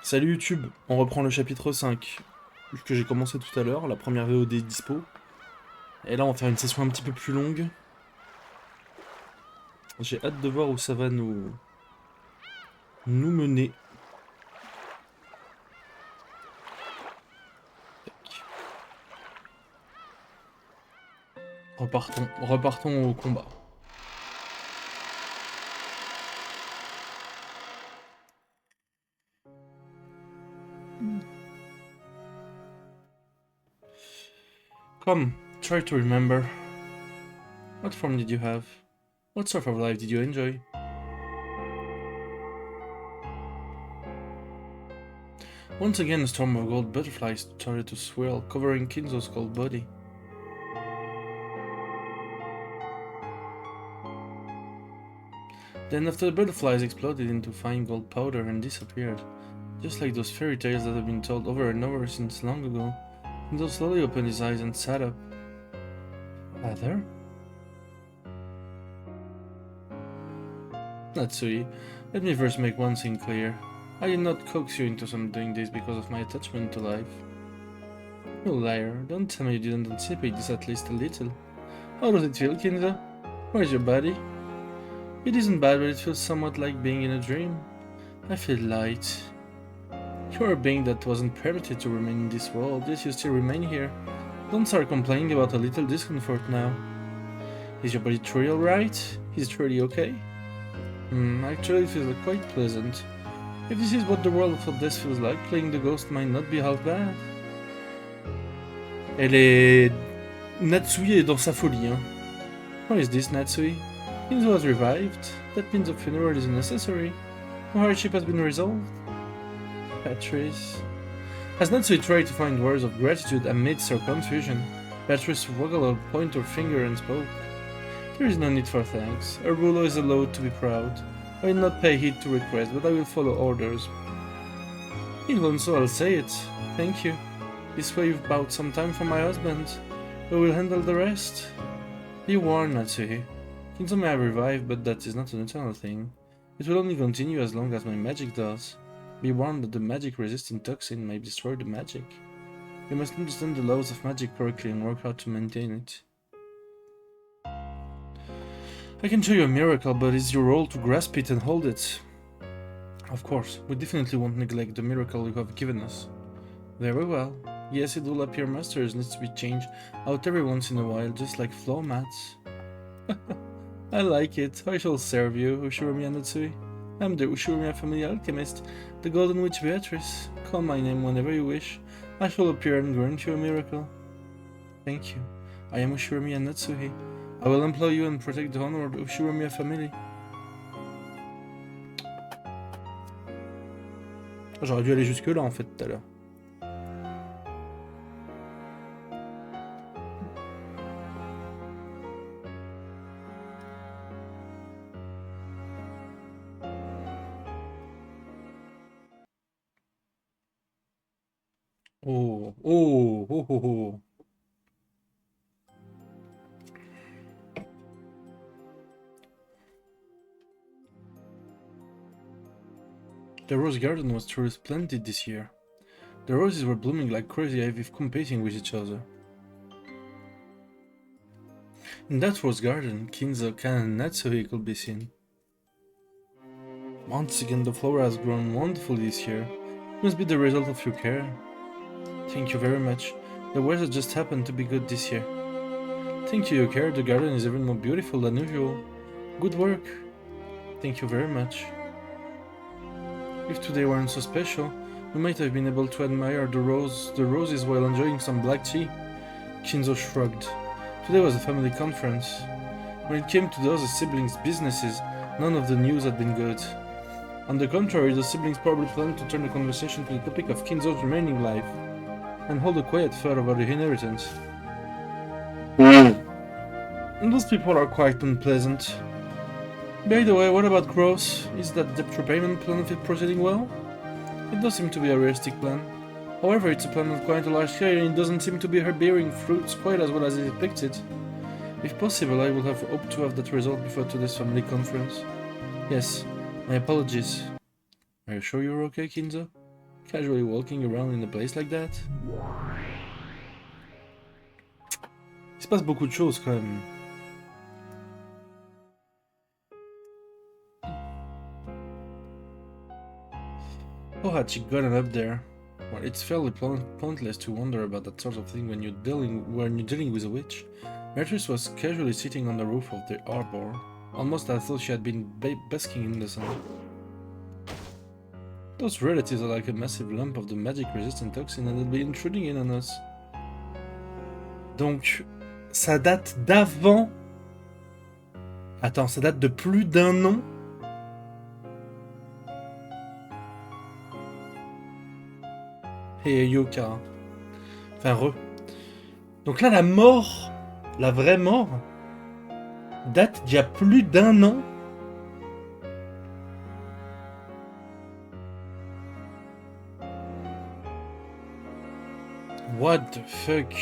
Salut YouTube, on reprend le chapitre 5 que j'ai commencé tout à l'heure, la première VOD est dispo. Et là on va faire une session un petit peu plus longue. J'ai hâte de voir où ça va nous mener. Tac. Repartons au combat. Come, try to remember. What form did you have? What sort of life did you enjoy? Once again a storm of gold butterflies started to swirl, covering Kinzo's cold body. Then after the butterflies exploded into fine gold powder and disappeared, just like those fairy tales that have been told over and over since long ago, Kinzo slowly opened his eyes and sat up. Father? Natsui, let me first make one thing clear. I did not coax you into doing this because of my attachment to life. You liar, don't tell me you didn't anticipate this at least a little. How does it feel, Kinzo? Where's your body? It isn't bad, but it feels somewhat like being in a dream. I feel light. You are a being that wasn't permitted to remain in this world, yet you still remain here. Don't start complaining about a little discomfort now. Is your body truly alright? Is it really okay? Actually it feels quite pleasant. If this is what the world of death feels like, playing the ghost might not be half bad. Natsui est dans sa folie, hein. How is this, Natsui? Kinzo was revived. That means a funeral is unnecessary. No hardship has been resolved. Patrice. As Natsui tried to find words of gratitude amidst her confusion, Patrice waggled a pointer finger and spoke. There is no need for thanks. A ruler is allowed to be proud. I will not pay heed to requests, but I will follow orders. Even so, I'll say it. Thank you. This way you've bought some time for my husband. We will handle the rest. Be warned, Natsuhi. Kinzo may have revived, but that is not an eternal thing. It will only continue as long as my magic does. Be warned that the magic-resisting toxin may destroy the magic. You must understand the laws of magic correctly and work hard to maintain it. I can show you a miracle, but it's your role to grasp it and hold it. Of course, we definitely won't neglect the miracle you have given us. Very well. Yes, it will appear masters needs to be changed out every once in a while, just like floor mats. I like it. I shall serve you, Ushiromiya Natsui. I'm the Ushiromiya family alchemist, the Golden Witch Beatrice. Call my name whenever you wish. I shall appear and grant you a miracle. Thank you. I am Ushiromiya Natsuhi. I will employ you and protect the honor of the Ushiromiya family. J'aurais dû aller jusque là en fait tout à l'heure. Oh, oh, oh, oh, oh. The rose garden was truly splendid this year. The roses were blooming like crazy as if competing with each other. In that rose garden, Kinzo, Kan and Natsuhi could be seen. Once again, the flora has grown wonderfully this year. It must be the result of your care. Thank you very much. The weather just happened to be good this year. Thank you, your care. The garden is even more beautiful than usual. Good work. Thank you very much. If today weren't so special, we might have been able to admire the roses while enjoying some black tea. Kinzo shrugged. Today was a family conference. When it came to the other siblings' businesses, none of the news had been good. On the contrary, the siblings probably planned to turn the conversation to the topic of Kinzo's remaining life, and hold a quiet thought about the inheritance. And those people are quite unpleasant. By the way, what about growth? Is that debt repayment plan of it proceeding well? It does seem to be a realistic plan. However, it's a plan on quite a large scale and it doesn't seem to be bearing fruits quite as well as expected. If possible, I would have hoped to have that result before today's family conference. Yes, my apologies. Are you sure you're okay, Kinzo? Casually walking around in a place like that. Il se passe beaucoup de choses quand même. How had she gotten up there? Well, it's fairly pointless to wonder about that sort of thing when you're dealing with a witch. Beatrice was casually sitting on the roof of the arbor, almost as though she had been basking in the sun. Those relatives are like a massive lump of the magic-resistant toxin and they'll be intruding in on us. Donc, ça date d'avant... Attends, ça date de plus d'un an? Et Yoka. Enfin, Donc là, la mort, la vraie mort, date d'il y a plus d'un an. What the fuck?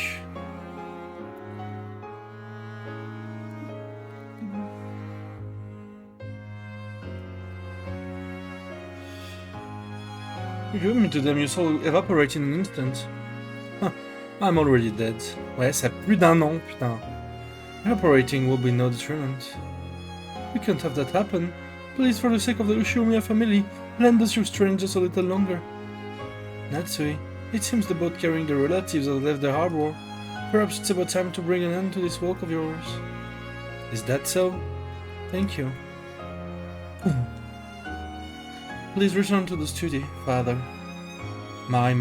You me to them, your soul evaporate in an instant. Huh, I'm already dead. Ouais, ça a plus d'un an, putain. Evaporating will be no deterrent. We can't have that happen. Please, for the sake of the Ushumiya family, lend us your strength just a little longer. Natsui, it seems the boat carrying the relatives has left the harbor. Perhaps it's about time to bring an end to this walk of yours. Is that so? Thank you. Please return to the study, father. My,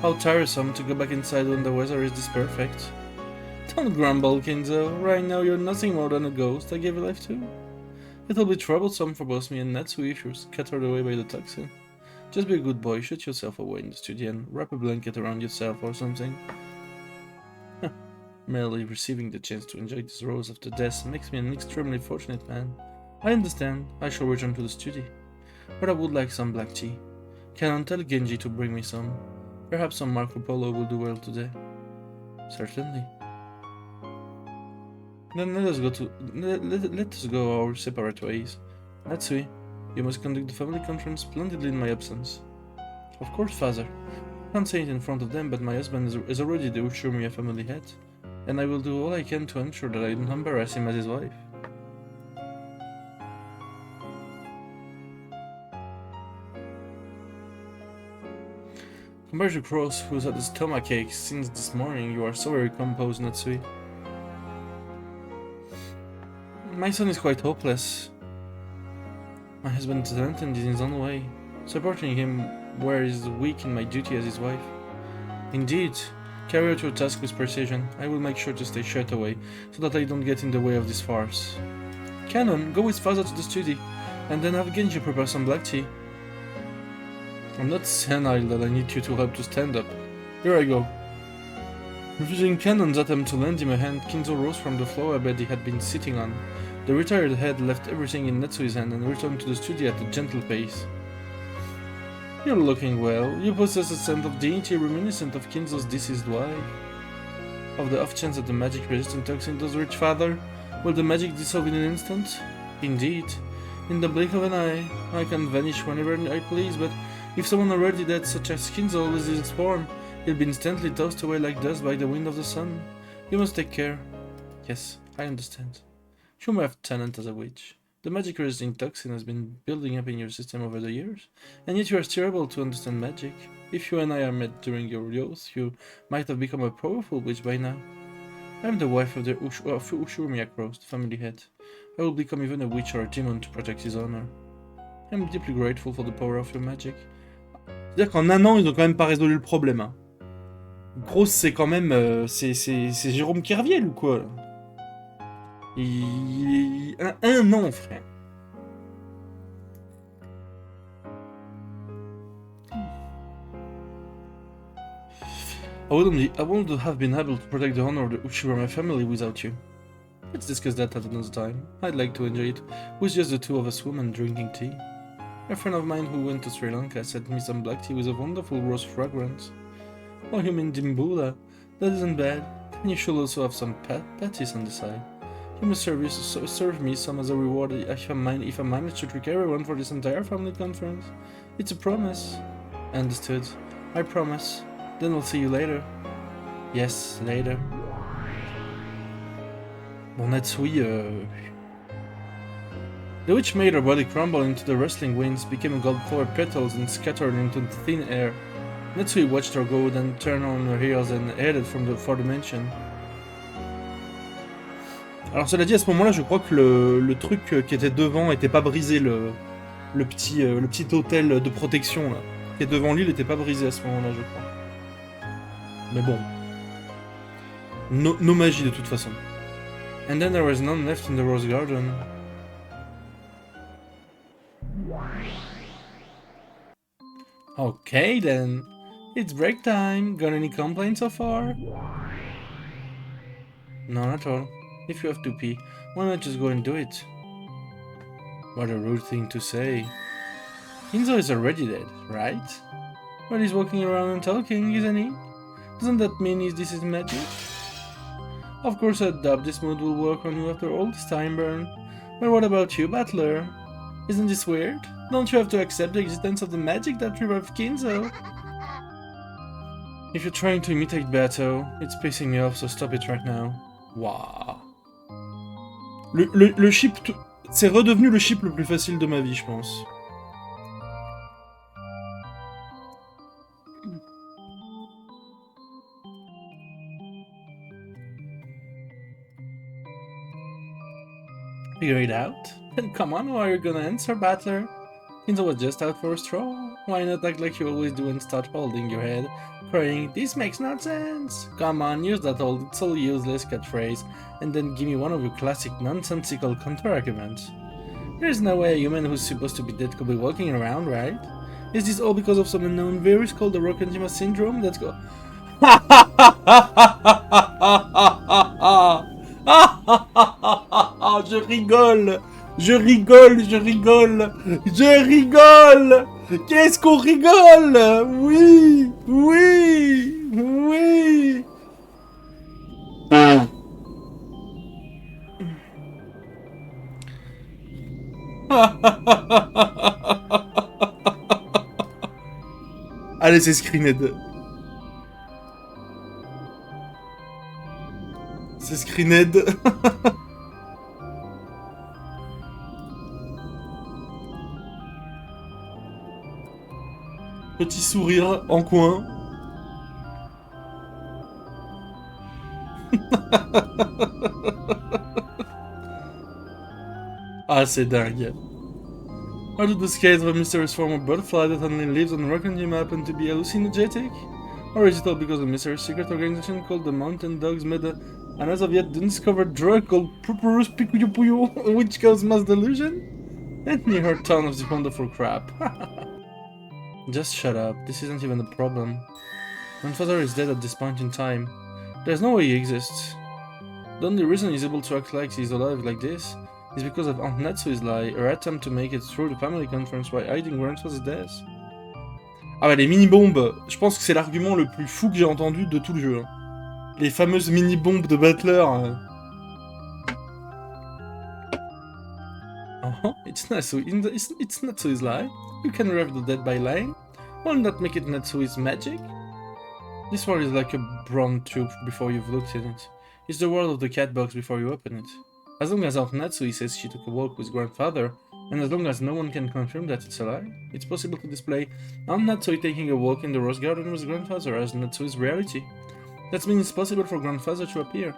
how tiresome to go back inside when the weather is this perfect. Don't grumble, Kinzo. Right now you're nothing more than a ghost I gave life to. It'll be troublesome for both me and Natsui if you're scattered away by the toxin. Just be a good boy, shut yourself away in the studio and wrap a blanket around yourself or something. Merely receiving the chance to enjoy this rose after death makes me an extremely fortunate man. I understand. I shall return to the study. But I would like some black tea. Can I tell Genji to bring me some? Perhaps some Marco Polo will do well today. Certainly. Then let us go our separate ways. Natsui, you must conduct the family conference splendidly in my absence. Of course, father. I can't say it in front of them, but my husband is already the Ushumiya family head, and I will do all I can to ensure that I don't embarrass him as his wife. Compared to Cross, who's had a stomachache since this morning, you are so very composed, Natsui. My son is quite hopeless. My husband is talented in his own way, supporting him where he is weak in my duty as his wife. Indeed, carry out your task with precision. I will make sure to stay shut away, so that I don't get in the way of this farce. Canon, go with father to the study, and then have Genji prepare some black tea. I'm not senile that I need you to help to stand up. Here I go. Refusing Canon's attempt to lend him a hand, Kinzo rose from the flower bed he had been sitting on. The retired head left everything in Natsui's hand and returned to the studio at a gentle pace. You're looking well. You possess a sense of dignity reminiscent of Kinzo's deceased wife. Of the off chance that the magic-resistant toxin does reach father, will the magic dissolve in an instant? Indeed. In the blink of an eye, I can vanish whenever I please, but if someone already dead such as Kinzo loses his form, he'll be instantly tossed away like dust by the wind of the sun. You must take care. Yes, I understand. You may have talent as a witch. The magic-resisting toxin has been building up in your system over the years, and yet you are still able to understand magic. If you and I are met during your youth, you might have become a powerful witch by now. I am the wife of the Ushumiya Cross, the family head. I will become even a witch or a demon to protect his honor. I am deeply grateful for the power of your magic. C'est-à-dire qu'en un an, ils ont quand même pas résolu le problème. Hein. Grosse, c'est quand même... c'est Jérôme Kerviel ou quoi là? Un an, frère. I wouldn't have been able to protect the honor of the Uchiwara family without you. Let's discuss that at another time. I'd like to enjoy it with just the two of us women drinking tea. A friend of mine who went to Sri Lanka sent me some black tea with a wonderful rose fragrance. Oh, you mean Dimbula? That isn't bad. And you should also have some patties on the side. You must serve me some as a reward if I manage to trick everyone for this entire family conference. It's a promise. Understood. I promise. Then we'll see you later. Yes, later. Bon, Natsui, The witch made her body crumble into the rustling winds, became gold-colored petals, and scattered into the thin air. Natsui watched her go, then turned on her heels and headed for the mansion. Alors cela dit, à ce moment-là, je crois que le truc qui était devant était pas brisé, le petit hôtel de protection là, qui est devant lui, il était pas brisé à ce moment-là, je crois. Mais bon. No magie de toute façon. And then there was none left in the rose garden. Okay then. It's break time. Got any complaints so far? None at all. If you have to pee, why not just go and do it? What a rude thing to say. Kinzo is already dead, right? Well, he's walking around and talking, isn't he? Doesn't that mean this is magic? Of course I doubt this mood will work on you after all this time, Burn. But what about you, Battler? Isn't this weird? Don't you have to accept the existence of the magic that revived Kinzo? If you're trying to imitate Bato, it's pissing me off, so stop it right now. Waouh. Le chip... C'est redevenu le chip le plus facile de ma vie, je pense. Figure it out? Then come on, how are you gonna answer, Battler? Kinzo was just out for a stroll. Why not act like you always do and start holding your head, crying, "This makes no sense"? Come on, use that old, so useless catchphrase, and then give me one of your classic nonsensical counter-arguments. There's no way a human who's supposed to be dead could be walking around, right? Is this all because of some unknown virus called the Rokkanjima syndrome? Let's go. Je rigole! Je rigole, je rigole, je rigole! Qu'est-ce qu'on rigole? Oui, oui, oui! Allez, c'est Screenhead. C'est Screenhead. Petit sourire en coin. Ah, c'est dingue. How did the scales of a mysterious form of butterfly that only lives on Rokkanjima happen to be hallucinogenic? Or is it all because a mysterious secret organization called the Mountain Dogs made an as of yet undiscovered drug called Purpurus Pikuyu, which causes mass delusion? And you heard ton of this wonderful crap. Just shut up, this isn't even a problem. Grandfather is dead at this point in time. There's no way he exists. The only reason he's able to act like he's alive like this is because of Aunt Natsui's lie, her attempt to make it through the family conference by hiding grandfather's death. Ah bah les mini-bombes, je pense que c'est l'argument le plus fou que j'ai entendu de tout le jeu. Les fameuses mini-bombes de Battler. It's Natsui's lie. You can revive the dead by lying. Won't that make it Natsui's magic? This world is like a brown tube before you've looked in it. It's the world of the cat box before you open it. As long as Aunt Natsui says she took a walk with grandfather, and as long as no one can confirm that it's a lie, it's possible to display Aunt Natsui taking a walk in the rose garden with grandfather as Natsui's reality. That means it's possible for grandfather to appear.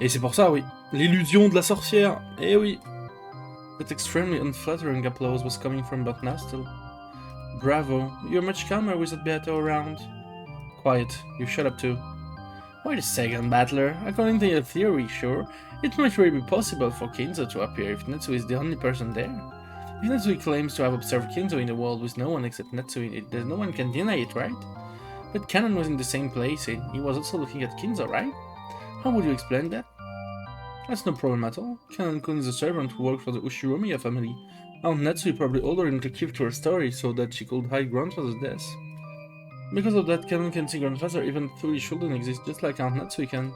Et c'est pour ça, oui. L'illusion de la sorcière. Eh oui. That extremely unflattering applause was coming from Batnastel. Bravo, you're much calmer with that Beato around. Quiet, you shut up too. Wait a second, Battler. According to your theory, sure, it might really be possible for Kinzo to appear if Natsui is the only person there. If Natsui claims to have observed Kinzo in the world with no one except Natsui, then no one can deny it, right? But Kanon was in the same place and he was also looking at Kinzo, right? How would you explain that? That's no problem at all. Kanon-kun is a servant who worked for the Ushiromiya family. Aunt Natsui probably ordered him to keep to her story so that she could hide grandfather's death. Because of that, Kanon can see grandfather even though he shouldn't exist, just like Aunt Natsui can.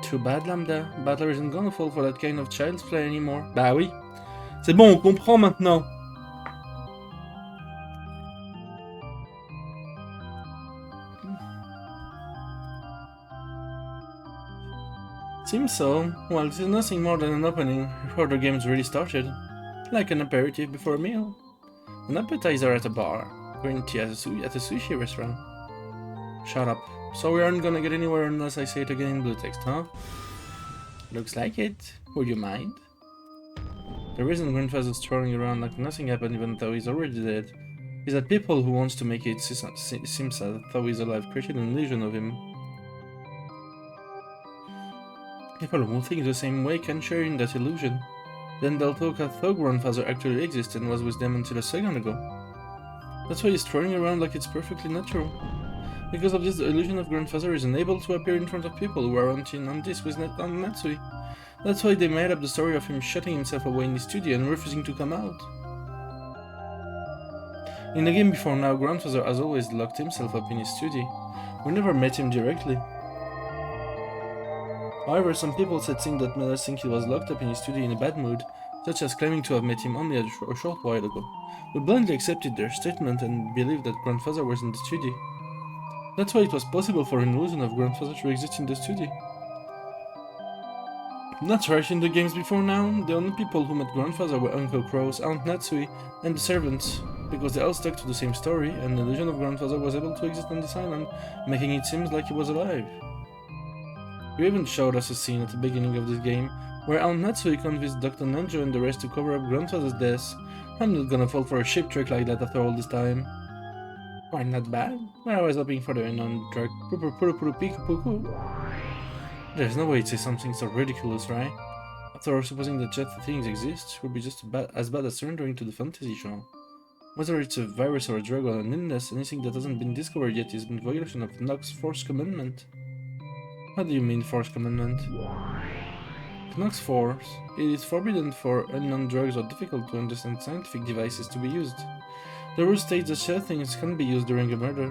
Too bad, Lambda. Battler isn't gonna fall for that kind of child's play anymore. Bah oui. C'est bon, on comprend maintenant. Seems so. Well, this is nothing more than an opening before the game's really started. Like an aperitif before a meal. An appetizer at a bar. Green tea at a sushi restaurant. Shut up. So we aren't gonna get anywhere unless I say it again in blue text, huh? Looks like it. Would you mind? The reason Grandfather's strolling around like nothing happened even though he's already dead is that people who wants to make it seem sad though he's alive created an illusion of him. People who think the same way can share in that illusion. Then they'll talk as though Grandfather actually exists and was with them until a second ago. That's why he's strolling around like it's perfectly natural. Because of this, the illusion of Grandfather is unable to appear in front of people who are on this with Natsui. That's why they made up the story of him shutting himself away in the studio and refusing to come out. In the game before now, Grandfather has always locked himself up in his studio. We never met him directly. However, some people said things that made us think he was locked up in his studio in a bad mood, such as claiming to have met him only a short while ago. We blindly accepted their statement and believed that Grandfather was in the studio. That's why it was possible for an illusion of Grandfather to exist in the studio. That's right, in the games before now, the only people who met Grandfather were Uncle Crow's Aunt Natsui and the servants, because they all stuck to the same story, and the illusion of Grandfather was able to exist on this island, making it seem like he was alive. You even showed us a scene at the beginning of this game, where Aunt Natsui convinced Dr. Nanjo and the rest to cover up Grandfather's death. I'm not gonna fall for a ship trick like that after all this time. Why, not bad. I was hoping for the unknown drug. There's no way to say something so ridiculous, right? After all, supposing that such things exist would be just as bad as surrendering to the fantasy genre. Whether it's a virus or a drug or an illness, anything that hasn't been discovered yet is in violation of Knox's Fourth Commandment. How do you mean Fourth Commandment? Knox's Fourth, it is forbidden for unknown drugs or difficult to understand scientific devices to be used. The rule states that such things can be used during a murder.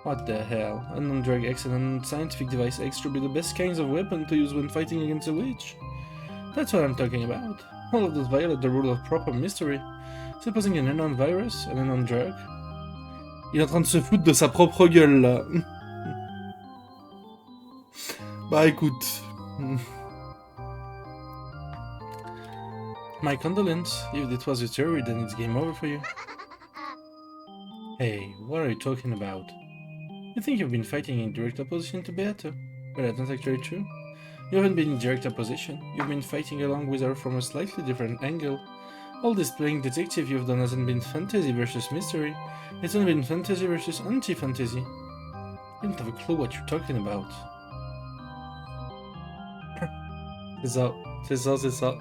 What the hell? Unknown drug X and unknown scientific device X should be the best kinds of weapon to use when fighting against a witch. That's what I'm talking about. All of those violate the rule of proper mystery. Supposing an unknown virus, an unknown drug. Il est en train de se foutre de sa propre gueule là. Bah écoute. My condolences. If it was your theory, then it's game over for you. Hey, what are you talking about? You think you've been fighting in direct opposition to Beato, but that's not actually true. You haven't been in direct opposition, you've been fighting along with her from a slightly different angle. All this playing detective you've done hasn't been fantasy versus mystery, it's only been fantasy versus anti-fantasy. You don't have a clue what you're talking about. C'est ça.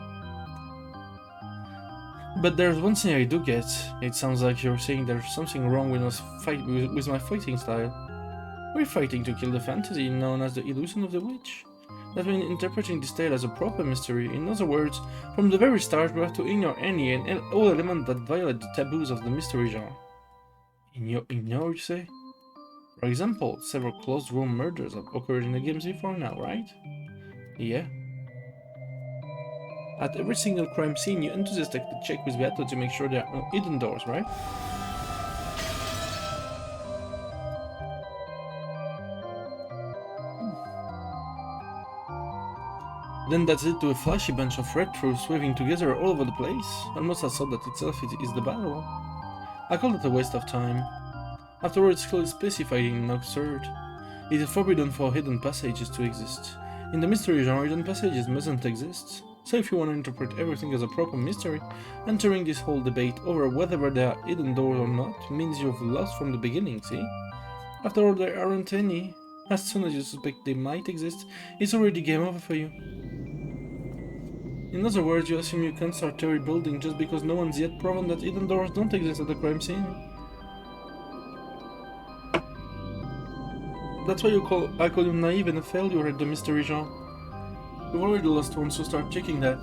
But there's one thing I do get. It sounds like you're saying there's something wrong with my fighting style. We're fighting to kill the fantasy known as the illusion of the witch. That means interpreting this tale as a proper mystery. In other words, from the very start we have to ignore any and all elements that violate the taboos of the mystery genre. Ignore, you say? For example, several closed-room murders have occurred in the games before now, right? Yeah. At every single crime scene, you enthusiastically check with Beato to make sure there are no hidden doors, right? Then that's it to a flashy bunch of red troops waving together all over the place, almost as though that itself is the battle. I call it a waste of time. After all, it's clearly specified in Nox 3rd. It is forbidden for hidden passages to exist. In the mystery genre, hidden passages mustn't exist. So if you want to interpret everything as a proper mystery, entering this whole debate over whether there are hidden doors or not means you've lost from the beginning, see? After all, there aren't any. As soon as you suspect they might exist, it's already game over for you. In other words, you assume you can't start theory building just because no one's yet proven that hidden doors don't exist at the crime scene. That's why I call you naive and a failure at the mystery genre. You've already lost once, so start checking that.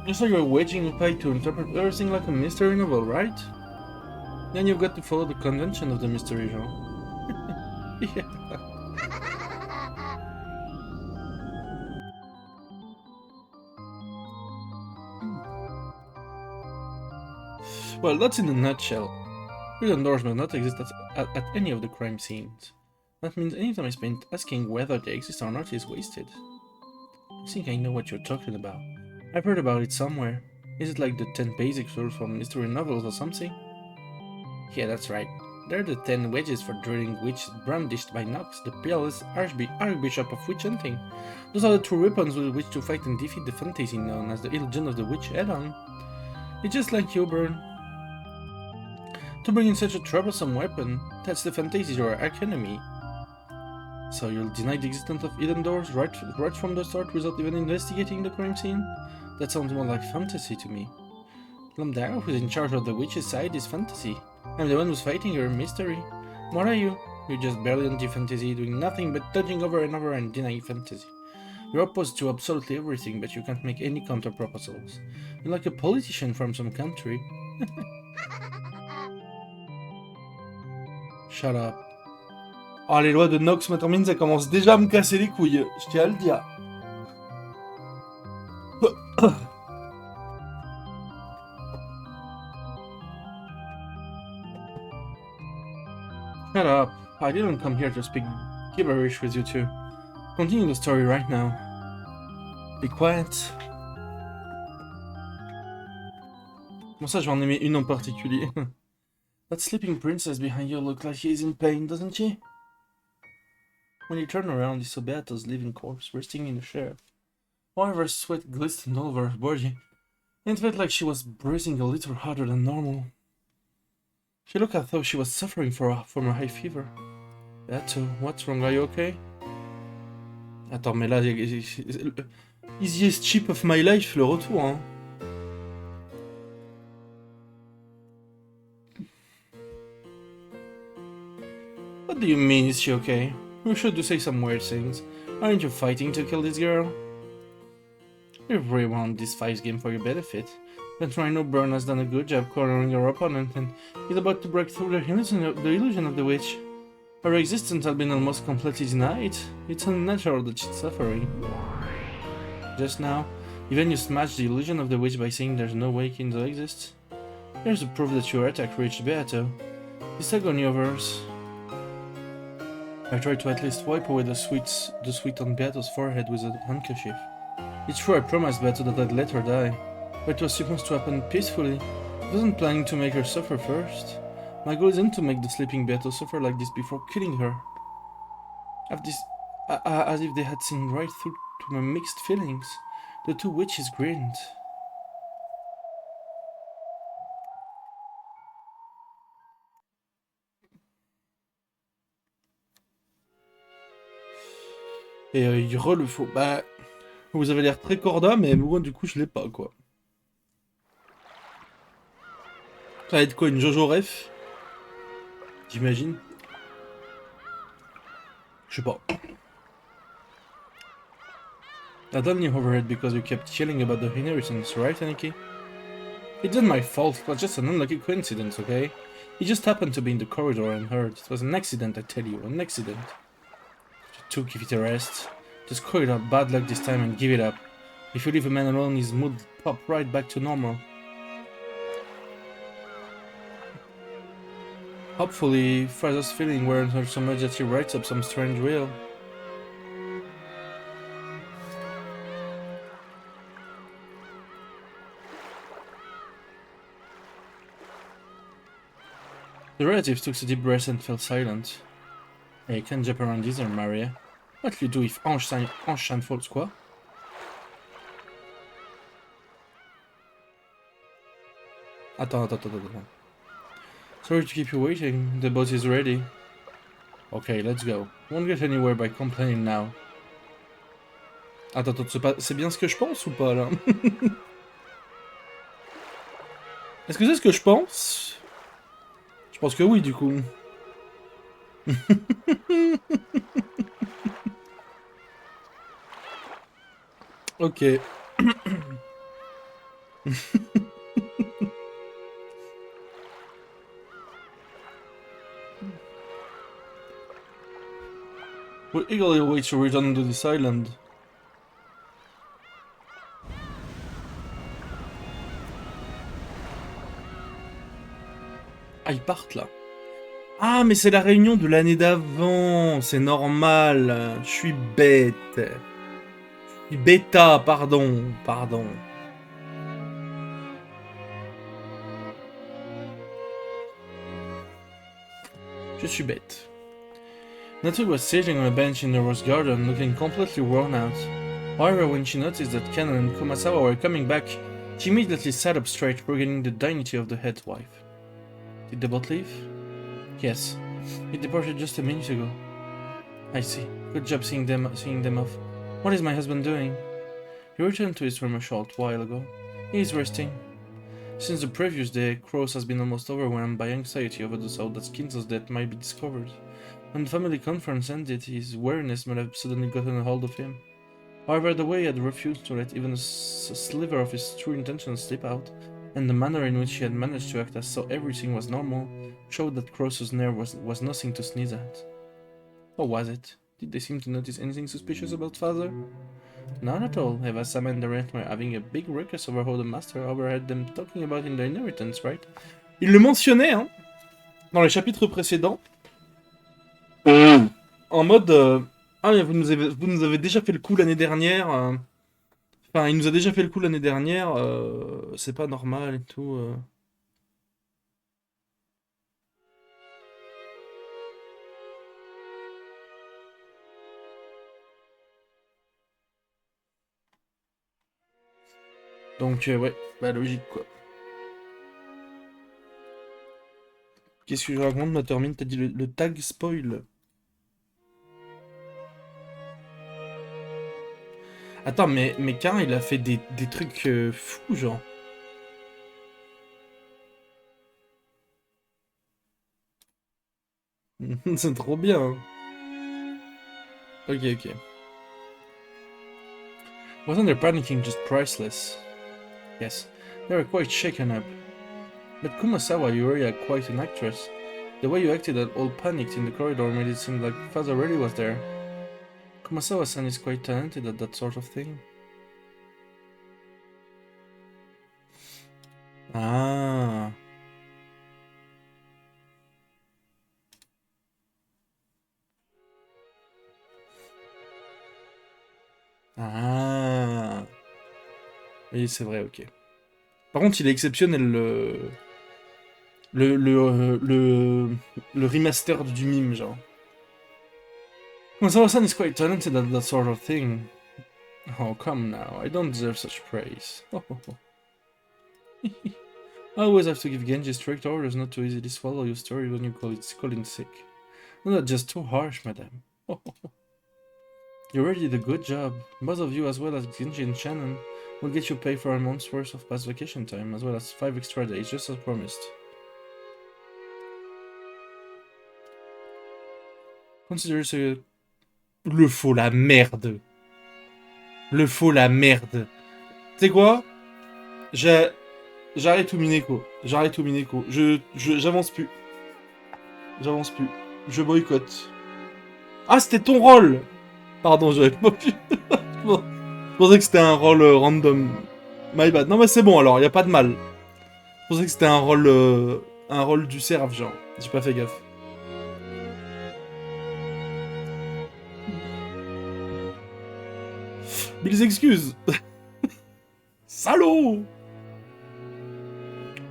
You say you're waging a fight to interpret everything like a mystery novel, right? Then you've got to follow the convention of the mystery genre. Yeah. Well, that's in a nutshell. Hidden doors must not exist at any of the crime scenes. That means any time I spent asking whether they exist or not is wasted. I think I know what you're talking about. I've heard about it somewhere. Is it like the 10 basic rules from mystery novels or something? Yeah, that's right. They're the 10 wedges for drilling witches brandished by Nox, the peerless Archbishop of Witch Hunting. Those are the true weapons with which to fight and defeat the fantasy known as the Illusion of the Witch head-on. It's just like you, Burn. To bring in such a troublesome weapon, that's the fantasy your archenemy. So you'll deny the existence of hidden doors right from the start without even investigating the crime scene? That sounds more like fantasy to me. Lomdaro, who's in charge of the witch's side, is fantasy. I'm the one who's fighting her mystery. What are you? You're just barely anti-fantasy, doing nothing but dodging over and over and denying fantasy. You're opposed to absolutely everything, but you can't make any counter-proposals. You're like a politician from some country. Shut up. Oh, les lois de Nox Matermine, ça commence déjà à me casser les couilles, je tiens à le dire. Shut up. I didn't come here to speak gibberish with you two. Continue the story right now. Be quiet. Bon, ça, je vais en aimer une en particulier. That sleeping princess behind you looks like she's in pain, doesn't she? When you turn around, you saw Beato's living corpse resting in a chair. However, sweat glistened all over her body, and it felt like she was breathing a little harder than normal. She looked as though she was suffering from a high fever. Beato, what's wrong? Are you okay? Attends, mais là, easiest chip of my life, le retour, hein. What do you mean, is she okay? You should say some weird things. Aren't you fighting to kill this girl? You've rewound this fight game for your benefit. But Rhino Burn has done a good job cornering your opponent and is about to break through the illusion of the witch. Her existence has been almost completely denied. It's unnatural that she's suffering. Just now, even you smashed the illusion of the witch by saying there's no way Kinzo exists. Here's the proof that your attack reached Beato. This agony of hers. I tried to at least wipe away the sweat on Beato's forehead with a handkerchief. It's true I promised Beato that I'd let her die, but it was supposed to happen peacefully. I wasn't planning to make her suffer first. My goal isn't to make the sleeping Beato suffer like this before killing her. As if they had seen right through to my mixed feelings. The two witches grinned. Et il le faut. Bah, vous avez l'air très corda, mais moi du coup je l'ai pas quoi. Ça va être quoi, une Jojo Ref? J'imagine. Je sais pas. I done you overhead because you kept yelling about the inheritance, right, Aniki? It wasn't my fault, it was just an unlucky coincidence, okay? He just happened to be in the corridor and heard. It was an accident, I tell you, an accident. To give it a rest. Just call it out bad luck this time and give it up. If you leave a man alone, his mood will pop right back to normal. Hopefully, Fraser's feeling weren't hurt so much that he writes up some strange will. The relatives took a deep breath and fell silent. Hey, you can't jump around either, Maria. What'll you do if Ange falls, quoi? Attends. Sorry to keep you waiting, the boat is ready. Okay, let's go. Won't get anywhere by complaining now. Attends, c'est bien ce que je pense ou pas, là? Est-ce que c'est ce que je pense? Je pense que oui, du coup. Ok. We eagerly wait to return to this island. Ah, ils partent là. Ah, mais c'est la réunion de l'année d'avant. C'est normal. Je suis bête. Je suis bêta, pardon. Pardon. Je suis bête. Natsu was sitting on a bench in the rose garden, looking completely worn out. However, when she noticed that Kanon and Kumasawa were coming back, she immediately sat up straight, regaining the dignity of the head wife. Did they both leave? Yes. He departed just a minute ago. I see. Good job seeing them off. What is my husband doing? He returned to his room a short while ago. He is resting. Since the previous day, Cross has been almost overwhelmed by anxiety over the thought that Kinzo's death might be discovered. When the family conference ended, his wariness might have suddenly gotten a hold of him. However, the way he had refused to let even a sliver of his true intentions slip out, and the manner in which he had managed to act as though everything was normal, showed that Cross's nerve was nothing to sneeze at. Or was it? Did they seem to notice anything suspicious about father? Not at all. Eva, Sama and the rest were having a big ruckus over how the master overheard them talking about in the inheritance, right? Il le mentionnait, hein, dans les chapitres précédents. En mode, ah, vous nous avez déjà fait le coup l'année dernière. Enfin, il nous a déjà fait le coup l'année dernière. C'est pas normal et tout. Donc, ouais, bah logique quoi. Qu'est-ce que je raconte, ma termine? T'as dit le tag spoil. Attends, mais Karin, il a fait des trucs fous, genre. C'est trop bien. Hein. Ok, ok. Wasn't their panicking just priceless? Yes, they were quite shaken up. But Kumasawa, you really are quite an actress. The way you acted at all panicked in the corridor made it seem like father really was there. Kumasawa-san is quite talented at that sort of thing. Ah. Ah. Oui, c'est vrai, ok. Par contre, il est exceptionnel, le remaster du mime, genre. Kumasawa-san is quite talented at that sort of thing. Oh, come now, I don't deserve such praise. I always have to give Genji strict orders not to easily swallow your story when you call in sick. No, that's just too harsh, madame. You already did a good job. Both of you, as well as Genji and Shannon, will get you paid for a month's worth of past vacation time, as well as 5 extra days, just as promised. Consider ce... Le faux, la merde. Le faux, la merde. Tu sais quoi? J'arrête Umineko. J'arrête Umineko. J'avance plus. J'avance plus. Je boycotte. Ah, c'était ton rôle! Pardon, j'avais pas pu. Je pensais que c'était un rôle random. My bad. Non, mais c'est bon alors, y a pas de mal. Je pensais que c'était un rôle du serve, genre. J'ai pas fait gaffe. Mille excuses! Salaud!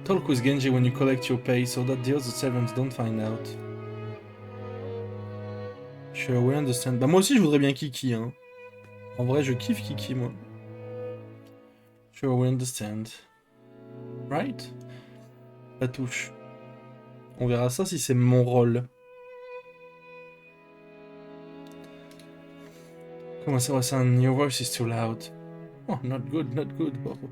Talk with Genji when you collect your pay so that the other servants don't find out. Sure, we understand. Bah, moi aussi, je voudrais bien Kiki, hein. En vrai, je kiffe Kiki, moi. Sure, we understand. Right? La touche. On verra ça si c'est mon rôle. Comment ça va, son? Your voice is too loud. Oh, not good, not good. Oh, oh, oh.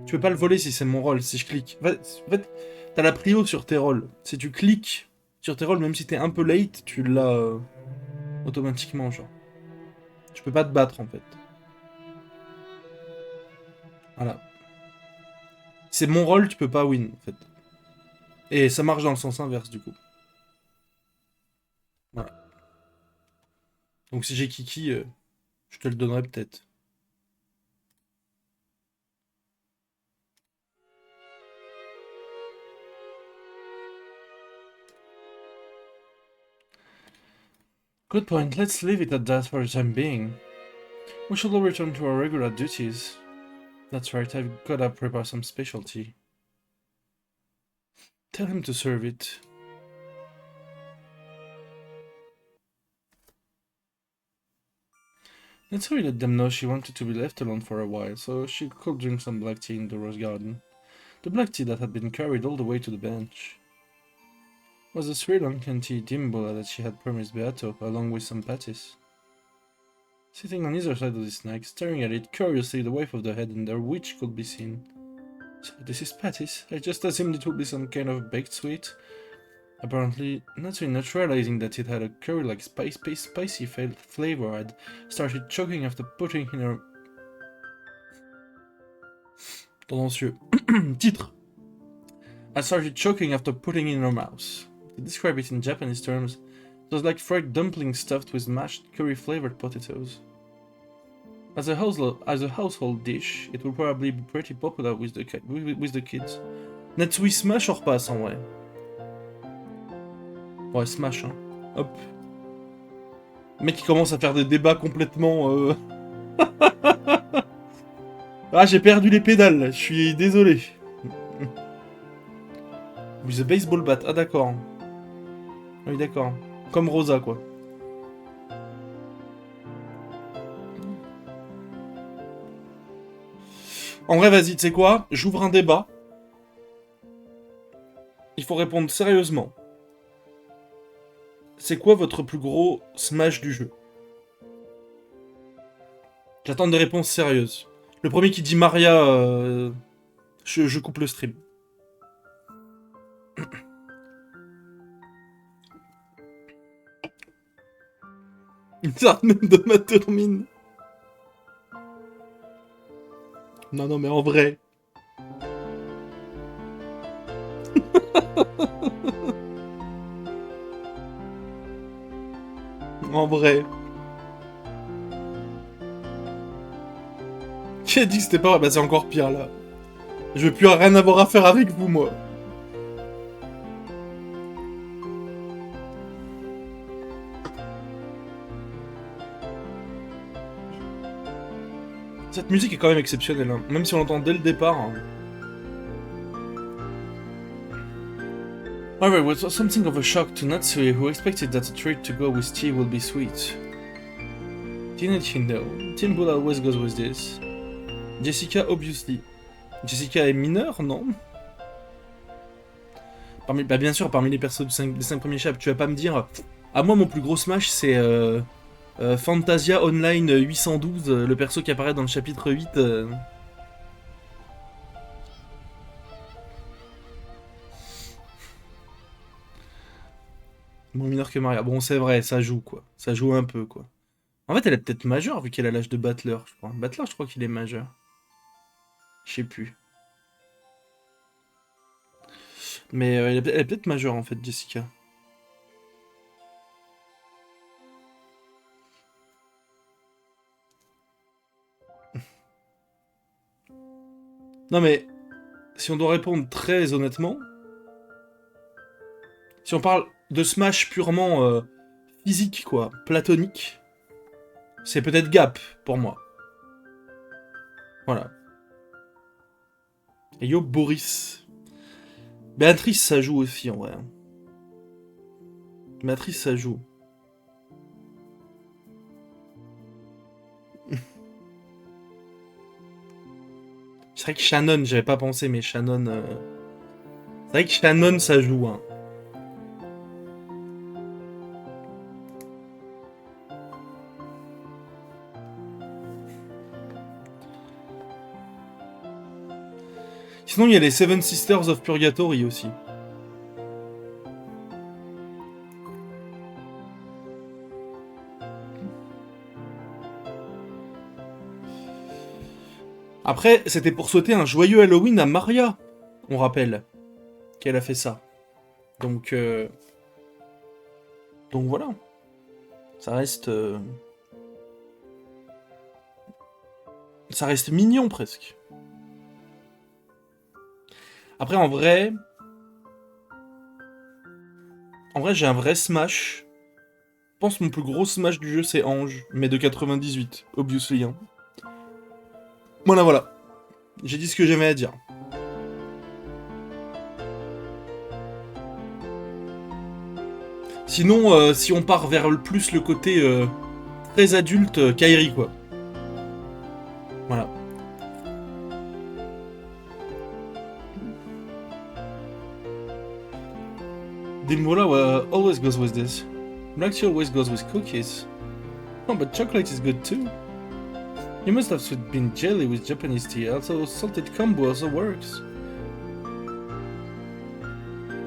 Tu peux pas le voler si c'est mon rôle, si je clique. En fait, t'as la prio sur tes rôles. Si tu cliques sur tes rôles, même si t'es un peu late, tu l'as automatiquement, genre. Tu peux pas te battre, en fait. Voilà. C'est mon rôle, tu peux pas win, en fait. Et ça marche dans le sens inverse, du coup. Voilà. Donc si j'ai Kiki, je te le donnerai peut-être. Good point, let's leave it at that for the time being. We should all return to our regular duties. That's right, I've gotta prepare some specialty. Tell him to serve it. Natsui let them know she wanted to be left alone for a while, so she could drink some black tea in the rose garden. The black tea that had been carried all the way to the bench was the Sri Lankan tea dimbola that she had promised Beato, along with some patties. Sitting on either side of the snack, staring at it curiously, the wave of the head and their witch could be seen. So this is patties. I just assumed it would be some kind of baked sweet. Apparently, Natsui, not realizing that it had a curry-like spicy flavor, had started choking after putting in her... Tendancieux. Titre. Had started choking after putting it in her mouth. To describe it in Japanese terms, it was like fried dumplings stuffed with mashed curry-flavored potatoes. As a household dish, it will probably be pretty popular with the kids. Natsui smash or passe en vrai? Ouais, smash, hein. Hop. Le mec qui commence à faire des débats complètement... Ah, j'ai perdu les pédales, je suis désolé. With a baseball bat, ah d'accord. Oui, d'accord. Comme Rosa, quoi. En vrai, vas-y, tu sais quoi? J'ouvre un débat. Il faut répondre sérieusement. C'est quoi votre plus gros smash du jeu? J'attends des réponses sérieuses. Le premier qui dit Maria, je coupe le stream. Une sorte même de ma termine. Non, mais en vrai. En vrai. Qui a dit que c'était pas vrai? Bah c'est encore pire là. Je veux plus rien avoir à faire avec vous, moi. Cette musique est quand même exceptionnelle, hein. Même si on l'entend dès le départ. Hein. However, it was something of a shock to Natsui, who expected that a treat to go with tea will be sweet. Didn't he know? Timbul always goes with this. Jessica, obviously. Jessica est mineure, non? Bah bien sûr, parmi les persos des 5 premiers chapitres, tu vas pas me dire... Ah, moi, mon plus gros smash, c'est... Fantasia Online 812, le perso qui apparaît dans le chapitre 8. Moins mineur que Maria. Bon, c'est vrai, ça joue, quoi. Ça joue un peu, quoi. En fait, elle est peut-être majeure, vu qu'elle a l'âge de Battler, je crois. Battler, je crois qu'il est majeur. Je sais plus. Mais elle est peut-être majeure, en fait, Jessica. Non mais, si on doit répondre très honnêtement, si on parle de Smash purement physique, quoi, platonique, c'est peut-être Gap, pour moi. Voilà. Et yo, Boris. Béatrice, ça joue aussi, en vrai. Béatrice, ça joue. C'est vrai que Shannon, j'avais pas pensé, mais Shannon... C'est vrai que Shannon, ça joue, hein. Sinon, il y a les Seven Sisters of Purgatory aussi. Après, c'était pour souhaiter un joyeux Halloween à Maria, on rappelle qu'elle a fait ça. Donc voilà. Ça reste... Ça reste mignon, presque. Après, en vrai... En vrai, j'ai un vrai smash. pense que mon plus gros smash du jeu c'est Ange, mais de 98, obviously. Hein. Voilà. J'ai dit ce que j'avais à dire. Sinon, si on part vers plus le côté très adulte, Kairi quoi. Voilà. Dimura always goes with this. Black tea always goes with cookies. Oh, but chocolate is good too. You must have been jelly with Japanese tea, also salted kombu also works.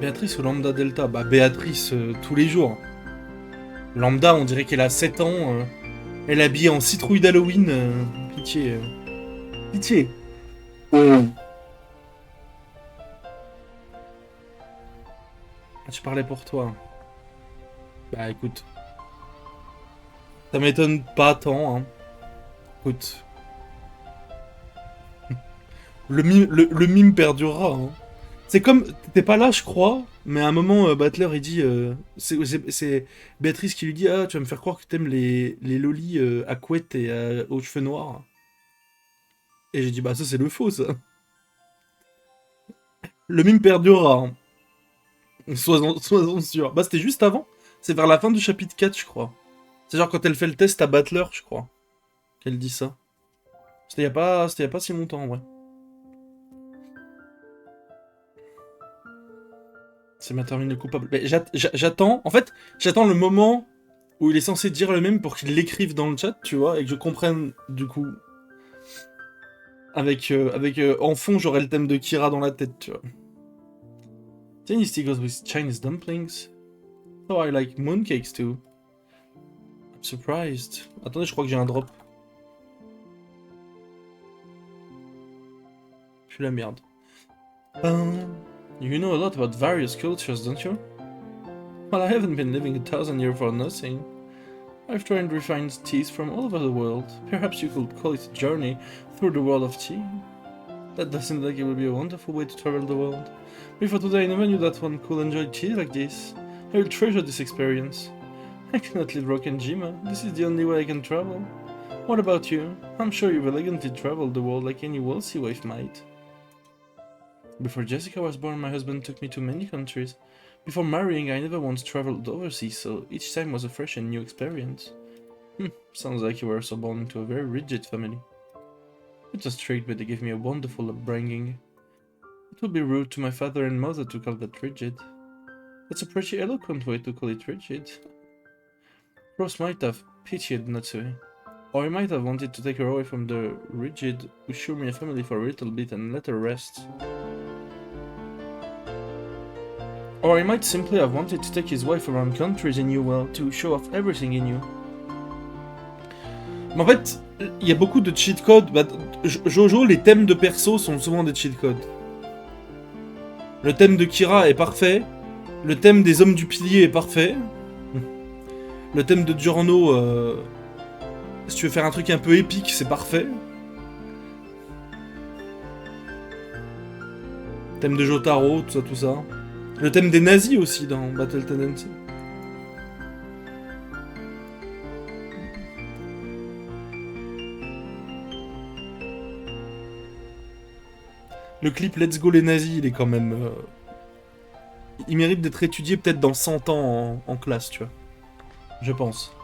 Béatrice ou Lambda Delta? Bah Béatrice tous les jours. Lambda, on dirait qu'elle a 7 ans. Elle est habillée en citrouille d'Halloween. Pitié. Pitié. Je parlais pour toi. Bah écoute. Ça m'étonne pas tant. Hein. Écoute. Le mime perdurera. Hein. C'est comme... T'étais pas là, je crois, mais à un moment, Battler, il dit... c'est Béatrice qui lui dit « Ah, tu vas me faire croire que t'aimes les lolis à couette et aux cheveux noirs. » Et j'ai dit « Bah ça, c'est le faux, ça. » Le mime perdurera. Hein. Sois-en sûr. Bah c'était juste avant. C'est vers la fin du chapitre 4, je crois. C'est genre quand elle fait le test à Battler, je crois. Qu'elle dit ça. C'était y a pas si longtemps, en vrai. C'est ma termine le coupable. Mais j'attends... En fait, j'attends le moment où il est censé dire le même pour qu'il l'écrive dans le chat, tu vois, et que je comprenne, du coup... Avec en fond, j'aurai le thème de Kira dans la tête, tu vois. Chinese tea goes with Chinese dumplings. Oh, I like mooncakes too. I'm surprised. Attendez, je crois que j'ai un drop. Je suis la merde. You know a lot about various cultures, don't you? Well, I haven't been living 1,000 years for nothing. I've tried refined teas from all over the world. Perhaps you could call it a journey through the world of tea. That doesn't like it would be a wonderful way to travel the world. Before today, I never knew that one could enjoy tea like this. I will treasure this experience. I cannot leave Rokkenjima. This is the only way I can travel. What about you? I'm sure you've elegantly traveled the world like any wealthy wife might. Before Jessica was born, my husband took me to many countries. Before marrying, I never once traveled overseas, so each time was a fresh and new experience. Sounds like you were also born into a very rigid family. It was strict, but they gave me a wonderful upbringing. It would be rude to my father and mother to call that rigid. That's a pretty eloquent way to call it rigid. Rose might have pitied Natsui, or he might have wanted to take her away from the rigid Ushumi family for a little bit and let her rest. Or he might simply have wanted to take his wife around countries he knew well to show off everything he knew. Mais en fait, il y a beaucoup de cheat codes. Bah, Jojo, les thèmes de perso sont souvent des cheat codes. Le thème de Kira est parfait. Le thème des hommes du pilier est parfait. Le thème de Giorno, si tu veux faire un truc un peu épique, c'est parfait. Le thème de Jotaro, tout ça. Le thème des nazis aussi dans Battle Tendency. Le clip Let's Go les nazis, il est quand même... il mérite d'être étudié peut-être dans 100 ans en classe, tu vois. Je pense.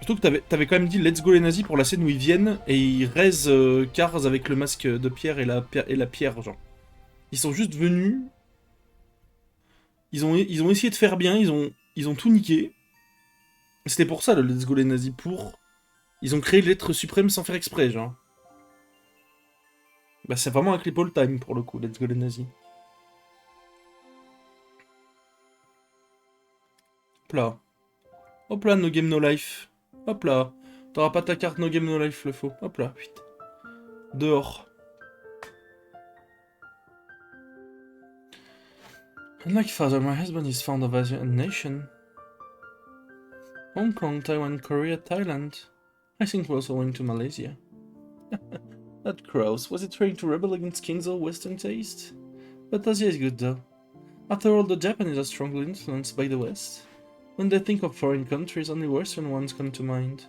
Surtout que t'avais quand même dit Let's Go les nazis pour la scène où ils viennent et ils raisent Cars avec le masque de pierre et la pierre, genre. Ils sont juste venus. Ils ont essayé de faire bien, ils ont tout niqué. C'était pour ça le Let's Go les nazis, pour... Ils ont créé l'être suprême sans faire exprès, genre. Bah c'est vraiment un clip all time pour le coup, Let's Go les nazis. Hop là. Hop là, no game no life. Hop là. T'auras pas ta carte no game no life, le faux. Hop là, vite. Dehors. Unlike father, my husband is fond of Asian nation. Hong Kong, Taiwan, Korea, Thailand. I think we're also going to Malaysia. That gross. Was it trying to rebel against King's or Western taste? But Asia is good though. After all, the Japanese are strongly influenced by the West. When they think of foreign countries, only Western ones come to mind.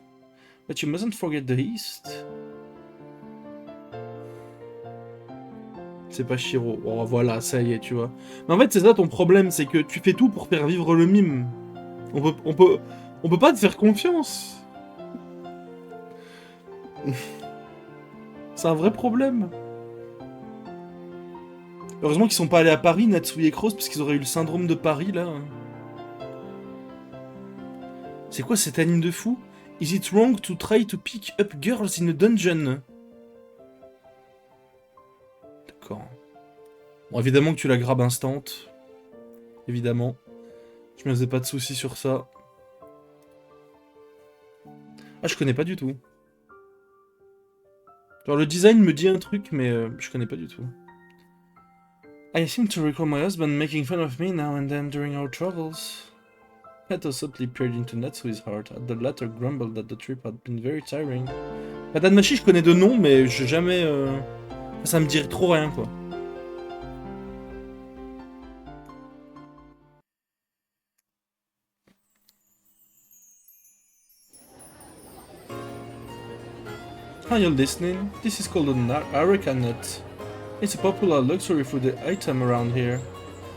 But you mustn't forget the East. C'est pas Shiro. Oh, voilà, ça y est, tu vois. Mais en fait, c'est ça ton problème, c'est que tu fais tout pour faire vivre le mime. On peut pas te faire confiance. C'est un vrai problème. Heureusement qu'ils sont pas allés à Paris, Natsuie et Cross, parce qu'ils auraient eu le syndrome de Paris, là. C'est quoi cet anime de fou? Is it wrong to try to pick up girls in a dungeon? D'accord. Bon, évidemment que tu la grabes instant. Évidemment. Je me faisais pas de soucis sur ça. Ah, je connais pas du tout. Genre, le design me dit un truc, mais je connais pas du tout. I seem to recall my husband making fun of me now and then during our travels. Pato subtly peered into Natsui's heart, and the latter grumbled that the trip had been very tiring. Patate Machi, je connais de nom, mais j'ai jamais... Ça me dirait trop rien, quoi. Are you listening? This is called an areca nut. It's a popular luxury food item around here.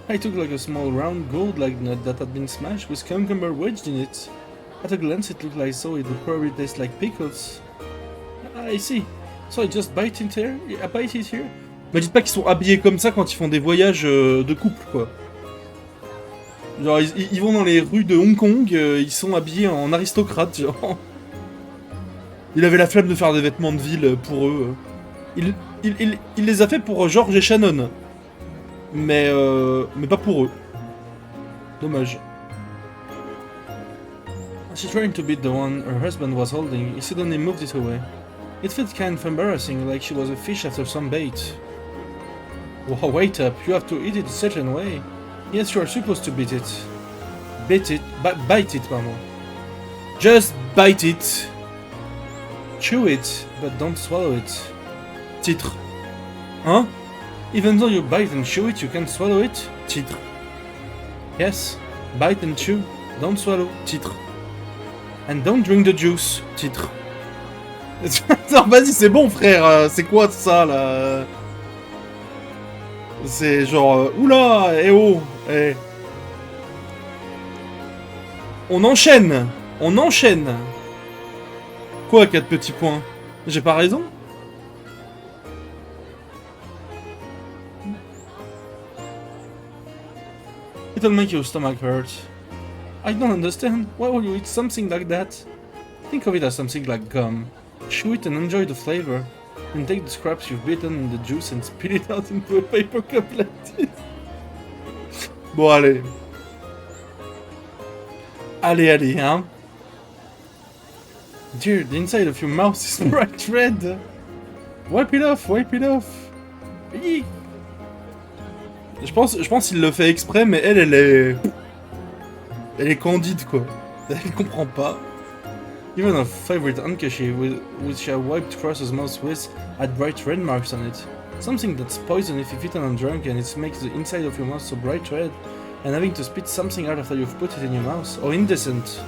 I took like a small round gold-like nut that had been smashed with cucumber wedged in it. At a glance it looked like so, it would probably taste like pickles. I see. So I just bite it here? I bite it here? Me dites pas qu'ils sont habillés comme ça quand ils font des voyages de couple, quoi. Genre, ils vont dans les rues de Hong Kong, ils sont habillés en aristocrates, genre. Il avait la flemme de faire des vêtements de ville pour eux. Il les a fait pour George et Shannon. Mais pas pour eux. Dommage. She tried to beat the one her husband was holding. He suddenly moved it away. It felt kind of embarrassing, like she was a fish after some bait. Wow, wait up, you have to eat it a certain way. Yes, you are supposed to beat it. Bite it, pardon. Just bite it. Chew it, but don't swallow it. Titre. Hein? Even though you bite and chew it, you can't swallow it? Titre. Yes, bite and chew, don't swallow. Titre. And don't drink the juice. Titre. Non, vas-y, c'est bon, frère. C'est quoi ça, là? C'est genre... oula, eh oh, eh. On enchaîne. On enchaîne. Quoi, 4 petits points? J'ai pas raison? It'll make your stomach hurt. I don't understand. Why would you eat something like that? Think of it as something like gum. Chew it and enjoy the flavor. And take the scraps you've bitten in the juice and spit it out into a paper cup like this. Bon, allez. Allez, hein. Dear, the inside of your mouth is bright red. Wipe it off, wipe it off. Eek. Je pense qu'il le fait exprès, mais elle est candide, quoi. Elle comprend pas. Even her favorite handkerchief, which I wiped Cross's mouth with, had bright red marks on it. Something that's poison if you've eaten and drunk, and it makes the inside of your mouth so bright red, and having to spit something out after you've put it in your mouth. Or indecent.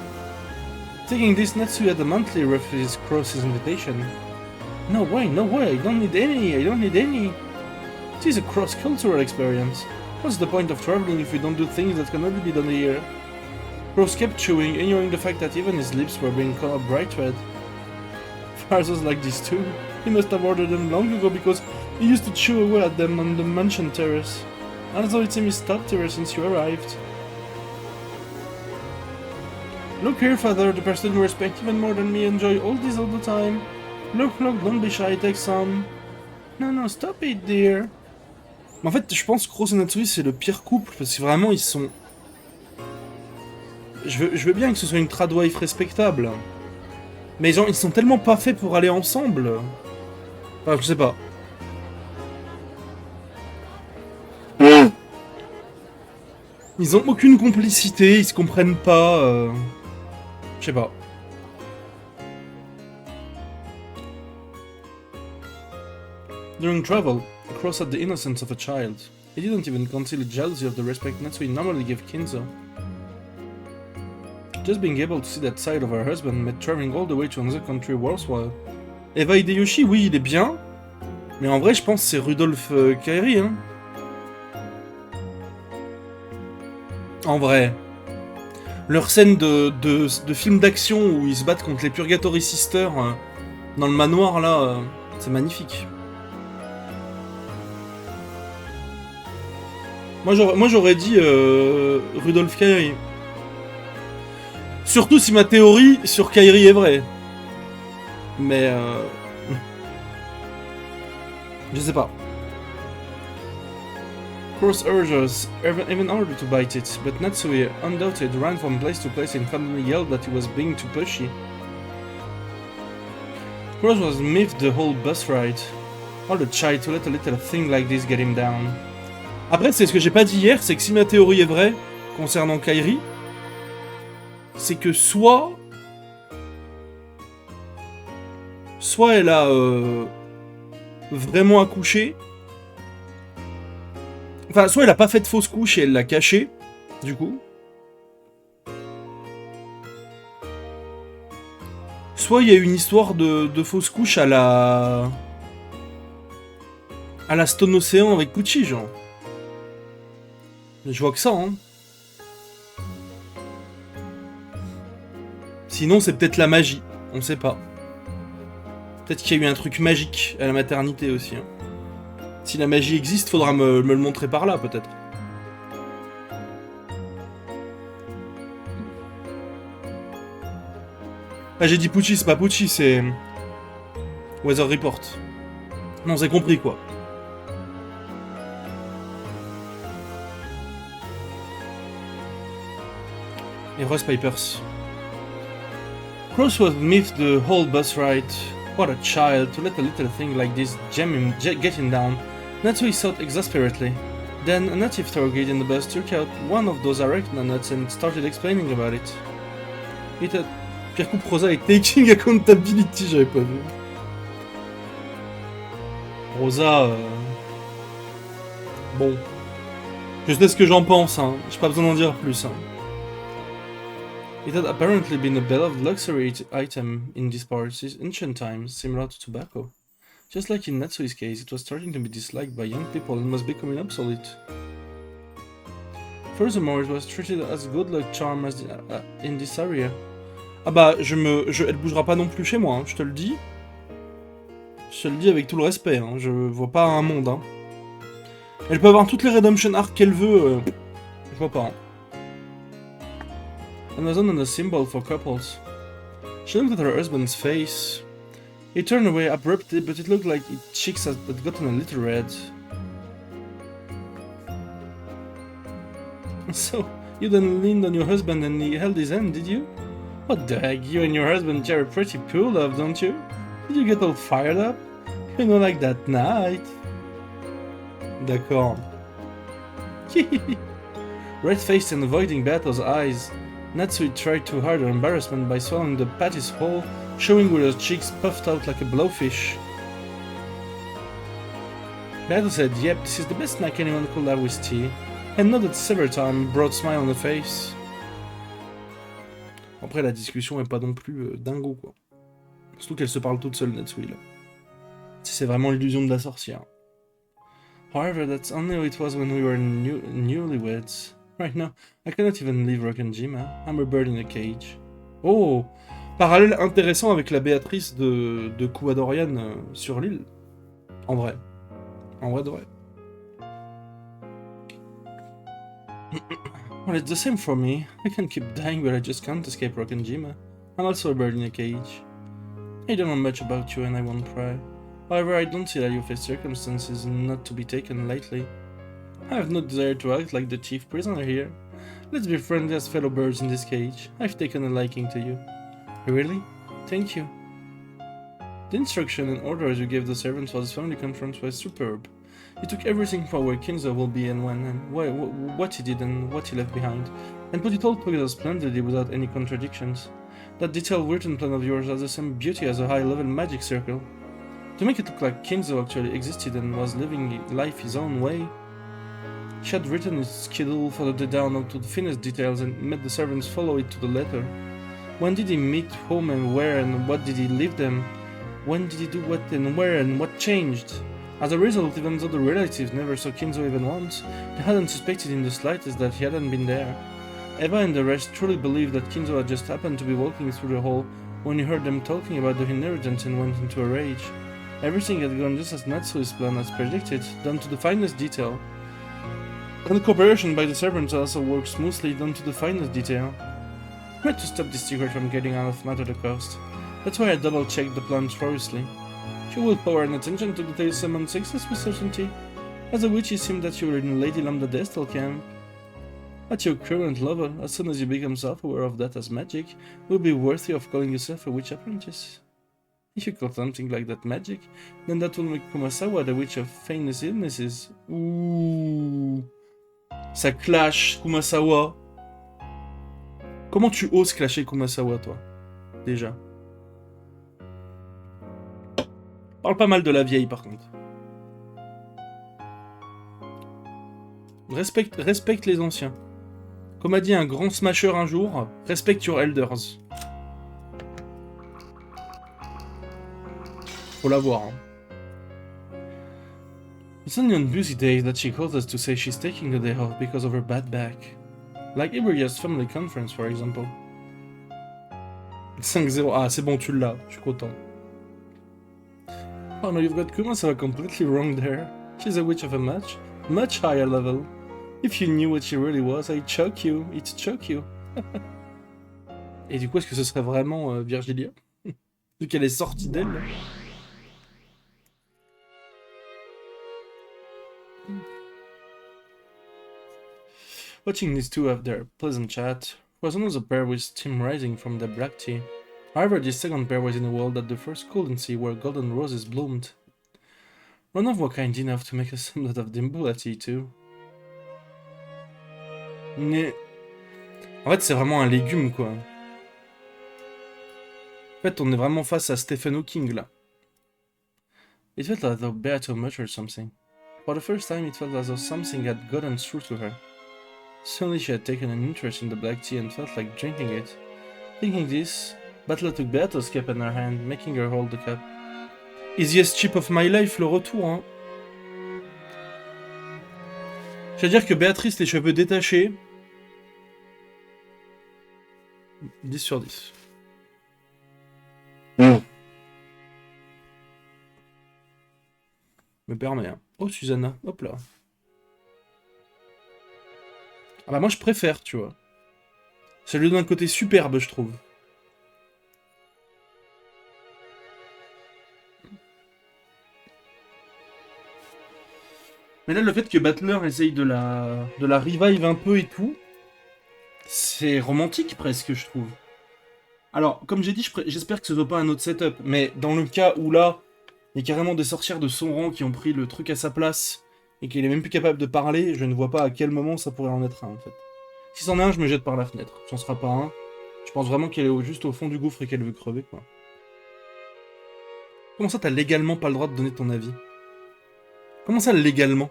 Taking this, Natsuya adamantly refuses Cross's invitation. No way, I don't need any. It is a cross-cultural experience. What's the point of traveling if we don't do things that can only be done here? Cross kept chewing, ignoring the fact that even his lips were being colored bright red. Farzos like this too. He must have ordered them long ago because he used to chew away at them on the mansion terrace. Although it seems he stopped ever since you arrived. Look here, father, the person you respect even more than me enjoy all this all the time. Look, don't be shy, take some. No, stop it, dear. En fait, je pense que Cross et Natsui, c'est le pire couple, parce que vraiment, ils sont... Je veux bien que ce soit une tradwife respectable. Mais genre, ils sont tellement pas faits pour aller ensemble. Enfin, je sais pas. Ils ont aucune complicité, ils se comprennent pas. Je sais pas. During travel, Cross had the innocence of a child. He didn't even conceal jealousy of the respect Natsui normally gave Kinzo. Just being able to see that side of her husband made traveling all the way to another country worthwhile. Eva Hideyoshi, oui, il est bien, mais en vrai, je pense que c'est Rudolph Kairi, hein. En vrai. Leur scène de film d'action où ils se battent contre les Purgatory Sisters dans le manoir, là, c'est magnifique. Moi j'aurais dit Rudolph Kairi. Surtout si ma théorie sur Kairi est vraie. Mais je sais pas. Cross urged us even harder to bite it, but Natsui undoubted ran from place to place and finally yelled that he was being too pushy. Cross was miffed the whole bus ride. All the child to let a little thing like this get him down. Après, c'est ce que j'ai pas dit hier, c'est que si ma théorie est vraie concernant Kairi, c'est que soit elle a vraiment accouché, enfin, soit elle a pas fait de fausse couche et elle l'a cachée, du coup. Soit il y a une histoire de fausse couche à la Stone Ocean avec Pucci, genre. Je vois que ça, hein. Sinon, c'est peut-être la magie. On sait pas. Peut-être qu'il y a eu un truc magique à la maternité aussi. Hein. Si la magie existe, faudra me le montrer par là, peut-être. Ah, j'ai dit Pucci, c'est pas Pucci, c'est... Weather Report. Non, c'est compris, quoi. Et Rose Pipers. Cross was miffed the whole bus ride. What a child, to let a little thing like this get him down. Natsui thought exasperately. Then a native tour guide in the bus took out one of those arachna nuts and started explaining about it. Pierre Coupe Rosa est taking accountability, j'avais pas vu. Rosa... Bon. Je sais ce que j'en pense, hein. J'ai pas besoin d'en dire plus, hein. It had apparently been a beloved luxury item in these parts since ancient times, similar to tobacco. Just like in Natsui's case, it was starting to be disliked by young people and was becoming obsolete. Furthermore, it was treated as good luck charm as in this area. Ah bah, elle bougera pas non plus chez moi, hein, je te le dis. Je te le dis avec tout le respect, hein, je vois pas un monde. Hein. Elle peut avoir toutes les Redemption Arcs qu'elle veut, je vois pas. Hein. Amazon and a symbol for couples. She looked at her husband's face. He turned away abruptly, but it looked like his cheeks had gotten a little red. So, you then leaned on your husband and he held his hand, did you? What the heck, you and your husband share a pretty pool love, don't you? Did you get all fired up? You know, like that night. D'accord. Red-faced and avoiding Bato's eyes, Natsui tried to hide her embarrassment by swallowing the patty's whole, showing with her cheeks puffed out like a blowfish. Bato said, "Yep, this is the best snack anyone could have with tea," and nodded several times, broad smile on her face. Après, la discussion est pas non plus dingo, quoi. Surtout qu'elle se parle toute seule, Natsui, là. C'est vraiment l'illusion de la sorcière. However, that's only how it was when we were newlyweds. Right now, I cannot even leave Rokkenjima. I'm a bird in a cage. Oh! Parallèle intéressant avec la Béatrice de Kuwadorian sur l'île. En vrai. En vrai de vrai. Well, it's the same for me. I can keep dying, but I just can't escape Rokkenjima. I'm also a bird in a cage. I don't know much about you and I won't pry. However, I don't see that you face circumstances not to be taken lightly. I have no desire to act like the chief prisoner here. Let's be friendly as fellow birds in this cage. I've taken a liking to you. Really? Thank you. The instruction and orders you gave the servants for this family conference was superb. You took everything from where Kinzo will be and when and what he did and what he left behind, and put it all together splendidly without any contradictions. That detailed written plan of yours has the same beauty as a high-level magic circle. To make it look like Kinzo actually existed and was living life his own way. She had written its schedule for the day down to the finest details and made the servants follow it to the letter. When did he meet whom and where and what did he leave them? When did he do what and where and what changed? As a result, even though the relatives never saw Kinzo even once, they hadn't suspected in the slightest that he hadn't been there. Eva and the rest truly believed that Kinzo had just happened to be walking through the hall when he heard them talking about the inheritance and went into a rage. Everything had gone just as Natsui's plan had predicted, down to the finest detail. And the cooperation by the servants also worked smoothly, down to the finest detail. I had to stop this secret from getting out of matter the cost. That's why I double-checked the plan thoroughly. She will power and attention to details summoned success with certainty. As a witch, it seemed that you were in Lady Lambda Destal camp. At your current level, as soon as you become self-aware of that as magic, you will be worthy of calling yourself a witch apprentice. If you call something like that magic, then that will make Kumasawa the witch of famous illnesses. Ouh, ça clash, Kumasawa. Comment tu oses clasher Kumasawa, toi? Déjà. Parle pas mal de la vieille, par contre. Respecte les anciens. Comme a dit un grand smasher un jour, respect your elders. Faut l'avoir, hein. It's only on busy days that she calls us to say she's taking the day off because of her bad back. Like Iberia's family conference, for example. 5-0. Ah, c'est bon, tu l'as. Je suis content. Oh no, you've got Kumasawa completely wrong there. She's a witch of a much higher level. If you knew what she really was, I'd choke you. It's choke you. Et du coup, est-ce que ce serait vraiment Virgilia? Vu qu'elle est sortie d'elle. Watching these two have their pleasant chat was another pair with steam rising from their black tea. However, this second pair was in a world that the first couldn't see where golden roses bloomed. None of were kind enough to make a somewhat of dimple at tea too. Mais... En fait, c'est vraiment un légume, quoi. En fait, on est vraiment face à Stephen Hawking, là. It felt as though Beato muttered something. For the first time, it felt as though something had gotten through to her. Suddenly she had taken an interest in the black tea and felt like drinking it. Thinking this, Batla took Beato's cup in her hand, making her hold the cup. Easiest chip of my life, le retour, hein. Je veux dire que Béatrice, les cheveux détachés... 10 sur 10. Me permet, hein. Oh, Susanna, hop là. Ah bah moi je préfère, tu vois. Ça lui donne un côté superbe, je trouve. Mais là, le fait que Battler essaye de la revive un peu et tout, c'est romantique presque, je trouve. Alors, comme j'ai dit, j'espère que ce ne soit pas un autre setup, mais dans le cas où là, il y a carrément des sorcières de son rang qui ont pris le truc à sa place et qu'il est même plus capable de parler, je ne vois pas à quel moment ça pourrait en être un, en fait. Si c'en est un, je me jette par la fenêtre. Si c'en sera pas un, je pense vraiment qu'elle est juste au fond du gouffre et qu'elle veut crever, quoi. Comment ça, t'as légalement pas le droit de donner ton avis? Comment ça, légalement?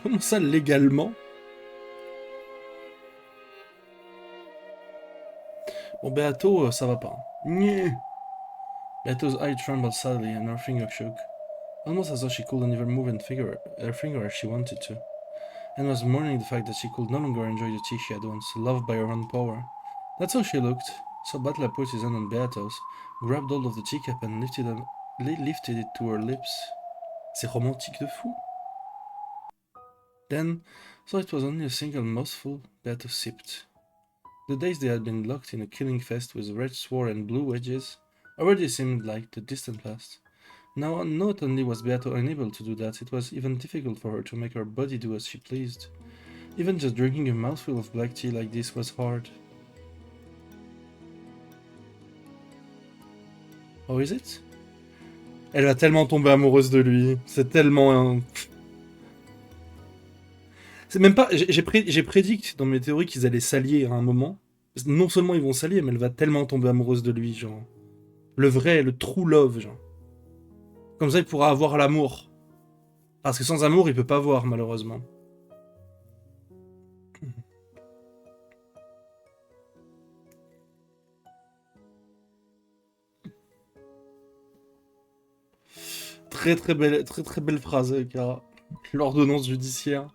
Comment ça, légalement? Bon, Beato, ça va pas. Hein. Beato's eye trembled sadly and her finger shook, almost as though she couldn't even move her finger as she wanted to, and was mourning the fact that she could no longer enjoy the tea she had once loved by her own power. That's how she looked. So Butler put his hand on Beato's, grabbed hold of the teacup and lifted it to her lips. C'est romantique de fou. Then, so it was only a single mouthful, Beato sipped. The days they had been locked in a killing fest with red sword and blue wedges already seemed like the distant past. Now, not only was Beato unable to do that, it was even difficult for her to make her body do as she pleased. Even just drinking a mouthful of black tea like this was hard. Oh, is it? Elle va tellement tomber amoureuse de lui. C'est tellement... C'est même pas... J'ai prédit dans mes théories qu'ils allaient s'allier à un moment. Non seulement ils vont s'allier, mais elle va tellement tomber amoureuse de lui, genre... Le vrai, le true love, genre. Comme ça, il pourra avoir l'amour. Parce que sans amour, il peut pas voir, malheureusement. Très belle phrase, Kara. L'ordonnance judiciaire.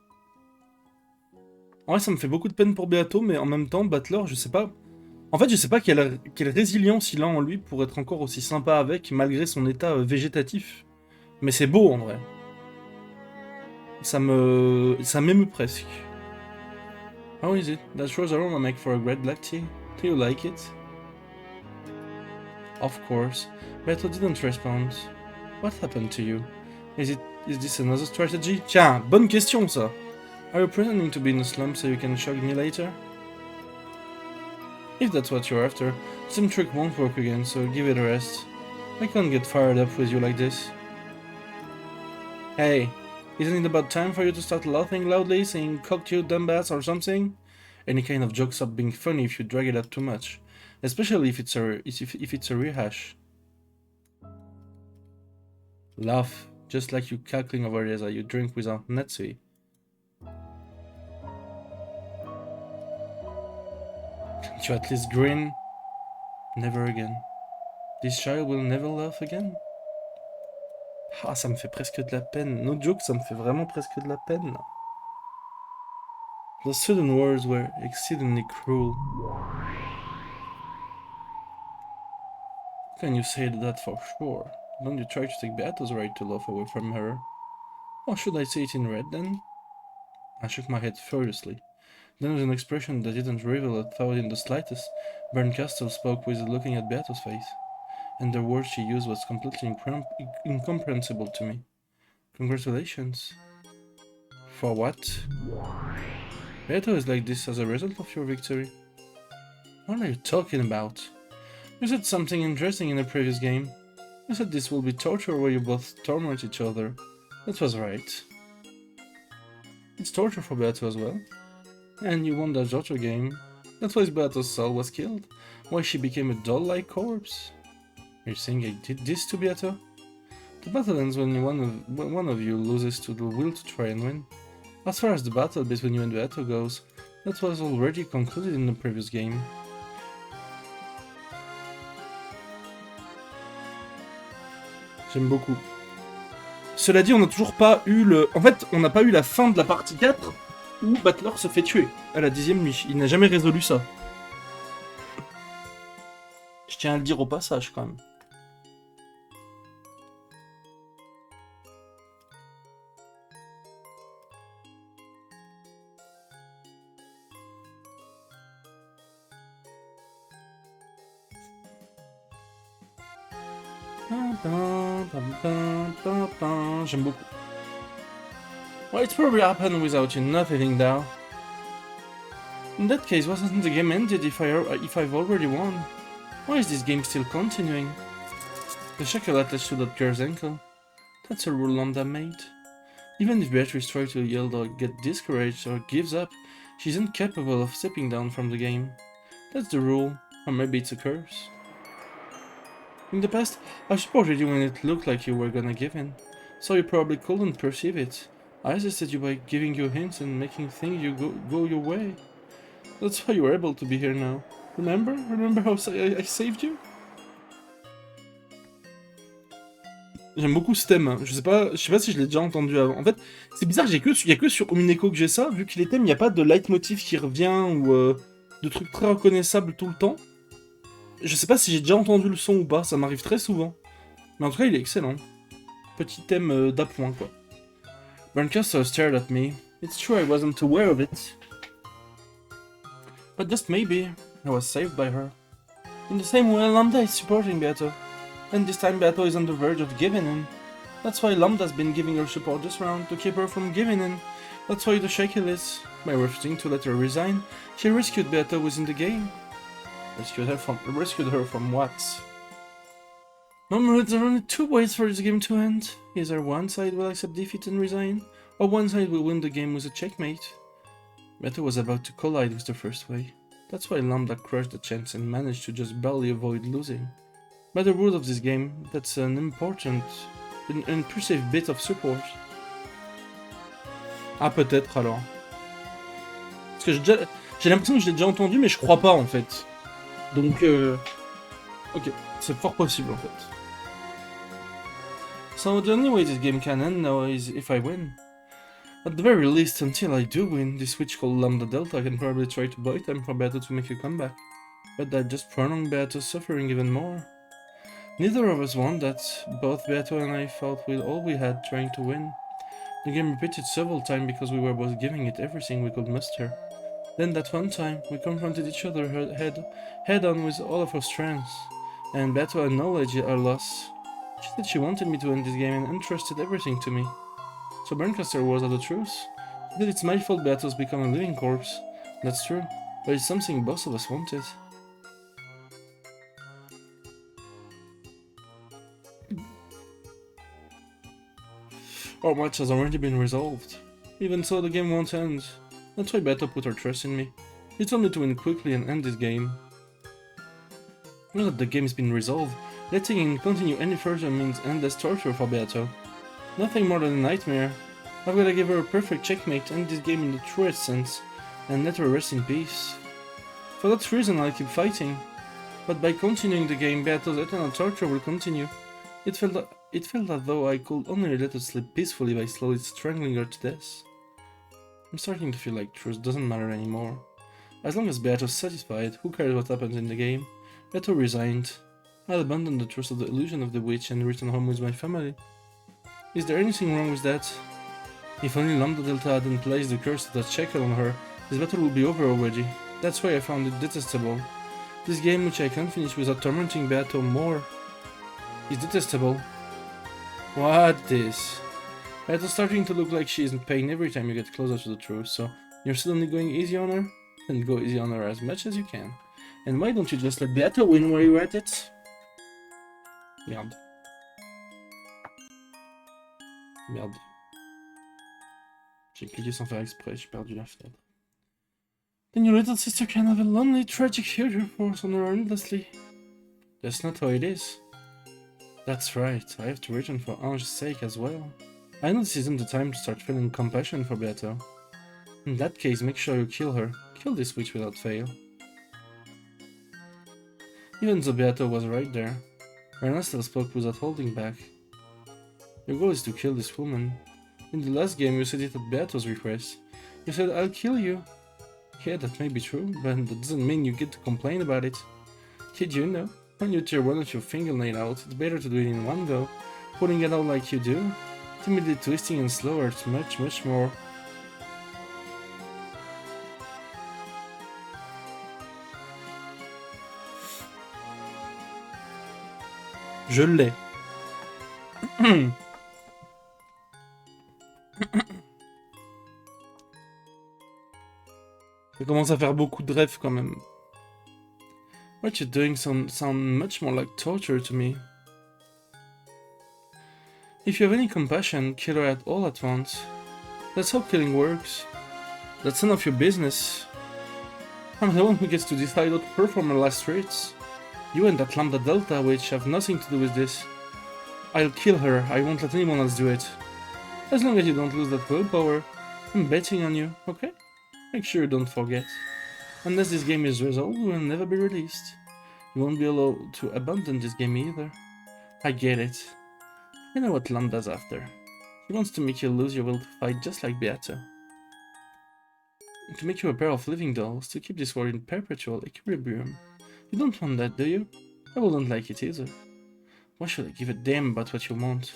En vrai, ça me fait beaucoup de peine pour Beato, mais en même temps, Battler, je sais pas. En fait, je sais pas quelle résilience il a en lui pour être encore aussi sympa avec, malgré son état végétatif. Mais c'est beau en vrai. Ça m'émeut presque. How is it? That shows aroma make for a great black tea. Do you like it? Of course. Beto didn't respond. What happened to you? Is this another strategy? Tiens, bonne question ça. Are you pretending to be in a slump so you can shock me later? If that's what you're after, some trick won't work again, so give it a rest. I can't get fired up with you like this. Hey, isn't it about time for you to start laughing loudly, saying cock you dumbass or something? Any kind of joke stop being funny if you drag it out too much, especially if it's a rehash. Laugh, just like you cackling over there as you drink without Natsui. Can't you at least grin? Never again. This child will never laugh again? Ah, ça me fait presque de la peine. No joke, ça me fait vraiment presque de la peine. Those sudden words were exceedingly cruel. Can you say that for sure? Don't you try to take Beato's right to laugh away from her? Or should I say it in red then? I shook my head furiously. Then with an expression that didn't reveal a thought in the slightest, Berncastle spoke with looking at Beato's face, and the word she used was completely incomprehensible to me. Congratulations. For what? Beato is like this as a result of your victory. What are you talking about? You said something interesting in the previous game. You said this will be torture where you both torment each other. That was right. It's torture for Beato as well. And you won the Jojo game. That's why Beato's soul was killed. Why she became a doll-like corpse. You're saying I did this to Beato? The battle ends when one of you loses to the will to try and win. As far as the battle between you and Beato goes, that was already concluded in the previous game. J'aime beaucoup. Cela dit, on n'a toujours pas eu le... En fait, on n'a pas eu la fin de la partie 4 où Battler se fait tuer à la 10ème nuit. Il n'a jamais résolu ça. Je tiens à le dire au passage quand même. J'aime beaucoup. Well, it's probably happened without you nothing down. In that case, wasn't the game ended if I've already won? Why is this game still continuing? The shackle attached to that girl's ankle. That's a rule Lambda made. Even if Beatrice tries to yell or get discouraged or gives up, she isn't capable of stepping down from the game. That's the rule, or maybe it's a curse. In the past, I supported you when it looked like you were gonna give in, so you probably couldn't perceive it. I assisted you by giving you hints and making things go your way. That's why you were able to be here now. Remember? Remember how I saved you? J'aime beaucoup ce thème. Je sais pas si je l'ai déjà entendu avant. En fait, c'est bizarre, y a que sur Umineko que j'ai ça, vu que les thèmes, il n'y a pas de leitmotiv qui revient ou de trucs très reconnaissables tout le temps. Je sais pas si j'ai déjà entendu le son ou pas, ça m'arrive très souvent. Mais en tout cas, il est excellent. Petit thème d'appoint, quoi. Brancaster stared at me. It's true I wasn't aware of it. But just maybe, I was saved by her. In the same way, Lambda is supporting Beato. And this time Beato is on the verge of giving in. That's why Lambda's been giving her support this round, to keep her from giving in. That's why the shackle is. By refusing to let her resign, she rescued Beato within the game. Rescued her from what? Remember, there are only two ways for this game to end. Either one side will accept defeat and resign, or one side will win the game with a checkmate. Beato was about to collide with the first way. That's why Lambda crushed the chance and managed to just barely avoid losing. By the rules of this game, that's an important, an impressive bit of support. Ah, peut-être alors. Parce que j'ai l'impression que je l'ai déjà entendu, mais je crois pas en fait. Donc, ok, c'est fort possible en fait. So the only way this game can end now is if I win. At the very least, until I do win, this switch called Lambda Delta can probably try to buy time for Beato to make a comeback. But that just prolong Beato's suffering even more. Neither of us want that. Both Beato and I felt with all we had trying to win. The game repeated several times because we were both giving it everything we could muster. Then that one time, we confronted each other head on with all of our strengths, and Beato acknowledged our loss. She said she wanted me to end this game and entrusted everything to me. So Burncaster was the truth. That it's my fault Beato's become a living corpse. That's true, but it's something both of us wanted. Our match has already been resolved. Even so, the game won't end. That's why Beato put her trust in me. She told me to win quickly and end this game. Now that the game's been resolved, letting him continue any further means endless torture for Beato. Nothing more than a nightmare. I've gotta give her a perfect checkmate, end this game in the truest sense, and let her rest in peace. For that reason I'll keep fighting. But by continuing the game, Beato's eternal torture will continue. It felt as though I could only let her sleep peacefully by slowly strangling her to death. I'm starting to feel like truth doesn't matter anymore. As long as Beato's satisfied, who cares what happens in the game? Beato resigned. I'll abandon the trust of the illusion of the witch and return home with my family. Is there anything wrong with that? If only Lambda Delta hadn't placed the curse of that shackle on her, this battle would be over already. That's why I found it detestable. This game, which I can't finish without tormenting Beato more, is detestable. What this? Beato's starting to look like she is in pain every time you get closer to the truth, so you're suddenly going easy on her? Then go easy on her as much as you can. And why don't you just let Beato win while you're at it? Merde. Merde. J'ai cliqué sans faire exprès, j'ai perdu la fenêtre. Then your little sister can have a lonely, tragic future forced on her endlessly. That's not how it is. That's right, I have to return for Ange's sake as well. I know this isn't the time to start feeling compassion for Beato. In that case, make sure you kill her. Kill this witch without fail. Even though Beato was right there, Rena still spoke without holding back. Your goal is to kill this woman. In the last game you said it at Beato's request. You said, I'll kill you. Yeah, that may be true, but that doesn't mean you get to complain about it. Did you know? When you tear one of your fingernails out, it's better to do it in one go. Putting it out like you do, timidly twisting and slower, it's much more. Je l'ai. Ça commence à faire beaucoup de rêves quand même. What you're doing sound much more like torture to me. If you have any compassion, kill her all at once. That's how killing works. That's none of your business. I'm the one who gets to decide what to perform her last rites. You and that Lambda Delta witch have nothing to do with this. I'll kill her, I won't let anyone else do it. As long as you don't lose that willpower, I'm betting on you, okay? Make sure you don't forget. Unless this game is resolved, it will never be released. You won't be allowed to abandon this game either. I get it. I know what Lambda's after. He wants to make you lose your will to fight just like Beato. To make you a pair of living dolls, to keep this world in perpetual equilibrium. You don't want that, do you? I wouldn't like it either. Why should I give a damn about what you want?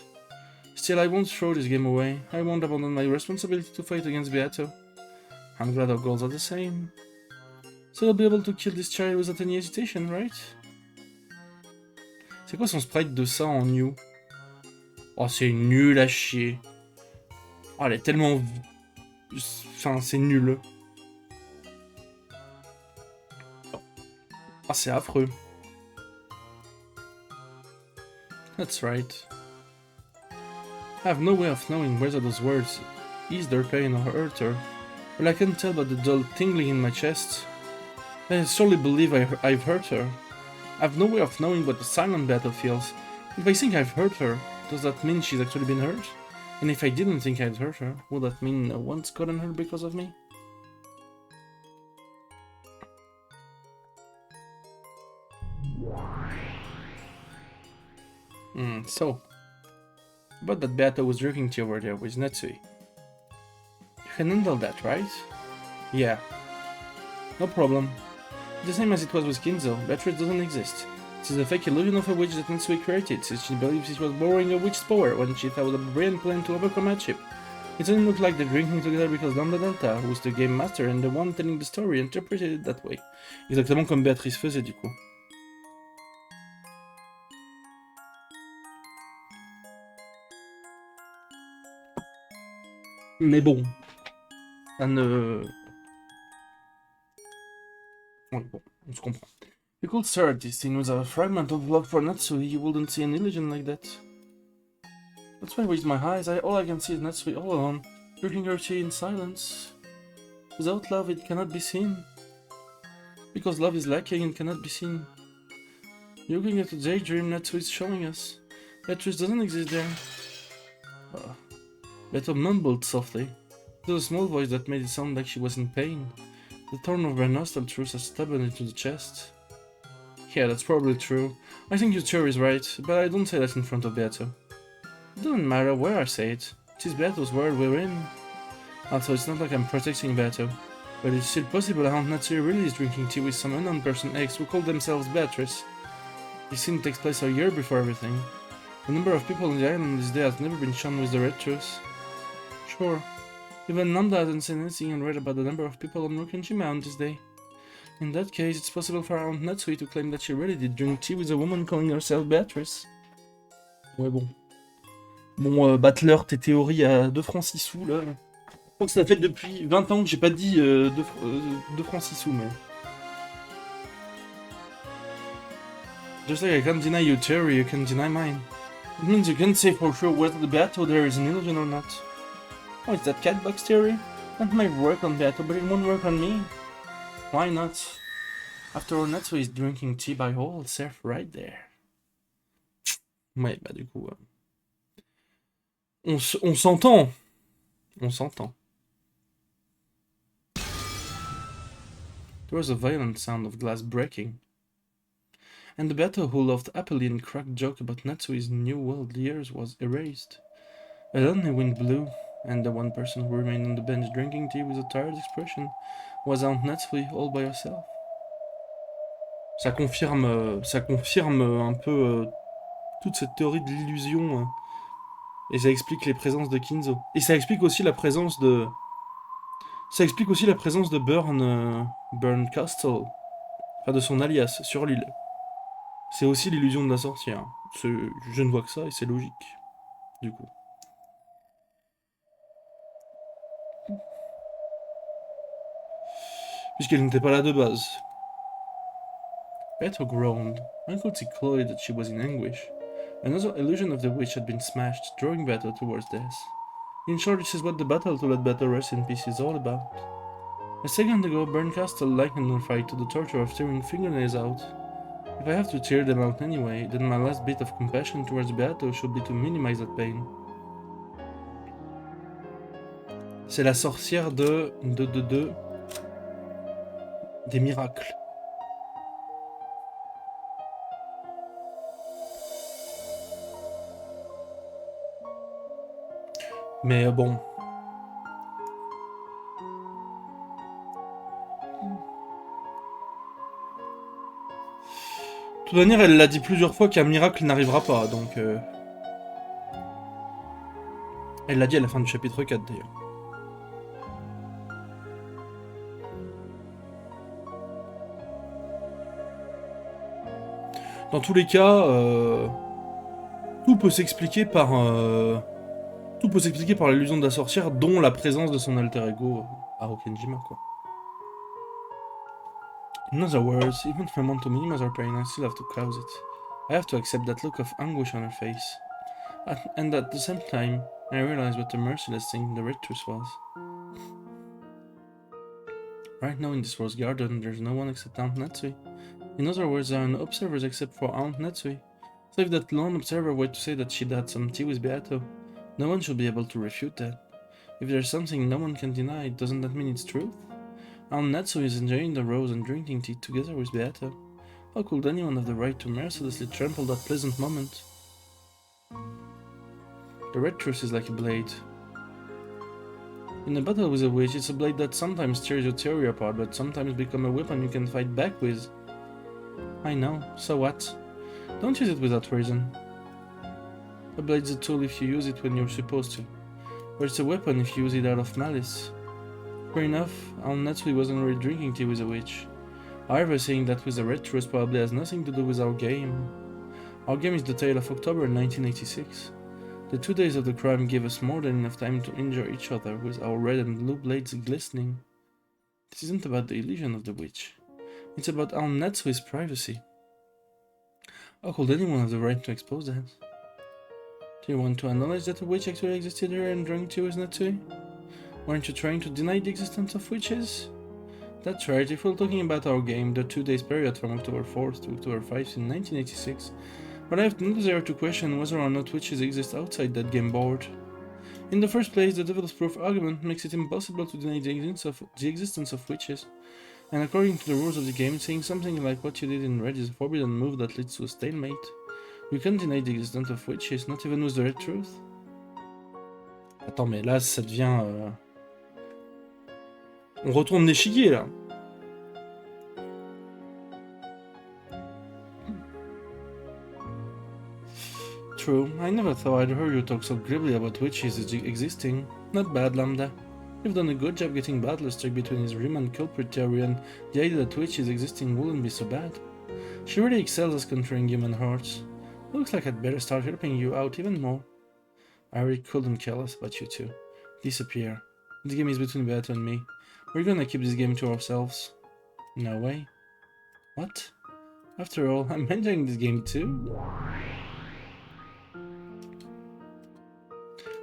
Still, I won't throw this game away. I won't abandon my responsibility to fight against Beato. I'm glad our goals are the same. So you'll be able to kill this child without any hesitation, right? C'est quoi son sprite de ça en new? Oh, c'est nul à chier. Oh, elle est tellement... Enfin, c'est nul. Ah, c'est affreux. That's right. I have no way of knowing whether those words ease their pain or hurt her, but I can tell by the dull tingling in my chest. I surely believe I've hurt her. I've no way of knowing what the silent battle feels. If I think I've hurt her, does that mean she's actually been hurt? And if I didn't think I'd hurt her, would that mean no one's gotten her because of me? So, about that battle was drinking tea over there with Netsui. You can handle that, right? Yeah. No problem. The same as it was with Kinzo, Beatrice doesn't exist. It is a fake illusion of a witch that Netsui created, since she believes she was borrowing a witch's power when she thought of a brilliant plan to overcome hardship. It doesn't look like they're drinking together because Lambda Delta, who's the game master and the one telling the story, interpreted it that way. Exactement comme Béatrice faisait du coup. Mais bon, ça ne... Oui, bon, on se comprend. You could start this scene with a fragment of love for Natsui, you wouldn't see an illusion like that. That's why with my eyes, all I can see is Natsui all alone, drinking her tea in silence. Without love, it cannot be seen. Because love is lacking and cannot be seen. Looking at the daydream Natsui is showing us. Beatrice doesn't exist there. Beto mumbled softly. It was a small voice that made it sound like she was in pain. The thorn of her nostril threw a stubborn into the chest. Yeah, that's probably true. I think your theory is right, but I don't say that in front of Beto. It doesn't matter where I say it. It is Beto's world we're in. Also, it's not like I'm protecting Beto. But it's still possible Aunt Natsui really is drinking tea with some unknown person X who call themselves Beatrice. This scene takes place a year before everything. The number of people on the island this day has never been shown with the red truth. Sure. Even Nanda hasn't seen anything and read about the number of people on Rokenjima on this day. In that case, it's possible for Aunt Natsui to claim that she really did drink tea with a woman calling herself Beatrice. Ouais, bon. Bon, Battler, tes théories à 2 francs 6 sous, là. Je crois que ça fait depuis 20 ans que j'ai pas dit 2 francs 6 sous, mais... Just like I can't deny your theory, you can deny mine. It means you can't say for sure whether the battle there is an illusion or not. Oh, it's that catbox theory? That might work on battle, but it won't work on me. Why not? After all, Natsu is drinking tea by whole self right there. Ouais, bah du coup... On s'entend. On s'entend. There was a violent sound of glass breaking. And the Beto who loved happily and cracked joke about Natsui's new world years was erased. A lonely wind blew, and the one person who remained on the bench drinking tea with a tired expression was Aunt Natsui all by herself. Ça confirme un peu toute cette théorie de l'illusion, et ça explique les présences de Kinzo. Et ça explique aussi la présence de... Burn Castle, enfin de son alias, sur l'île. C'est aussi l'illusion de la sorcière. Je ne vois que ça, et c'est logique, du coup. Puisqu'elle n'était pas là de base. Beto groaned. One could see clearly that she was in anguish. Another illusion of the witch had been smashed, drawing Beto towards death. In short, this is what the battle to let Beto rest in peace is all about. A second ago, Berncastle likened the fight to the torture of tearing fingernails out. If I have to tear them out anyway, then my last bit of compassion towards Beato should be to minimize that pain. C'est la sorcière des miracles. Mais bon. De toute manière, elle l'a dit plusieurs fois qu'un miracle n'arrivera pas, donc... Elle l'a dit à la fin du chapitre 4, d'ailleurs. Dans tous les cas, tout peut s'expliquer par... Tout peut s'expliquer par l'illusion de la sorcière, dont la présence de son alter ego à Rokenjima, quoi. In other words, even if I want to minimize her pain, I still have to cause it. I have to accept that look of anguish on her face. And at the same time, I realize what a merciless thing the Rectress was. Right now in this rose garden, there's no one except Aunt Natsui. In other words, there are no observers except for Aunt Netsui. So if that lone observer were to say that she'd had some tea with Beato, no one should be able to refute that. If there's something no one can deny, doesn't that mean it's truth? Aunt Netsui is enjoying the rose and drinking tea together with Beato. How could anyone have the right to mercilessly trample that pleasant moment? The red truth is like a blade. In a battle with a witch, it's a blade that sometimes tears your theory apart, but sometimes becomes a weapon you can fight back with. I know, so what? Don't use it without reason. A blade's a tool if you use it when you're supposed to, or it's a weapon if you use it out of malice. Fair enough, Aunt Netsui wasn't really drinking tea with a witch. However, saying that with the red truth probably has nothing to do with our game. Our game is the tale of October 1986. The 2 days of the crime gave us more than enough time to injure each other with our red and blue blades glistening. This isn't about the illusion of the witch. It's about Aunt Netsui's privacy. How could anyone have the right to expose that? Do you want to acknowledge that a witch actually existed here and drank tea with Netsui? Weren't you trying to deny the existence of witches? That's right, if we're talking about our game, the 2 days period from October 4th to October 5th in 1986, but I have no desire to question whether or not witches exist outside that game board. In the first place, the devil's proof argument makes it impossible to deny the existence of witches, and according to the rules of the game, saying something like what you did in red is a forbidden move that leads to a stalemate. You can't deny the existence of witches, not even with the red truth. Attends, mais là, ça devient... On retourne l'échiquier, là. True, I never thought I'd heard you talk so glibly about witches existing. Not bad, Lambda. You've done a good job getting battle stuck between his rim and culprit theory and the idea that witches existing wouldn't be so bad. She really excels at conjuring human hearts. Looks like I'd better start helping you out even more. I really couldn't care less about you two. Disappear. This game is between Beato and me. We're gonna keep this game to ourselves. No way. What? After all, I'm enjoying this game too.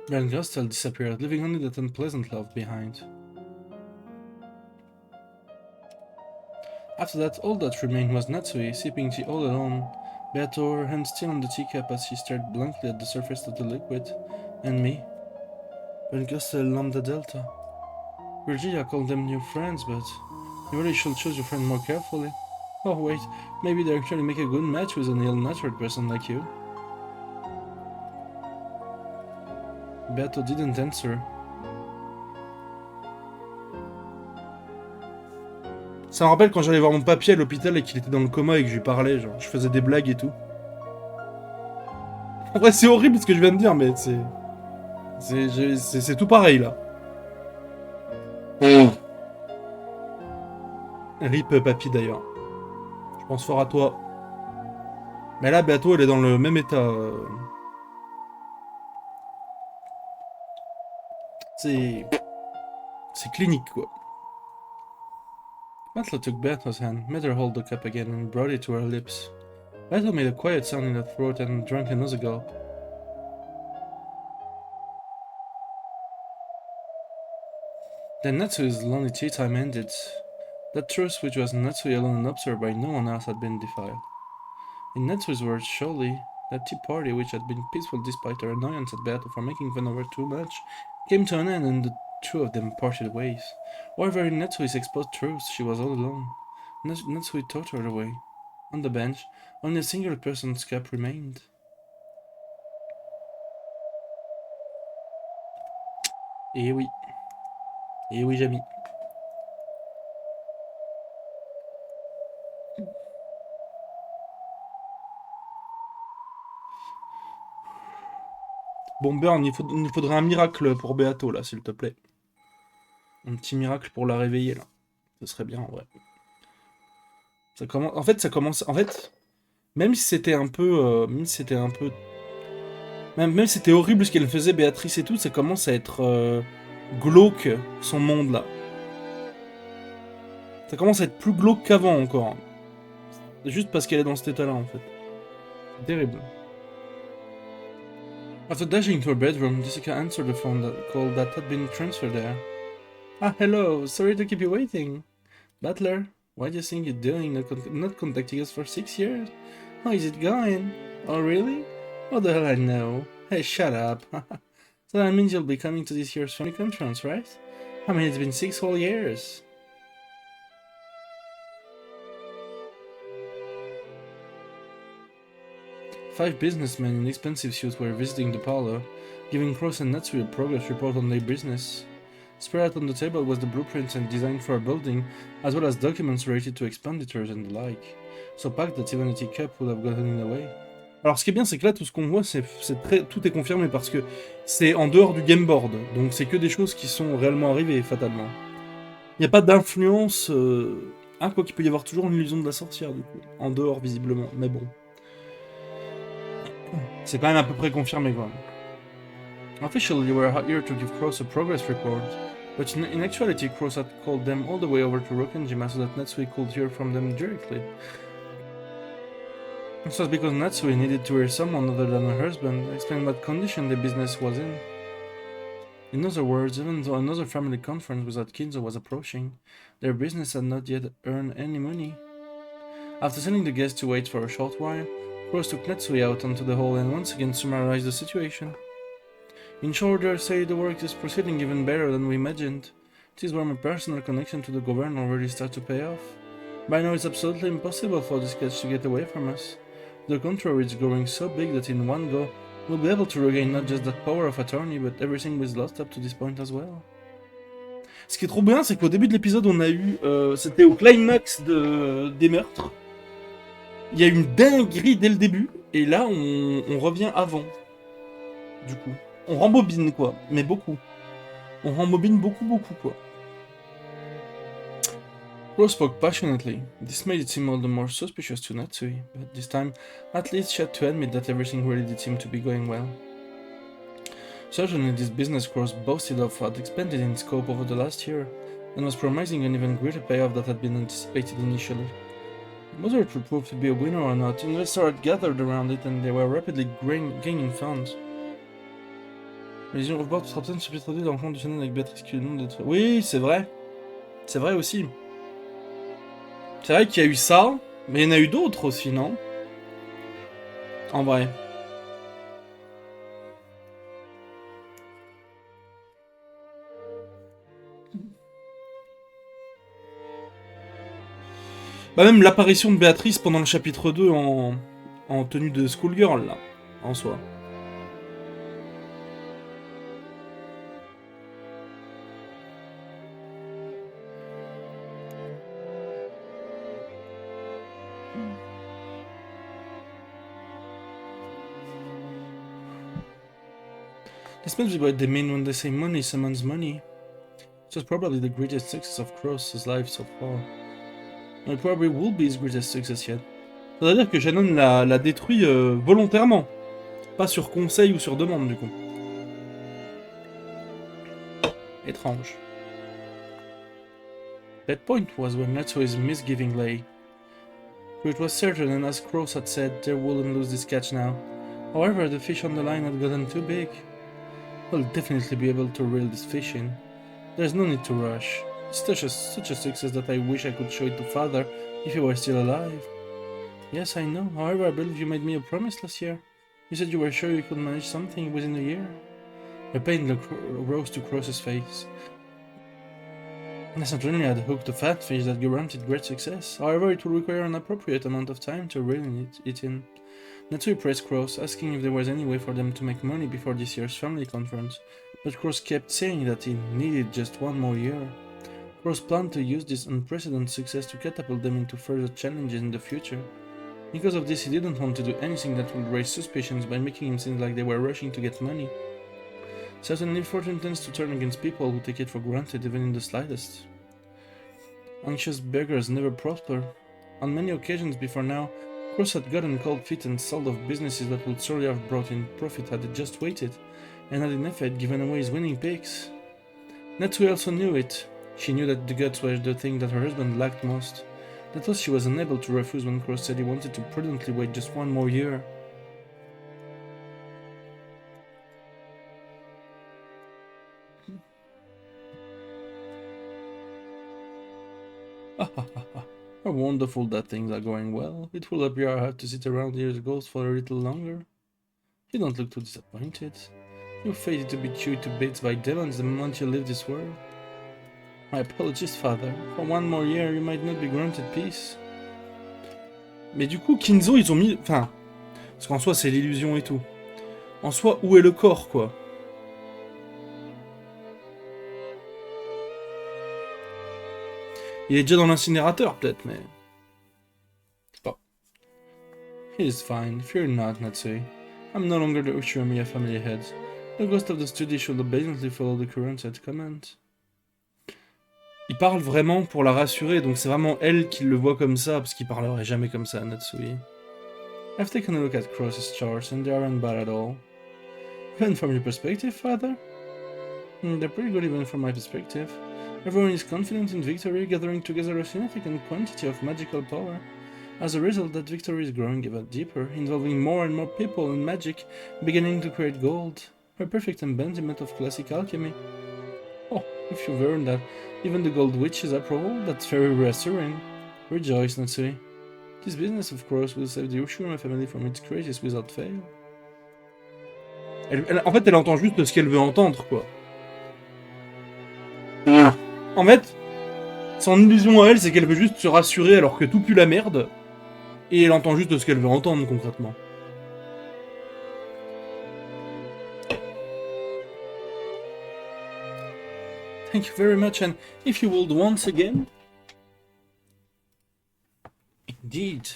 Brian Gostel disappeared, leaving only that unpleasant love behind. After that, all that remained was Natsui, sipping tea all alone, Beato, her hand still on the teacup as she stared blankly at the surface of the liquid, and me. Brian Gostel Lambda Delta. Virginia called them new friends, but you really should choose your friend more carefully. Oh wait, maybe they actually make a good match with an ill-natured person like you. Beato didn't answer. Ça me rappelle quand j'allais voir mon papy à l'hôpital et qu'il était dans le coma et que je lui parlais, genre je faisais des blagues et tout. En vrai c'est horrible ce que je viens de dire, mais c'est tout pareil là. RIP papy d'ailleurs. Je pense fort à toi. Mais là Beato elle est dans le même état. C'est clinique quoi. Matla took Beato's hand, made her hold the cup again and brought it to her lips. Beato made a quiet sound in her throat and drank another gulp. Then Natsui's lonely tea time ended. That truth which was Natsui alone and observed by no one else had been defiled. In Natsui's words, surely, that tea party, which had been peaceful despite her annoyance at Beato for making fun of her too much, came to an end and the two of them parted ways. However, in Natsui's exposed truth, she was all alone. Natsui towed her away. On the bench, only a single person's cup remained. Eh oui. Eh oui, Jamie. Bon, Burn, il faudrait un miracle pour Beato, là, s'il te plaît. Un petit miracle pour la réveiller, là. Ce serait bien, en vrai. Ça commence... En fait, même si c'était un peu... même si c'était horrible ce qu'elle faisait, Béatrice et tout, ça commence à être glauque, son monde, là. Ça commence à être plus glauque qu'avant, encore. Juste parce qu'elle est dans cet état-là, en fait. C'est terrible. After dashing to her bedroom, Jessica answered the phone call that had been transferred there. Ah, hello, sorry to keep you waiting. Butler, What do you think you're doing, not contacting us for 6 years? How is it going? Oh, really? What the hell I know? Hey, shut up. So that means you'll be coming to this year's family conference, right? I mean, it's been 6 whole years. Five businessmen in expensive suits were visiting the parlor, giving Cross and Natsu a progress report on their business. Spread out on the table was the blueprints and design for a building, as well as documents related to expenditures and the like. So packed that even a teacup would have gotten in the way. Alors ce qui est bien, c'est que là, tout ce qu'on voit, tout est confirmé parce que c'est en dehors du game board, donc c'est que des choses qui sont réellement arrivées, fatalement. Il n'y a pas d'influence... Ah, quoi qu'il peut y avoir toujours une illusion de la sorcière, du coup. En dehors, visiblement, mais bon. C'est quand même à peu près confirmé, quoi. Officially, you were here to give Cross a progress report, but in actuality, Cross had called them all the way over to Rokkenjima so that Natsui could hear from them directly. This was because Natsui needed to hear someone other than her husband explain what condition the business was in. In other words, even though another family conference without Kinzo was approaching, their business had not yet earned any money. After telling the guests to wait for a short while, Cross took Natsui out onto the hall and once again summarized the situation. In short, they say the work is proceeding even better than we imagined. This is where my personal connection to the governor really starts to pay off. By now it's absolutely impossible for this catch to get away from us. To the contrary, it's growing so big that in one go, we'll be able to regain not just that power of attorney, but everything we've lost up to this point as well. Ce qui est trop bien, c'est qu'au début de l'épisode, on a eu... c'était au climax des meurtres. Il y a une dinguerie dès le début, et là, on revient avant. Du coup. On rembobine, quoi, mais beaucoup. On rembobine beaucoup, quoi. Rose spoke passionately. This made it seem all the more suspicious to Natsui, but this time, at least she had to admit that everything really did seem to be going well. Certainly, this business Rose boasted of had expanded in scope over the last year, and was promising an even greater payoff that had been anticipated initially. Whether it would prove to be a winner or not, investors had gathered around it and they were rapidly gaining funds. Les Union Report sera peut-être chapitre 2 dans le compte du channel avec Béatrice qui est le nom d'être. Oui, c'est vrai. C'est vrai aussi. C'est vrai qu'il y a eu ça, mais il y en a eu d'autres aussi, non? En vrai. Bah même l'apparition de Béatrice pendant le chapitre 2 en tenue de schoolgirl, là, en soi. This must be what they mean when they say money summons money. It was probably the greatest success of Cross's life so far. And it probably will be his greatest success yet. C'est-à-dire que Shannon l'a détruit volontairement. Pas sur conseil ou sur demande, du coup. Étrange. That point was where Natsui's misgiving lay. For it was certain, and as Cross had said, they wouldn't lose this catch now. However, the fish on the line had gotten too big. We'll definitely be able to reel this fish in. There's no need to rush. It's such a success that I wish I could show it to Father if he were still alive. Yes, I know. However, I believe you made me a promise last year. You said you were sure you could manage something within a year. A pain rose to Cross's face. Certainly had hooked a fat fish that guaranteed great success. However, it will require an appropriate amount of time to reel it in. Natsui pressed Cross, asking if there was any way for them to make money before this year's family conference, but Cross kept saying that he needed just one more year. Cross planned to use this unprecedented success to catapult them into further challenges in the future. Because of this, he didn't want to do anything that would raise suspicions by making it seem like they were rushing to get money. Certainly, fortune tends to turn against people who take it for granted even in the slightest. Anxious beggars never prosper. On many occasions before now, Cross had gotten cold feet and sold off businesses that would surely have brought in profit had it just waited, and had in effect given away his winning picks. Natsui also knew it. She knew that the guts were the thing that her husband lacked most. That was she was unable to refuse when Cross said he wanted to prudently wait just one more year. wonderful that things are going well. It will appear I have to sit around here as a ghost for a little longer. You don't look too disappointed. You're fated to be chewed to bits by demons the moment you leave this world. My apologies, father. For one more year, you might not be granted peace. Mais du coup, Kinzo, ils ont mis... Enfin, parce qu'en soi, c'est l'illusion et tout. En soi, où est le corps, quoi? Il est déjà dans l'incinérateur, peut-être, mais... Je sais pas. He is fine. Fear not, Natsui. I'm no longer the Ushiramiya family head. The ghost of the study should obediently follow the current at command. Il parle vraiment pour la rassurer, donc c'est vraiment elle qui le voit comme ça, parce qu'il parlerait jamais comme ça, Natsui. I've taken a look at Cross's charts, and they aren't bad at all. Even from your perspective, father? They're pretty good even from my perspective. Everyone is confident in victory, gathering together a significant quantity of magical power. As a result, that victory is growing ever deeper, involving more and more people and magic, beginning to create gold. A perfect embodiment of classic alchemy. Oh, if you've earned that, even the Gold Witch's approval, that's very reassuring. Rejoice, Natsui. This business, of course, will save the Ushirama family from its crisis without fail. En fait, elle entend juste ce qu'elle veut entendre, quoi. En fait, son illusion à elle, c'est qu'elle veut juste se rassurer alors que tout pue la merde. Et elle entend juste ce qu'elle veut entendre, concrètement. Thank you very much, and if you would once again... Indeed.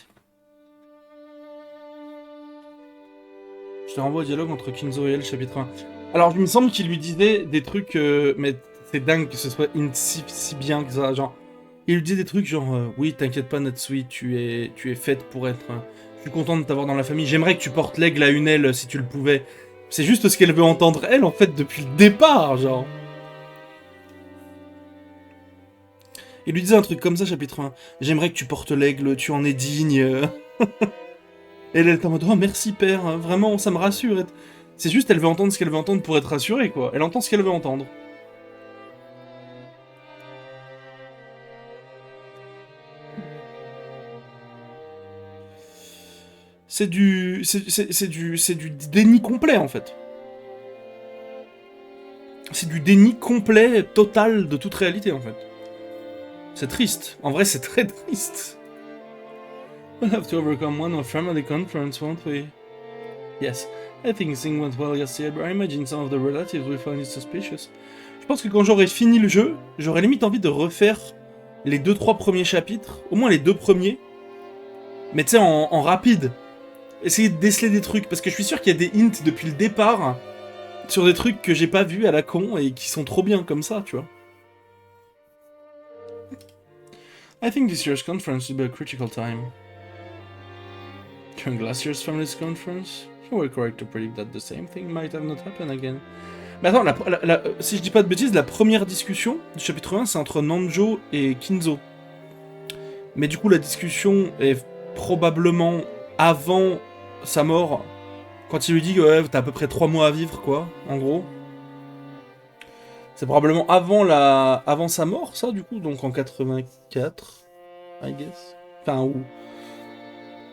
Je te renvoie au dialogue entre Kinzo et elle, chapitre 1. Alors, il me semble qu'il lui disait des trucs... mais c'est dingue que ce soit si bien que ça, genre... Il lui disait des trucs genre... oui, t'inquiète pas, Natsui, tu es faite pour être... je suis content de t'avoir dans la famille. J'aimerais que tu portes l'aigle à une aile, si tu le pouvais. C'est juste ce qu'elle veut entendre, elle, en fait, depuis le départ, genre... Il lui disait un truc comme ça, chapitre 1. J'aimerais que tu portes l'aigle, tu en es digne. Et elle est en mode, oh merci père, vraiment, ça me rassure. C'est juste, elle veut entendre ce qu'elle veut entendre pour être rassurée, quoi. Elle entend ce qu'elle veut entendre. C'est du déni complet, en fait. C'est du déni complet, total, de toute réalité, en fait. C'est triste. En vrai, c'est très triste. We'll have to overcome one more family conference, won't we? Yes, I think things went well yesterday, but I imagine some of the relatives will find it suspicious. Je pense que quand j'aurai fini le jeu, j'aurais limite envie de refaire les 2-3 premiers chapitres, au moins les 2 premiers, mais tu sais, en rapide. Essayer de déceler des trucs, parce que je suis sûr qu'il y a des hints depuis le départ sur des trucs que j'ai pas vus à la con et qui sont trop bien comme ça, tu vois. I think this year's conference will be a critical time. During last year's family's conference, you were correct to predict that the same thing might have not happened again. Mais attends, si je dis pas de bêtises, la première discussion du chapitre 1, c'est entre Nanjo et Kinzo. Mais du coup, la discussion est probablement avant sa mort, quand il lui dit que ouais, t'as à peu près 3 mois à vivre, quoi, en gros. C'est probablement avant sa mort, ça, du coup, donc en 84, I guess. Enfin,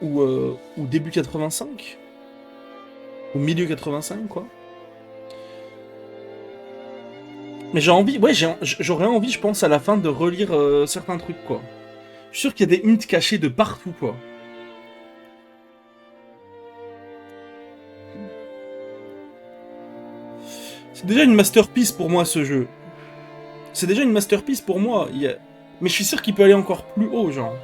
ou début 85. Ou milieu 85, quoi. Mais j'ai envie, ouais, j'aurais envie, je pense, à la fin, de relire certains trucs, quoi. Je suis sûr qu'il y a des hints cachés de partout, quoi. C'est déjà une masterpiece pour moi, ce jeu. C'est déjà une masterpiece pour moi. Mais je suis sûr qu'il peut aller encore plus haut, genre.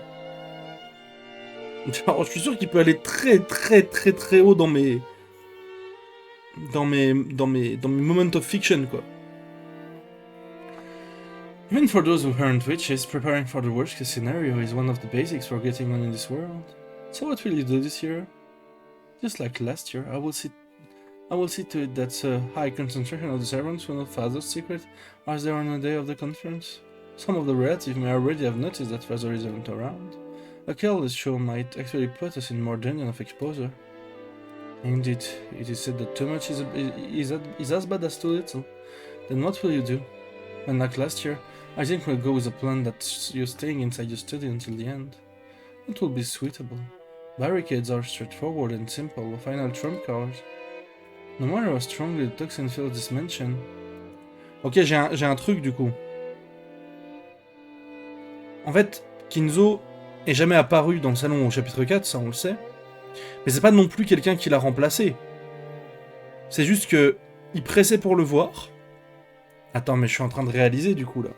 Genre, je suis sûr qu'il peut aller très très très très haut dans mes moments of fiction, quoi. Even for those who aren't witches, preparing for the worst case scenario is one of the basics for getting on in this world. So what will you do this year? Just like last year, I will see to it that a high concentration of the servants will not Father's secret as they are on the day of the conference. Some of the relatives may already have noticed that Father isn't around. A careless show might actually put us in more danger of exposure. Indeed, it is said that too much is as bad as too little. Then what will you do? And like last year, I think we'll go with a plan that you're staying inside your study until the end. It will be suitable. Barricades are straightforward and simple, final trump cards. No matter how strongly the toxin fills this mansion. Ok, j'ai un truc du coup. En fait, Kinzo est jamais apparu dans le salon au chapitre 4, ça on le sait. Mais c'est pas non plus quelqu'un qui l'a remplacé. C'est juste que il pressait pour le voir. Attends, mais je suis en train de réaliser du coup là.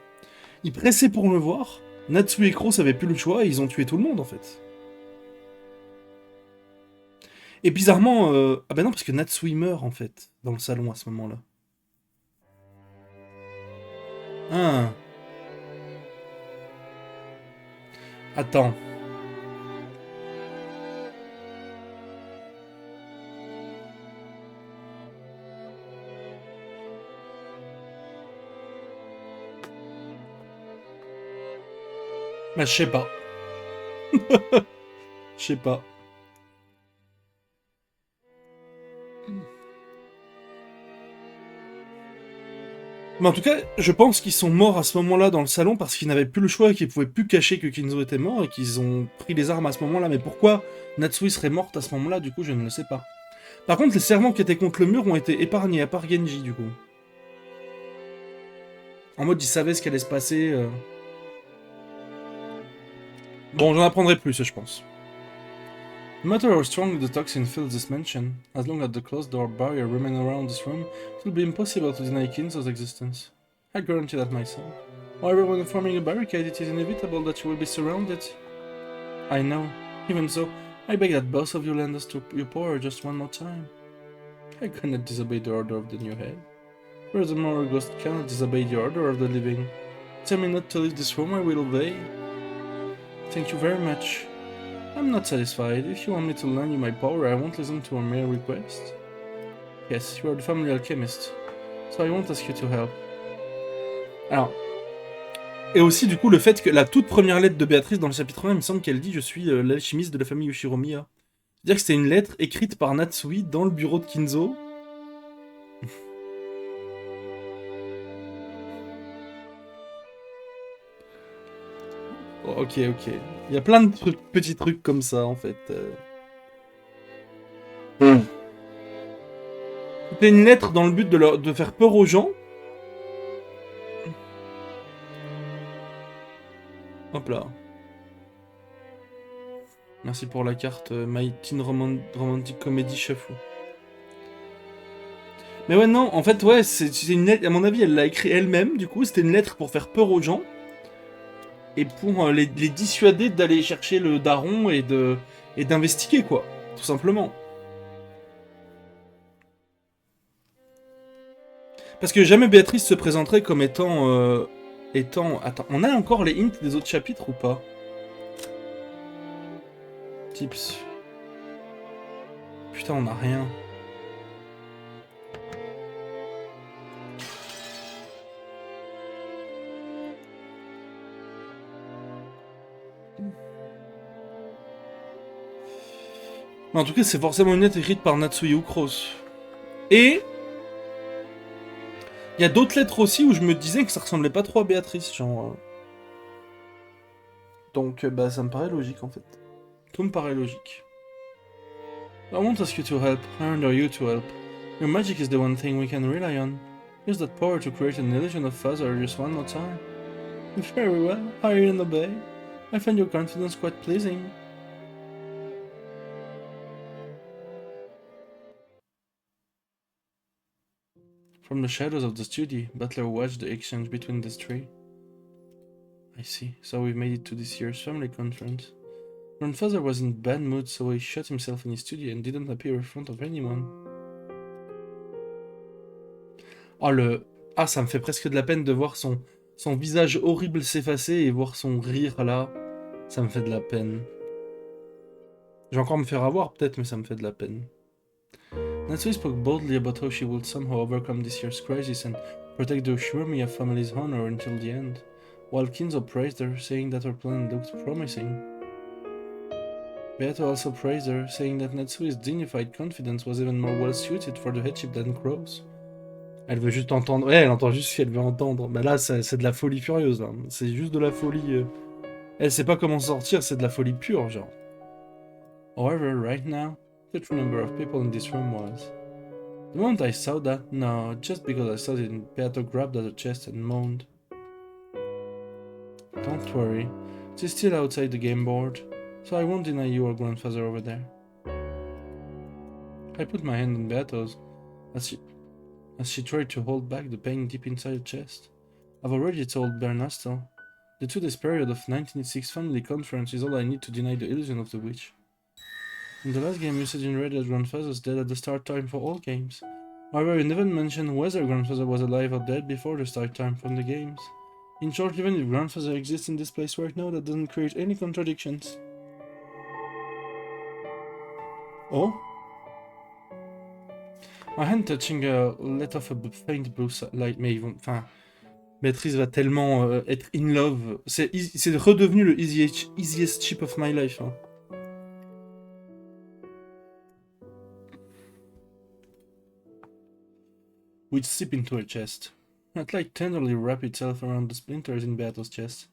Il pressait pour le voir. Natsu et Cross avaient plus le choix et ils ont tué tout le monde en fait. Et bizarrement, ah bah non, parce que Natsui meurt en fait dans le salon à ce moment-là. Ah. Attends. Bah, je sais pas. Je sais pas. Mais en tout cas, je pense qu'ils sont morts à ce moment-là dans le salon parce qu'ils n'avaient plus le choix et qu'ils pouvaient plus cacher que Kinzo était mort et qu'ils ont pris les armes à ce moment-là. Mais pourquoi Natsui serait morte à ce moment-là, du coup, je ne le sais pas. Par contre, les servants qui étaient contre le mur ont été épargnés, à part Genji, du coup. En mode, ils savaient ce qui allait se passer. Bon, j'en apprendrai plus, je pense. No matter how strong the toxin fills this mansion, as long as the closed door barrier remains around this room, it will be impossible to deny Kinzo's existence. I guarantee that myself. However, when forming a barricade, it is inevitable that you will be surrounded. I know. Even so, I beg that both of you lend us to your power just one more time. I cannot disobey the order of the new head. Furthermore, a ghost cannot disobey the order of the living. Tell me not to leave this room, I will obey. Thank you very much. I'm not satisfied. If you want me to lend you my power, I won't listen to a mere request. Yes, you are the family alchemist, so I won't ask you to help. Alors, et aussi du coup le fait que la toute première lettre de Béatrice dans le chapitre 1, il me semble qu'elle dit « Je suis l'alchimiste de la famille Yoshiromiya ». C'est-à-dire que c'était une lettre écrite par Natsui dans le bureau de Kinzo. Ok. Il y a plein de petits trucs comme ça, en fait. C'était une lettre dans le but de faire peur aux gens. Hop là. Merci pour la carte My Teen Romantic Comedy Shuffle. Mais ouais, non, en fait, ouais, c'est une lettre, à mon avis, elle l'a écrit elle-même, du coup, c'était une lettre pour faire peur aux gens. Et pour les dissuader d'aller chercher le daron et d'investiguer, quoi. Tout simplement. Parce que jamais Béatrice se présenterait comme étant... Attends, on a encore les hints des autres chapitres ou pas? Tips. Putain, on a rien. Mais en tout cas, c'est forcément une lettre écrite par Natsuya Ukros. Et... il y a d'autres lettres aussi où je me disais que ça ressemblait pas trop à Béatrice, genre... Donc, bah, ça me paraît logique, en fait. Tout me paraît logique. I won't ask you to help, I order you to help. Your magic is the one thing we can rely on. Use that power to create an illusion of father just one more time. Very well, I hear and obey. I find your confidence quite pleasing. From the shadows of the studio, Butler watched the exchange between the three. I see, so we've made it to this year's family conference. Grandfather was in bad mood, so he shut himself in his studio and didn't appear in front of anyone. Oh ah, ça me fait presque de la peine de voir son visage horrible s'effacer et voir son rire là. Ça me fait de la peine. Je vais encore me faire avoir peut-être, mais ça me fait de la peine. Natsui spoke boldly about how she would somehow overcome this year's crisis and protect the Shiromiya family's honor until the end, while Kinzo praised her, saying that her plan looked promising. Beato also praised her, saying that Natsui's dignified confidence was even more well-suited for the headship than Crow's. Elle veut juste entendre... Ouais, elle entend juste ce qu'elle veut entendre. Mais là, c'est de la folie furieuse, là. C'est juste de la folie... Elle sait pas comment sortir, c'est de la folie pure, genre. However, right now, the true number of people in this room was... The moment I saw that, no, just because I saw it, Beato grabbed at her chest and moaned. Don't worry, she's still outside the game board, so I won't deny your grandfather over there. I put my hand on Beato's as she tried to hold back the pain deep inside her chest. I've already told Bernastel. The 2 days period of 1986 family conference is all I need to deny the illusion of the witch. In the last game you said in red that grandfather's dead at the start time for all games. However, you never mentioned whether grandfather was alive or dead before the start time from the games. In short, even if grandfather exists in this place right now, that doesn't create any contradictions. Oh? My hand touching her let off a faint blue light, mais ils vont... Enfin, Béatrice va tellement être in love. C'est redevenu le easiest chip of my life. Hein. Which sip into her chest. That light tenderly wrapped itself around the splinters in Beato's chest.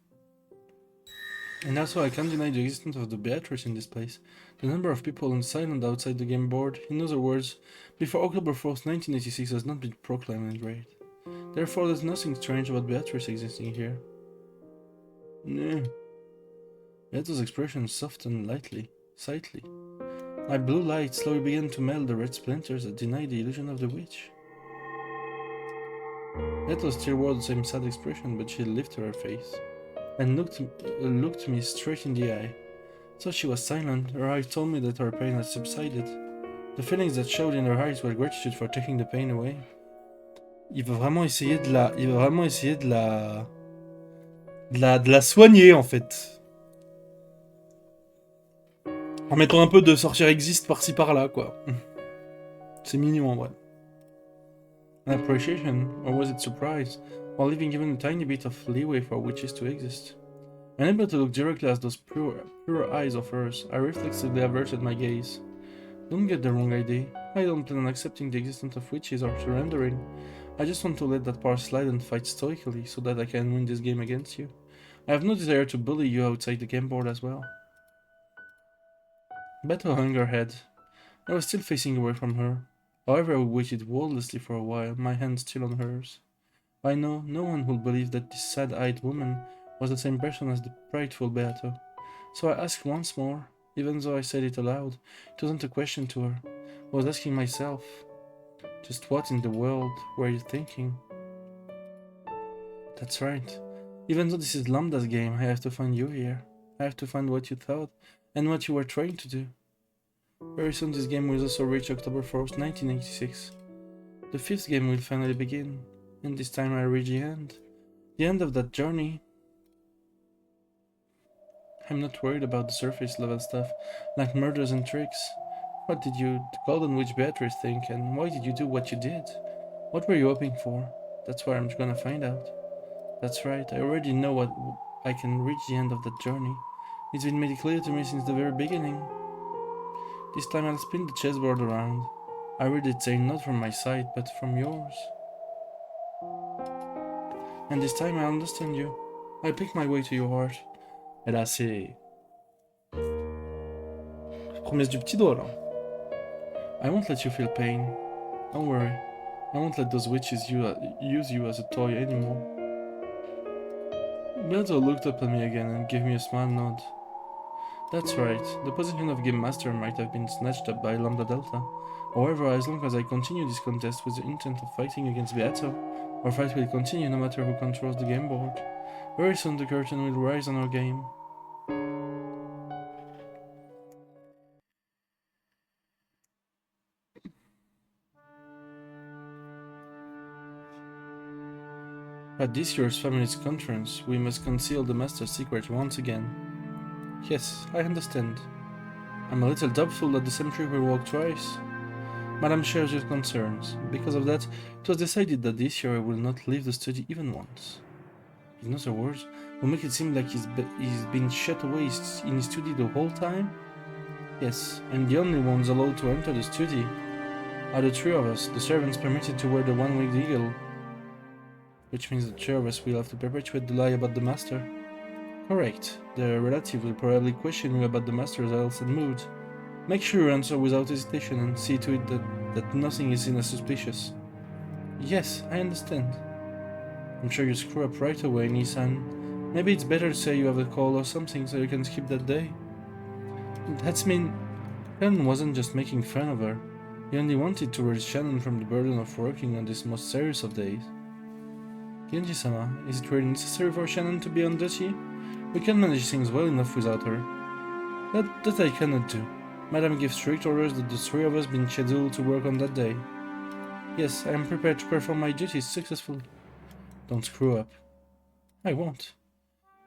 And also I can't deny the existence of the Beatrice in this place. The number of people silent outside the game board, in other words, before October 4th, 1986 has not been proclaimed in grade. Therefore there's nothing strange about Beatrice existing here. No. Beato's expression softened slightly. My blue light slowly began to melt the red splinters that denied the illusion of the witch. Beato still wore the same sad expression, but she lifted her face and looked me straight in the eye. Though she was silent, her eyes told me that her pain had subsided. The feelings that showed in her eyes were gratitude for taking the pain away. Il va vraiment essayer de la soigner en fait. En mettant un peu de sorcière existe par-ci par-là quoi. C'est mignon en vrai. An appreciation, or was it surprise, while leaving even a tiny bit of leeway for witches to exist? Unable to look directly at those pure eyes of hers, I reflexively averted my gaze. Don't get the wrong idea. I don't plan on accepting the existence of witches or surrendering. I just want to let that part slide and fight stoically so that I can win this game against you. I have no desire to bully you outside the game board as well. Beto hung her head. I was still facing away from her. However, I waited wordlessly for a while, my hand still on hers. I know no one will believe that this sad-eyed woman was the same person as the prideful Beato. So I asked once more, even though I said it aloud. It wasn't a question to her. I was asking myself, just what in the world were you thinking? That's right. Even though this is Lambda's game, I have to find you here. I have to find what you thought, and what you were trying to do. Very soon this game will also reach October 4th, 1986. The 5th game will finally begin, and this time I reach the end. The end of that journey. I'm not worried about the surface level stuff, like murders and tricks. What did you, the Golden Witch Beatrice, think, and why did you do what you did? What were you hoping for? That's where I'm gonna find out. That's right, I already know what I can reach the end of that journey. It's been made clear to me since the very beginning. This time I'll spin the chessboard around. I read it saying not from my side, but from yours. And this time I understand you. I pick my way to your heart. Et là c'est... Promesse du petit doigt là. I won't let you feel pain. Don't worry. I won't let those witches use you as a toy anymore. Beato looked up at me again and gave me a smile nod. That's right, the position of Game Master might have been snatched up by Lambda Delta. However, as long as I continue this contest with the intent of fighting against Beato, our fight will continue no matter who controls the game board. Very soon the curtain will rise on our game. At this year's family's conference, we must conceal the Master's secret once again. Yes, I understand. I'm a little doubtful that the cemetery will walk twice. Madame shares your concerns. Because of that, it was decided that this year I will not leave the study even once. In other words, we'll make it seem like he's been shut away in his study the whole time? Yes, and the only ones allowed to enter the study are the 3 of us, the servants permitted to wear the one-winged eagle. Which means the 3 of us will have to perpetuate the lie about the Master. Correct. The relative will probably question you about the master's health and mood. Make sure you answer without hesitation and see to it that nothing is seen as suspicious. Yes, I understand. I'm sure you screw up right away, Nissan. Maybe it's better to say you have a call or something so you can skip that day. That's mean Shannon wasn't just making fun of her. He only wanted to release Shannon from the burden of working on this most serious of days. Genji-sama, is it really necessary for Shannon to be on duty? We can manage things well enough without her. That I cannot do. Madame gives strict orders that the three of us been scheduled to work on that day. Yes, I am prepared to perform my duties successfully. Don't screw up. I won't.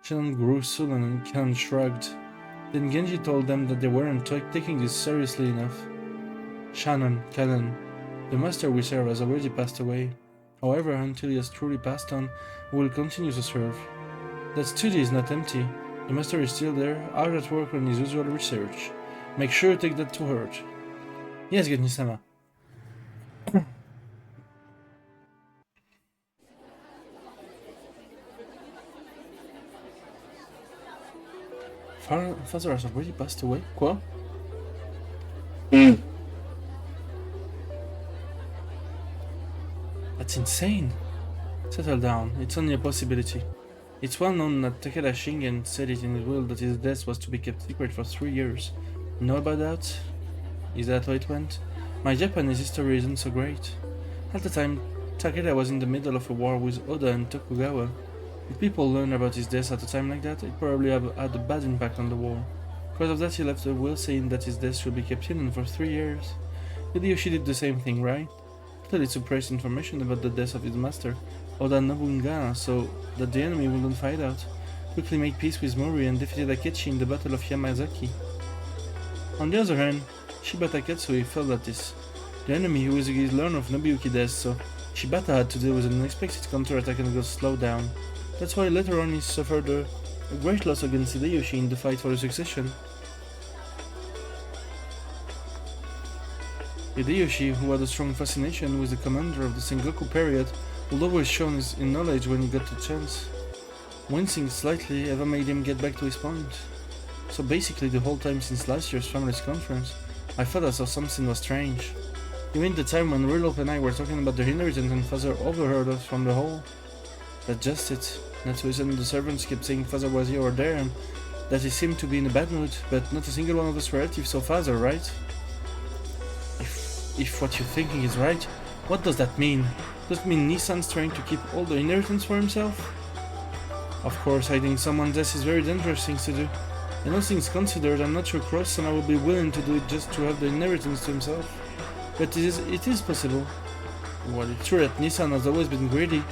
Shannon grew sullen and Khan shrugged. Then Genji told them that they weren't taking this seriously enough. Shannon, Callan, the master we serve has already passed away. However, until he has truly passed on, we will continue to serve. That study is not empty. The master is still there, out at work on his usual research. Make sure you take that to heart. Yes, Genji-sama. Father has already passed away? Quoi? That's insane. Settle down, it's only a possibility. It's well known that Takeda Shingen said it in his will that his death was to be kept secret for 3 years. Know about that? Is that how it went? My Japanese history isn't so great. At the time, Takeda was in the middle of a war with Oda and Tokugawa. If people learn about his death at a time like that, it probably had a bad impact on the war. Because of that, he left a will saying that his death should be kept hidden for 3 years. Hideyoshi did the same thing, right? Totally suppressed information about the death of his master, Oda Nobunaga, so that the enemy wouldn't find out. Quickly made peace with Mori and defeated Akechi in the Battle of Yamazaki. On the other hand, Shibata Katsui felt at this. The enemy who learned of Nobuyuki death, so Shibata had to deal with an unexpected counterattack and got slowed down. That's why later on he suffered a great loss against Hideyoshi in the fight for the succession. Hideyoshi, who had a strong fascination with the commander of the Sengoku period, would always show his knowledge when he got the chance. Wincing slightly ever made him get back to his point. So basically the whole time since last year's family's conference, I thought I saw something was strange. Even the time when Rilop and I were talking about the inheritance and Father overheard us from the hall. That's just it. That's why the servants kept saying Father was here or there and that he seemed to be in a bad mood, but not a single one of us relatives saw Father, right? If what you're thinking is right, what does that mean? Does it mean Nissan's trying to keep all the inheritance for himself? Of course, hiding someone's death is very dangerous thing to do. And all things considered, I'm not sure Cross-sama will be willing to do it just to have the inheritance to himself. But it is possible. While it's true that Nissan has always been greedy,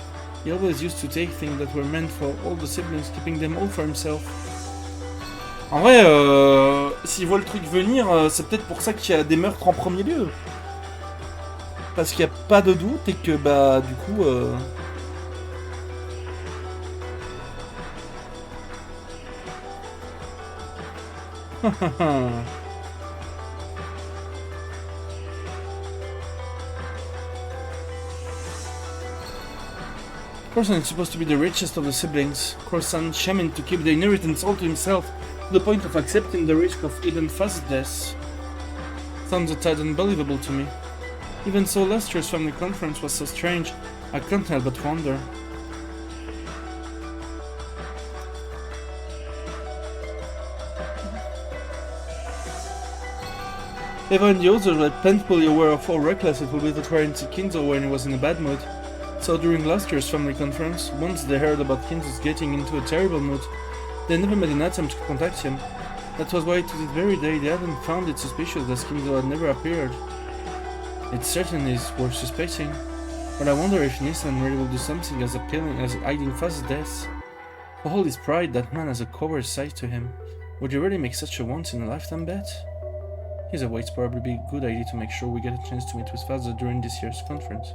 he always used to take things that were meant for all the siblings, keeping them all for himself. En vrai, s'il voit le truc venir, c'est peut-être pour ça qu'il y a des meurtres en premier lieu. Parce qu'il n'y a pas de doute et que, bah, du coup... Cross-san is supposed to be the richest of the siblings. Cross-san shaman to keep the inheritance all to himself, to the point of accepting the risk of even Father's death. Sounds a tad unbelievable to me. Even so, last year's family conference was so strange, I can't help but wonder. Eva and the others were painfully aware of how reckless it would be to try and see Kinzo when he was in a bad mood. So during last year's family conference, once they heard about Kinzo's getting into a terrible mood, they never made an attempt to contact him. That was why to this very day they hadn't found it suspicious that Kinzo had never appeared. It certainly is worth suspecting, but I wonder if Nissan really will do something as appealing as hiding Father's death. For all his pride, that man has a coward side to him. Would you really make such a once-in-a-lifetime bet? Either way, it's probably be a good idea to make sure we get a chance to meet with Father during this year's conference.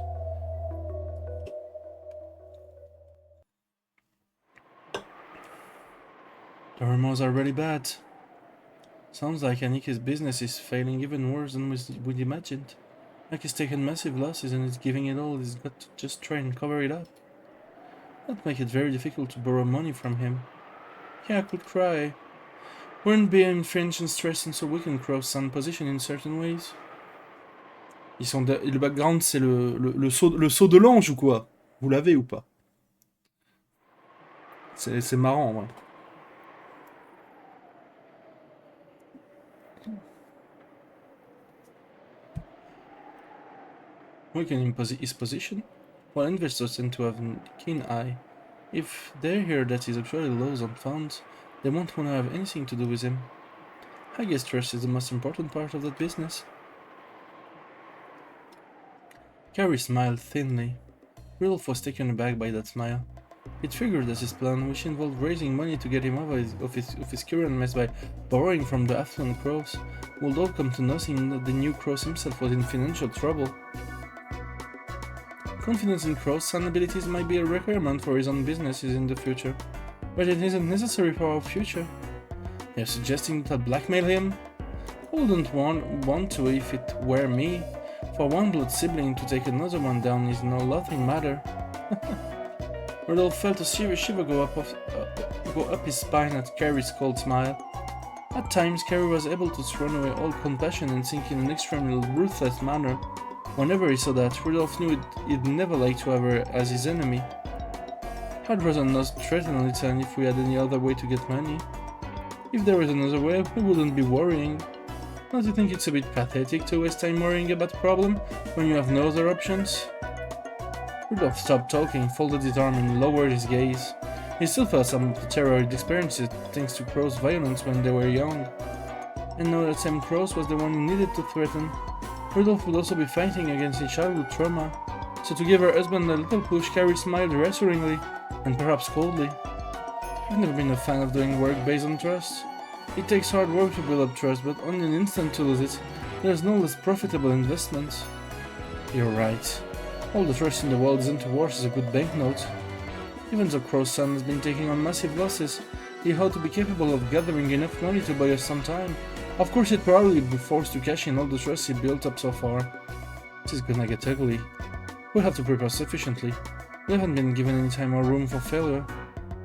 The rumors are really bad. Sounds like Anike's business is failing even worse than we'd imagined. Like he's taken massive losses and is giving it all he's got to just try and cover it up. That makes it very difficult to borrow money from him. Yeah, I could cry. Weren't being French and stressed and so weaken cross some position in certain ways? Le background, c'est le saut de l'ange ou quoi? Vous l'avez ou pas? C'est marrant, ouais. Weakening his position? While investors tend to have a keen eye, if they hear that he's actually lows on funds, they won't want to have anything to do with him. I guess trust is the most important part of that business. Carrie smiled thinly. Rudolph was taken aback by that smile. He'd figured that his plan, which involved raising money to get him out of his current mess by borrowing from the affluent Crows, would all come to nothing that the new Crows himself was in financial trouble. Confidence in Crow's son abilities might be a requirement for his own businesses in the future, but it isn't necessary for our future. You're suggesting that I'll blackmail him? I wouldn't want to if it were me. For one blood sibling to take another one down is no laughing matter. Rudolph felt a shiver go up his spine at Carrie's cold smile. At times, Carrie was able to throw away all compassion and think in an extremely ruthless manner. Whenever he saw that, Rudolph knew he'd never like to have her as his enemy. I'd rather not threaten Lithan if we had any other way to get money. If there was another way, we wouldn't be worrying. Don't you think it's a bit pathetic to waste time worrying about a problem when you have no other options? Rudolph stopped talking, folded his arm and lowered his gaze. He still felt some of the terror he'd experienced thanks to Crow's violence when they were young. And now that Sam Crows was the one he needed to threaten, Rudolph would also be fighting against his childhood trauma. So to give her husband a little push, Carrie smiled reassuringly, and perhaps coldly. I've never been a fan of doing work based on trust. It takes hard work to build up trust, but only an instant to lose it. There's no less profitable investment. You're right. All the trust in the world isn't worth as a good banknote. Even though Crow's son has been taking on massive losses, he ought to be capable of gathering enough money to buy us some time. Of course, he'd probably be forced to cash in all the trust he built up so far. This is gonna get ugly. We'll have to prepare sufficiently. We haven't been given any time or room for failure.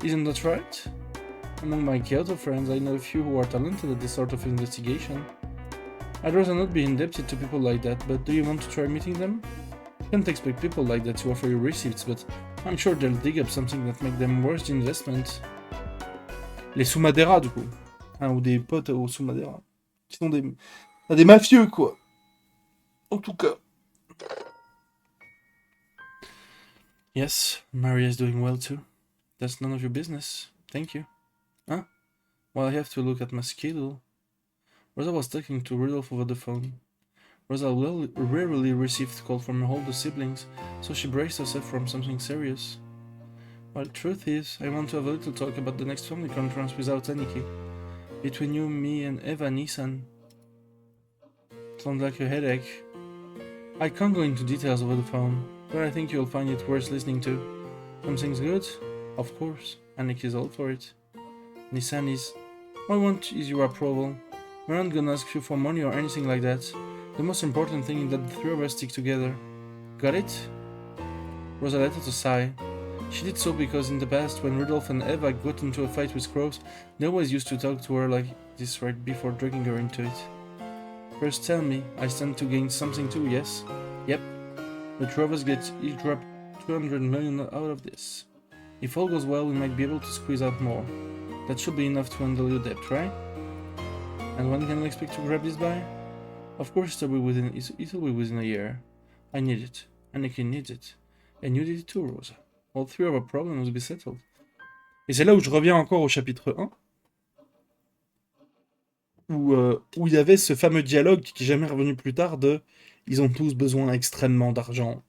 Isn't that right? Among my Kyoto friends, I know a few who are talented at this sort of investigation. I'd rather not be indebted to people like that, but do you want to try meeting them? Can't expect people like that to offer you receipts, but I'm sure they'll dig up something that make them worth the investment. Les sous-Madeira, du coup. Hein, ou des potes aux sous-Madeira. Qui sont des mafieux, quoi. En tout cas. Yes, Maria is doing well too. That's none of your business. Thank you. Huh? Well, I have to look at my schedule. Rosa was talking to Rudolph over the phone. Rosa rarely received calls from her older siblings, so she braced herself from something serious. Well, the truth is, I want to have a little talk about the next family conference without Aniki. Between you, me, and Eva Nissan. Sounds like a headache. I can't go into details over the phone, but I think you'll find it worth listening to. Something's good? Of course. Aniki is all for it. Nissan is... What I want is your approval. We're not gonna ask you for money or anything like that. The most important thing is that the three of us stick together. Got it? Rosa let out a sigh. She did so because in the past, when Rudolph and Eva got into a fight with Crows, they always used to talk to her like this right before dragging her into it. First tell me, I stand to gain something too, yes? Yep. The three of us get each drop 200 million out of this. If all goes well, we might be able to squeeze out more. That should be enough to handle your debt, right? And when can we expect to grab this by? Of course it'll be within a year. I need it. Aniki needs it. And you need it too, Rosa. All three of our problems will be settled. Et c'est là où je reviens encore au chapitre 1. Où il y avait ce fameux dialogue qui est jamais revenu plus tard de « Ils ont tous besoin extrêmement d'argent ».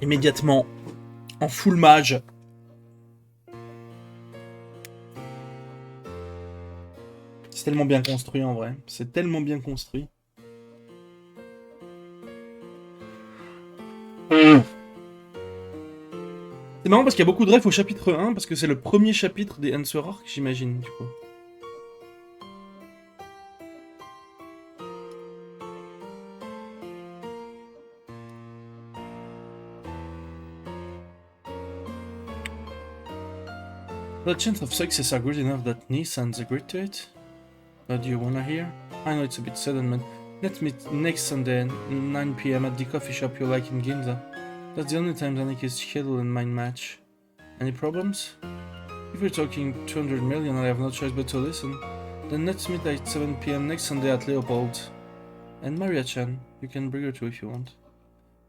Immédiatement, en full mage. C'est tellement bien construit en vrai. C'est tellement bien construit. C'est marrant parce qu'il y a beaucoup de refs au chapitre 1 parce que c'est le premier chapitre des Answers Arc, j'imagine, du coup. The chance of success are good enough that Nissan's agreed to it? What do you wanna hear? I know it's a bit sudden, man. Let's meet next Sunday at 9 PM at the coffee shop you like in Ginza. That's the only time Zanik is scheduled and mine match. Any problems? If we're talking 200 million, I have no choice but to listen. Then let's meet at 7 PM next Sunday at Leopold. And Maria-chan, you can bring her too if you want.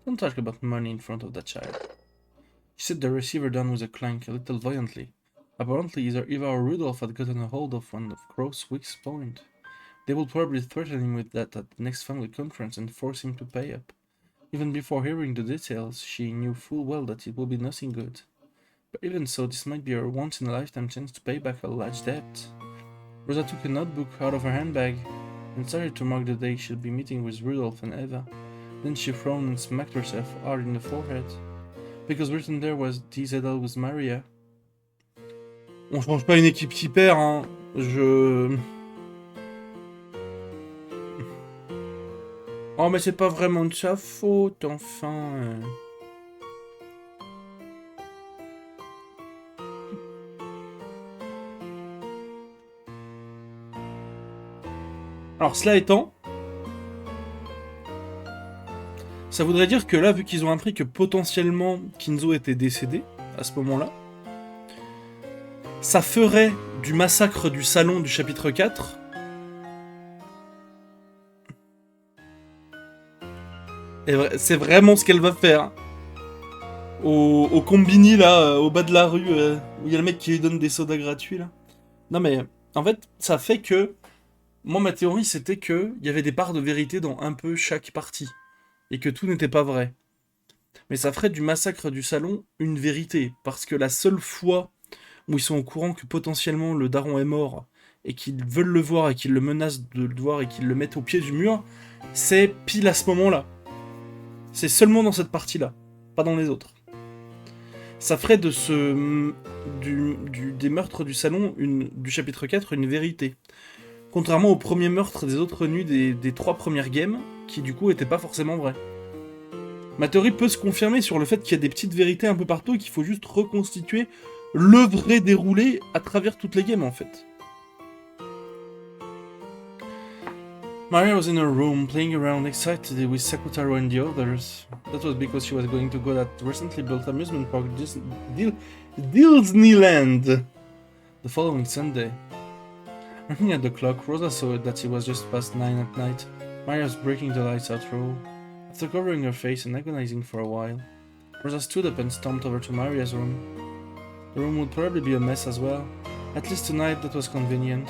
Don't talk about money in front of that child. He set the receiver down with a clank, a little violently. Apparently, either Eva or Rudolph had gotten a hold of one of Crow's weak point. They will probably threaten him with that at the next family conference and force him to pay up. Even before hearing the details, she knew full well that it will be nothing good. But even so, this might be her once-in-a-lifetime chance to pay back a large debt. Rosa took a notebook out of her handbag and started to mark the day she'd be meeting with Rudolph and Eva. Then she frowned and smacked herself hard in the forehead. Because written there was DZL with Maria. On change pas une équipe qui perd, hein. Oh, mais c'est pas vraiment de sa faute, enfin. Alors, cela étant, ça voudrait dire que là, vu qu'ils ont appris que potentiellement Kinzo était décédé, à ce moment-là, ça ferait du massacre du salon du chapitre 4 et c'est vraiment ce qu'elle va faire. Au combini, là, au bas de la rue, où il y a le mec qui lui donne des sodas gratuits, là. Non mais, en fait, ça fait que... Moi, ma théorie, c'était qu'il y avait des parts de vérité dans un peu chaque partie. Et que tout n'était pas vrai. Mais ça ferait du massacre du salon une vérité. Parce que la seule fois où ils sont au courant que potentiellement le daron est mort, et qu'ils veulent le voir, et qu'ils le menacent de le voir, et qu'ils le mettent au pied du mur, c'est pile à ce moment-là. C'est seulement dans cette partie-là, pas dans les autres. Ça ferait de des meurtres du salon, du chapitre 4, une vérité. Contrairement au premier meurtre des autres nuits des 3 premières games, qui du coup étaient pas forcément vrais. Ma théorie peut se confirmer sur le fait qu'il y a des petites vérités un peu partout et qu'il faut juste reconstituer le vrai déroulé à travers toutes les games en fait. Maria was in her room, playing around excitedly with Sakutaro and the others. That was because she was going to go to that recently built amusement park, Disneyland, the following Sunday. Looking at the clock, Rosa saw that it was just past 9 at night. Maria was breaking the lights out row. After covering her face and agonizing for a while, Rosa stood up and stomped over to Maria's room. The room would probably be a mess as well. At least tonight that was convenient.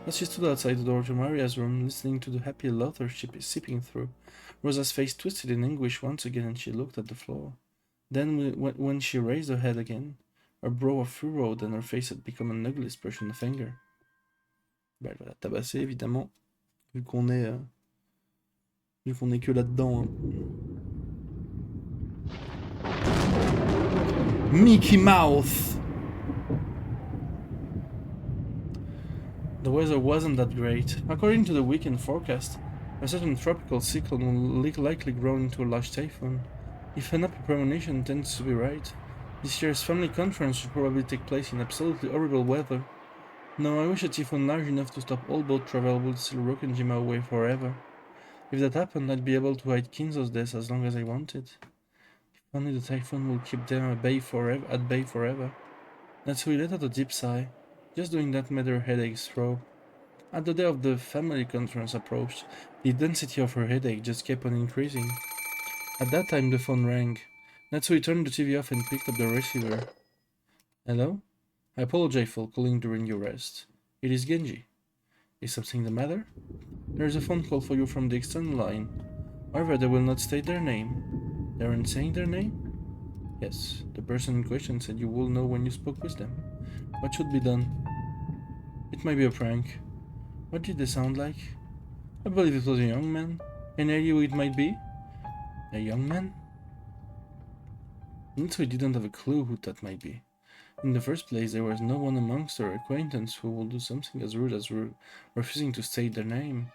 As she stood outside the door to Maria's room, listening to the happy laughter seeping through, Rosa's face twisted in anguish once again and she looked at the floor. Then, when she raised her head again, her brow furrowed and her face had become an ugly expression of anger. Bah, elle va la tabasser, évidemment, vu qu'on est que là-dedans. Hein. Mickey Mouse! The weather wasn't that great. According to the weekend forecast, a certain tropical cyclone will likely grow into a large typhoon. If an upper premonition tends to be right, this year's family conference should probably take place in absolutely horrible weather. No, I wish a typhoon large enough to stop all boat travel would steal Rokenjima away forever. If that happened, I'd be able to hide Kinzo's death as long as I wanted. If only the typhoon will keep them at bay forever. Natsui let out a deep sigh. Just doing that made her headaches throb. As the day of the family conference approached, the intensity of her headache just kept on increasing. At that time, the phone rang. Natsui turned the TV off and picked up the receiver. Hello? I apologize for calling during your rest. It is Genji. Is something the matter? There is a phone call for you from the external line. However, they will not state their name. They aren't saying their name? Yes, the person in question said you will know when you spoke with them. What should be done? It might be a prank. What did they sound like? I believe it was a young man. Any idea who it might be? A young man? Natsui didn't have a clue who that might be. In the first place, there was no one amongst her acquaintance who would do something as rude as refusing to state their name.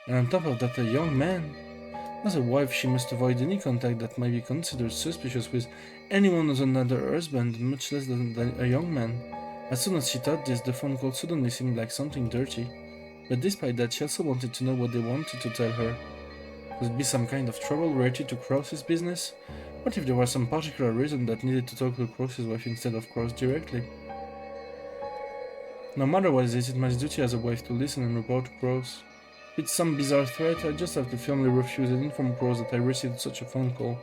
And on top of that, a young man. As a wife, she must avoid any contact that might be considered suspicious with anyone other than her husband, much less than a young man. As soon as she thought this, the phone call suddenly seemed like something dirty. But despite that, she also wanted to know what they wanted to tell her. Could it be some kind of trouble related to Krause's business? What if there was some particular reason that needed to talk to Krause's wife instead of Krause directly? No matter what it is, it's my duty as a wife to listen and report to Krause. If it's some bizarre threat, I just have to firmly refuse and inform Krause that I received such a phone call.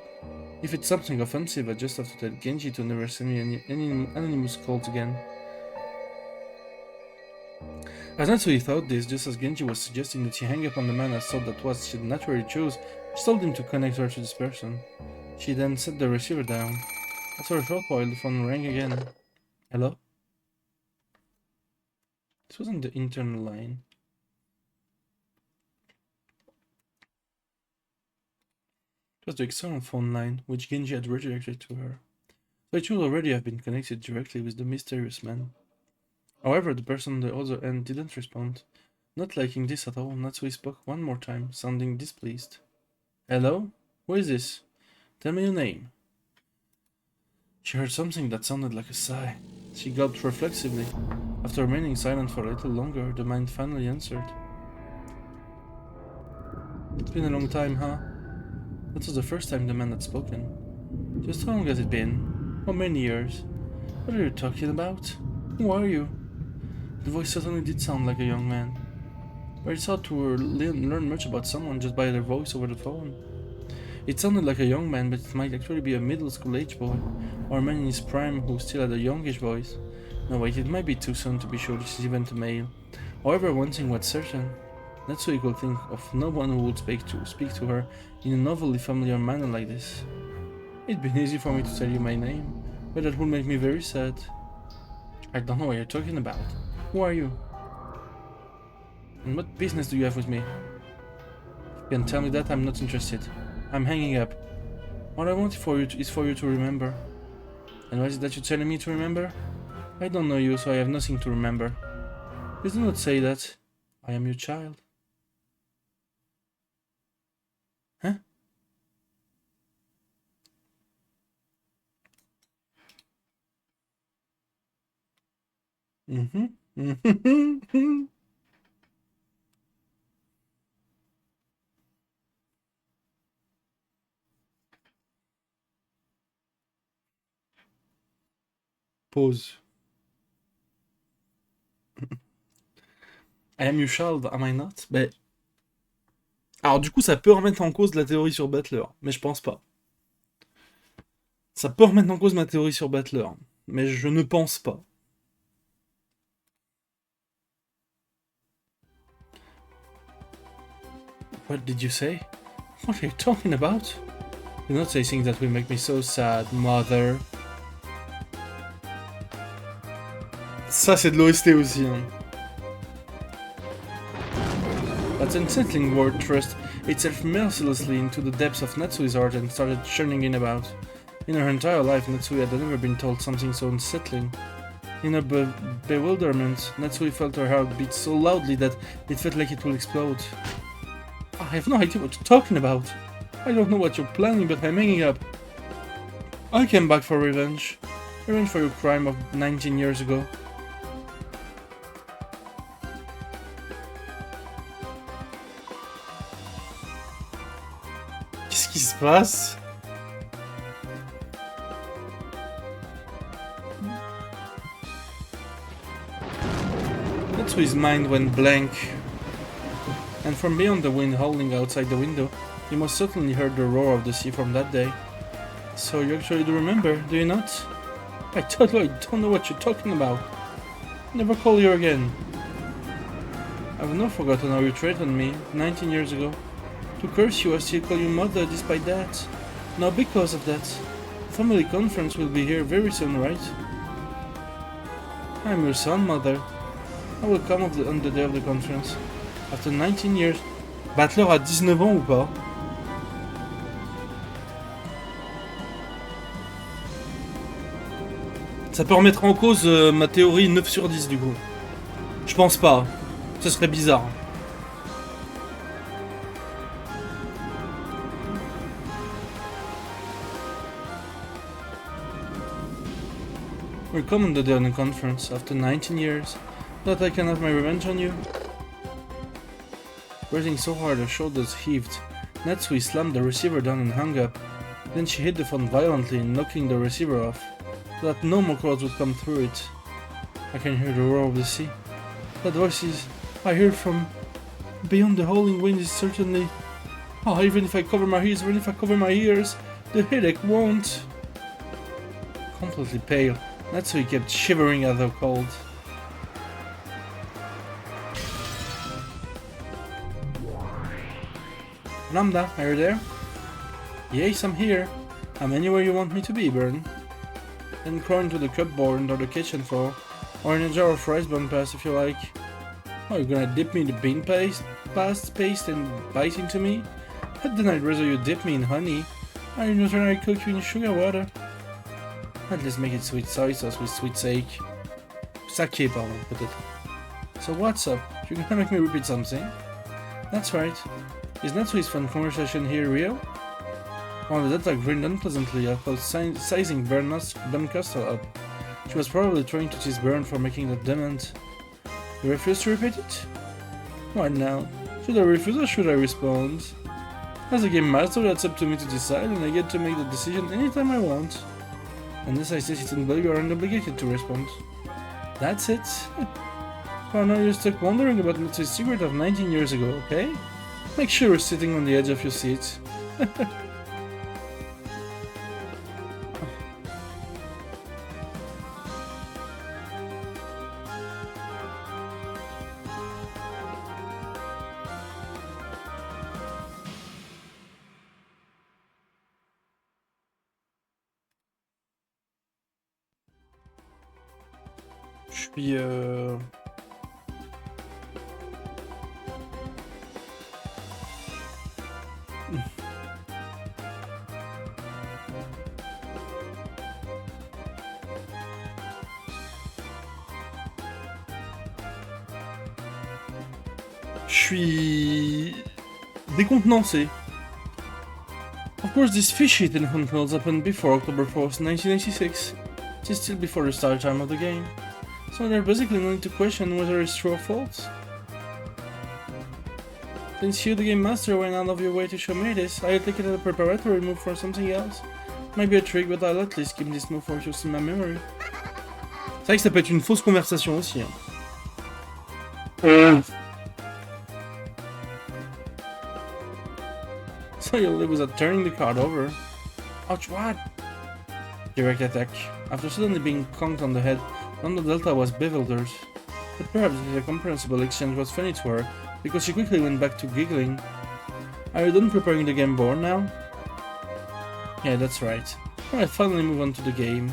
If it's something offensive, I just have to tell Genji to never send me any anonymous calls again. As Natsui thought this, just as Genji was suggesting that she hang up on the man as thought that was she'd naturally choose, she told him to connect her to this person. She then set the receiver down. After a short while, the phone rang again. Hello? This wasn't the internal line. It was the external phone line, which Genji had redirected to her. So it should already have been connected directly with the mysterious man. However, the person on the other end didn't respond. Not liking this at all, Natsui spoke one more time, sounding displeased. Hello? Who is this? Tell me your name. She heard something that sounded like a sigh. She gulped reflexively. After remaining silent for a little longer, the man finally answered. It's been a long time, huh? That was the first time the man had spoken. Just how long has it been? How many years? What are you talking about? Who are you? The voice certainly did sound like a young man. But it's hard to learn much about someone just by their voice over the phone. It sounded like a young man, but it might actually be a middle school age boy, or a man in his prime who still had a youngish voice. No wait, it might be too soon to be sure this is even a male. However, one thing was certain. Natsui could think of no one who would speak to her in a novelly familiar manner like this. It'd been easy for me to tell you my name, but that would make me very sad. I don't know what you're talking about. Who are you? And what business do you have with me? If you can tell me that, I'm not interested. I'm hanging up. All I want is for you to remember. And what is it that you're telling me to remember? I don't know you, so I have nothing to remember. Please do not say that. I am your child. Huh? Pause. I am your child, am I not? Ben... Alors du coup, ça peut remettre en cause la théorie sur Butler, mais je pense pas. Ça peut remettre en cause ma théorie sur Butler, mais je ne pense pas. What did you say? What are you talking about? Do not say things that will make me so sad, mother. Ça, c'est de l'OST aussi, hein. That unsettling word thrust itself mercilessly into the depths of Natsui's heart and started churning in about. In her entire life, Natsui had never been told something so unsettling. In her bewilderment, Natsui felt her heart beat so loudly that it felt like it will explode. I have no idea what you're talking about. I don't know what you're planning, but I'm hanging up. I came back for revenge. Revenge for your crime of 19 years ago. Qu'est-ce qui se passe? Natsui's mind went blank. And from beyond the wind howling outside the window, you most certainly heard the roar of the sea from that day. So you actually do remember, do you not? I totally don't know what you're talking about. Never call you again. I've not forgotten how you threatened me 19 years ago. To curse you, I still call you mother despite that. Now because of that. The family conference will be here very soon, right? I'm your son, mother. I will come on the day of the conference. After 19 years. Butler a 19 ans ou pas? Ça peut remettre en cause ma théorie 9 sur 10 du coup. Je pense pas. Ce serait bizarre. We're coming today on the conference, after 19 years, that I can have my revenge on you. Breathing so hard her shoulders heaved, Natsui slammed the receiver down and hung up. Then she hit the phone violently, knocking the receiver off, so that no more calls would come through it. I can hear the roar of the sea. That voice I hear from beyond the howling wind is certainly... Oh, even if I cover my ears, the headache won't. Completely pale, Natsui kept shivering at the cold. Lambda, are you there? Yes, I'm here. I'm anywhere you want me to be, Burn. Then crawl into the cupboard or the kitchen floor, or in a jar of rice bun paste if you like. Oh, you're gonna dip me in the bean paste and bite into me? But then I'd rather you dip me in honey. I'd rather cook you in sugar water. At least make it sweet soy sauce with sweet sake. Sake, pardon, put it. So what's up? You're gonna make me repeat something? That's right. Is Natsui's fun conversation here real? While the Delta grinned unpleasantly after sizing Bun Costa up. She was probably trying to tease Burn for making that demand. You refuse to repeat it? What now? Should I refuse or should I respond? As a game master, that's up to me to decide, and I get to make the decision anytime I want. Unless I say it's in you aren't obligated to respond. That's it. For now you're stuck wondering about Natsui's secret of 19 years ago, okay? Make sure you're sitting on the edge of your seat. Je suis décontenancé. Of course, this fish eat in Huntwells happened before October 4th, 1986. It is still before the start time of the game. So they're basically going to question whether it's true or false. Since you, the game master, went out of your way to show me this, I'll take it as a preparatory move for something else. Might be a trick, but I'll at least keep this move for just in my memory. C'est vrai que ça peut être une fausse conversation aussi. Hein. So you'll live without turning the card over. Ouch, what? Direct attack. After suddenly being conked on the head, Lambda Delta was bewildered. But perhaps the comprehensible exchange was funny to her, because she quickly went back to giggling. Are you done preparing the game board now? Yeah, that's right. Alright, finally move on to the game.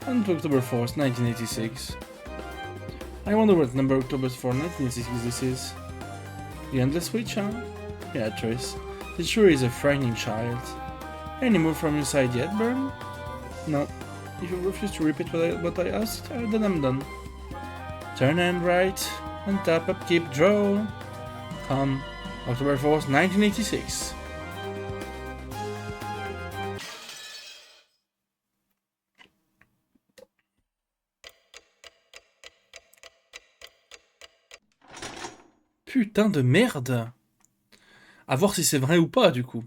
On to October 4th, 1986. I wonder what number October 4th, 1986 this is. The Endless Switch, huh? Yeah, Trace. It sure is a frightening child. Any move from your side yet, Burn? No. If you refuse to repeat what I asked, then I'm done. Turn hand right, and tap up, keep, draw. Come, October 4th, 1986. Putain de merde! À voir si c'est vrai ou pas, du coup.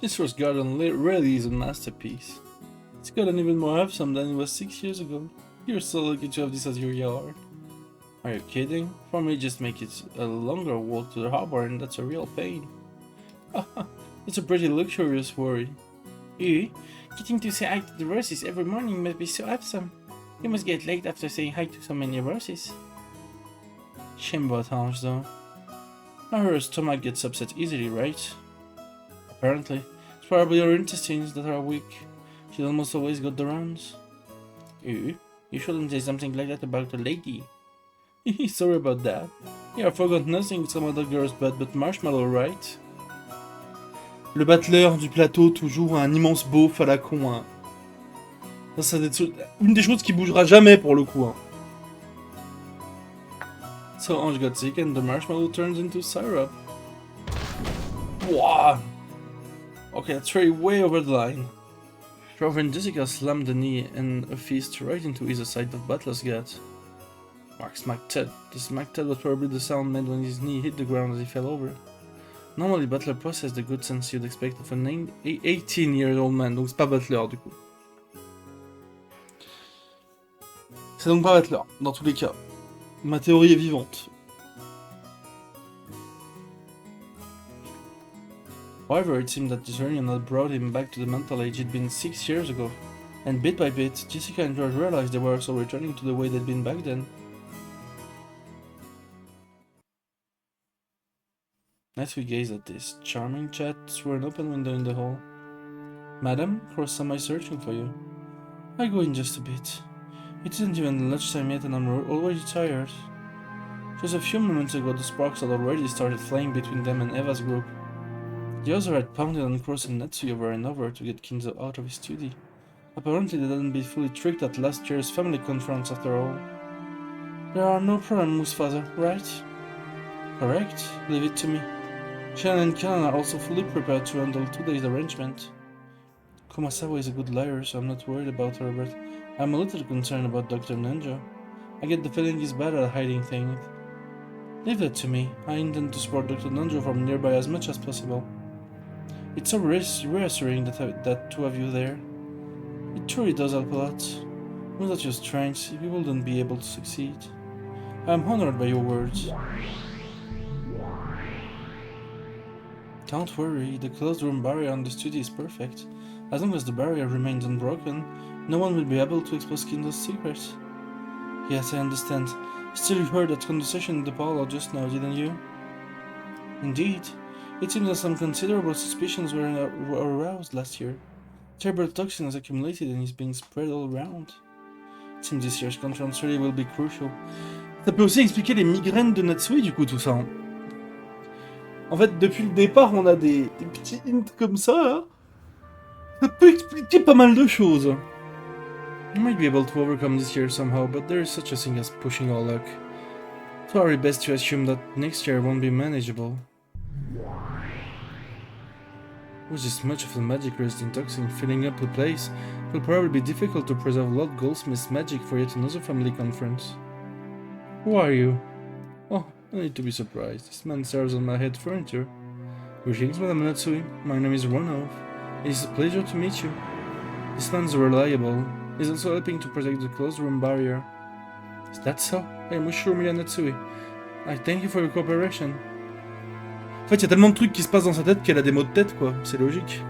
This Rose Garden really is a masterpiece. It's gotten even more awesome than it was 6 years ago. You're so lucky to have this as your yard. Are you kidding? For me, just make it a longer walk to the harbor and that's a real pain. It's a pretty luxurious worry. You, getting to say hi to the roses every morning must be so awesome. You must get late after saying hi to so many roses. Shame about Hange though. I heard her stomach gets upset easily, right? Apparently. It's probably her intestines that are weak. She almost always got the runs. You shouldn't say something like that about a lady. Sorry about that. Yeah, I forgot nothing with some other girl's butt but marshmallow, right? Le battleur du plateau, toujours un immense beauf à la con. Hein. Ça, c'est une des choses qui bougera jamais pour le coup. Hein. So Ange got sick and the marshmallow turns into syrup. Wow. Okay, that's really way over the line. Trevor and Jessica slammed a knee and a fist right into either side of Butler's gut. Mark smacked Ted. The smack Ted was probably the sound made when his knee hit the ground as he fell over. Normally, Butler possessed the good sense you'd expect of an 18-year-old man, donc c'est pas Butler du coup. C'est donc pas Butler, dans tous les cas. Ma théorie est vivante. However, it seemed that this reunion had brought him back to the mental age he'd been 6 years ago, and bit by bit, Jessica and George realized they were also returning to the way they'd been back then. As we gazed at this, charming chat through an open window in the hall. Madam, Cross, am I searching for you? I go in just a bit. It isn't even lunchtime yet and I'm already tired. Just a few moments ago, the sparks had already started flying between them and Eva's group. The other had pounded on Cross and Natsuki over and over to get Kinzo out of his study. Apparently they hadn't been fully tricked at last year's family conference after all. There are no problems, father, right? Correct. Leave it to me. Shannon and Kanan are also fully prepared to handle today's arrangement. Kumasawa is a good liar, so I'm not worried about her, but I'm a little concerned about Dr. Nanjo. I get the feeling he's bad at hiding things. Leave that to me. I intend to support Dr. Nanjo from nearby as much as possible. It's so reassuring that two of you there. It truly does help a lot. Without your strength, we wouldn't be able to succeed. I am honored by your words. Don't worry, the closed room barrier on the studio is perfect. As long as the barrier remains unbroken, no one will be able to expose Kindo's secret. Yes, I understand. Still, you heard that conversation in the parlor just now, didn't you? Indeed. It seems that some considerable suspicions were aroused last year. Terrible toxin has accumulated and is being spread all around. It seems this year's conference really will be crucial. Ça peut aussi expliquer les migraines de Natsui, du coup, tout ça. Hein. En fait, depuis le départ, on a des petits hints comme ça, là. Ça peut expliquer pas mal de choses. You might be able to overcome this year somehow, but there is such a thing as pushing our luck. It's very best to assume that next year won't be manageable. With this much of the magic resisting toxin filling up the place, it will probably be difficult to preserve Lord Goldsmith's magic for yet another family conference. Who are you? Oh, I need to be surprised. This man serves on my head furniture. Greetings, Madame Natsui. My name is Ronov. It is a pleasure to meet you. This man's reliable. He's also helping to protect the closed room barrier. Is that so? I am Ushurumi Natsui. I thank you for your cooperation. En fait, il y a tellement de trucs qui se passent dans sa tête qu'elle a des maux de tête, quoi. C'est logique.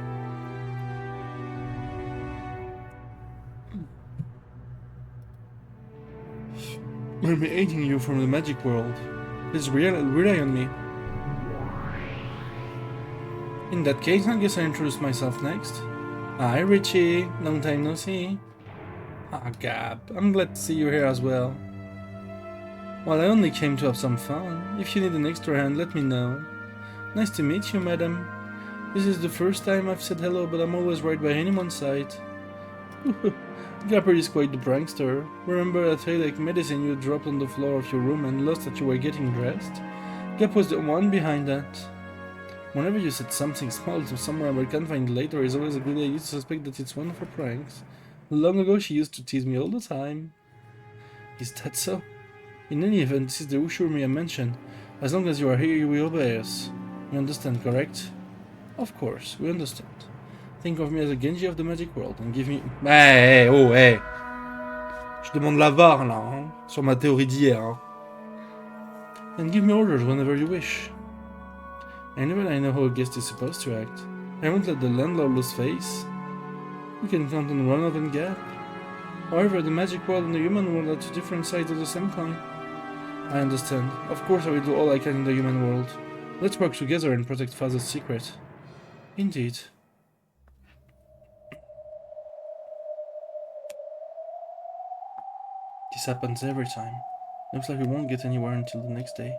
I'm aiding you from the magic world. Please rely on me. In that case, I guess I introduce myself next. Hi, Richie. Long time no see. Ah, Gab. I'm glad to see you here as well. Well, I only came to have some fun. If you need an extra hand, let me know. Nice to meet you, madam. This is the first time I've said hello, but I'm always right by anyone's side. Gapper is quite the prankster. Remember that headache medicine you dropped on the floor of your room and lost that you were getting dressed? Gap was the one behind that. Whenever you said something small to someone but can't find later, it's always a good idea to suspect that it's one of her pranks. Long ago she used to tease me all the time. Is that so? In any event, this is the Ushurumi I mentioned. As long as you are here, you will obey us. You understand, correct? Of course, we understand. Think of me as a Genji of the magic world and give me... Hey, oh, hey! Je demande la VAR, là, hein, sur ma théorie d'hier. Hein. And give me orders whenever you wish. Anyway, I know how a guest is supposed to act. I won't let the landlord lose face. You can count on Ronov and Gap. However, the magic world and the human world are two different sides of the same coin. I understand. Of course I will do all I can in the human world. Let's work together and protect Father's secret. Indeed. This happens every time. Looks like we won't get anywhere until the next day.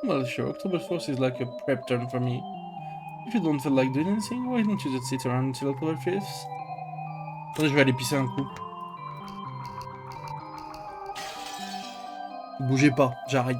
Well, sure, October 1st is like a prep turn for me. If you don't feel like doing anything, why don't you just sit around until October 5th? Attendez, je vais aller pisser un coup. Bougez pas, j'arrive.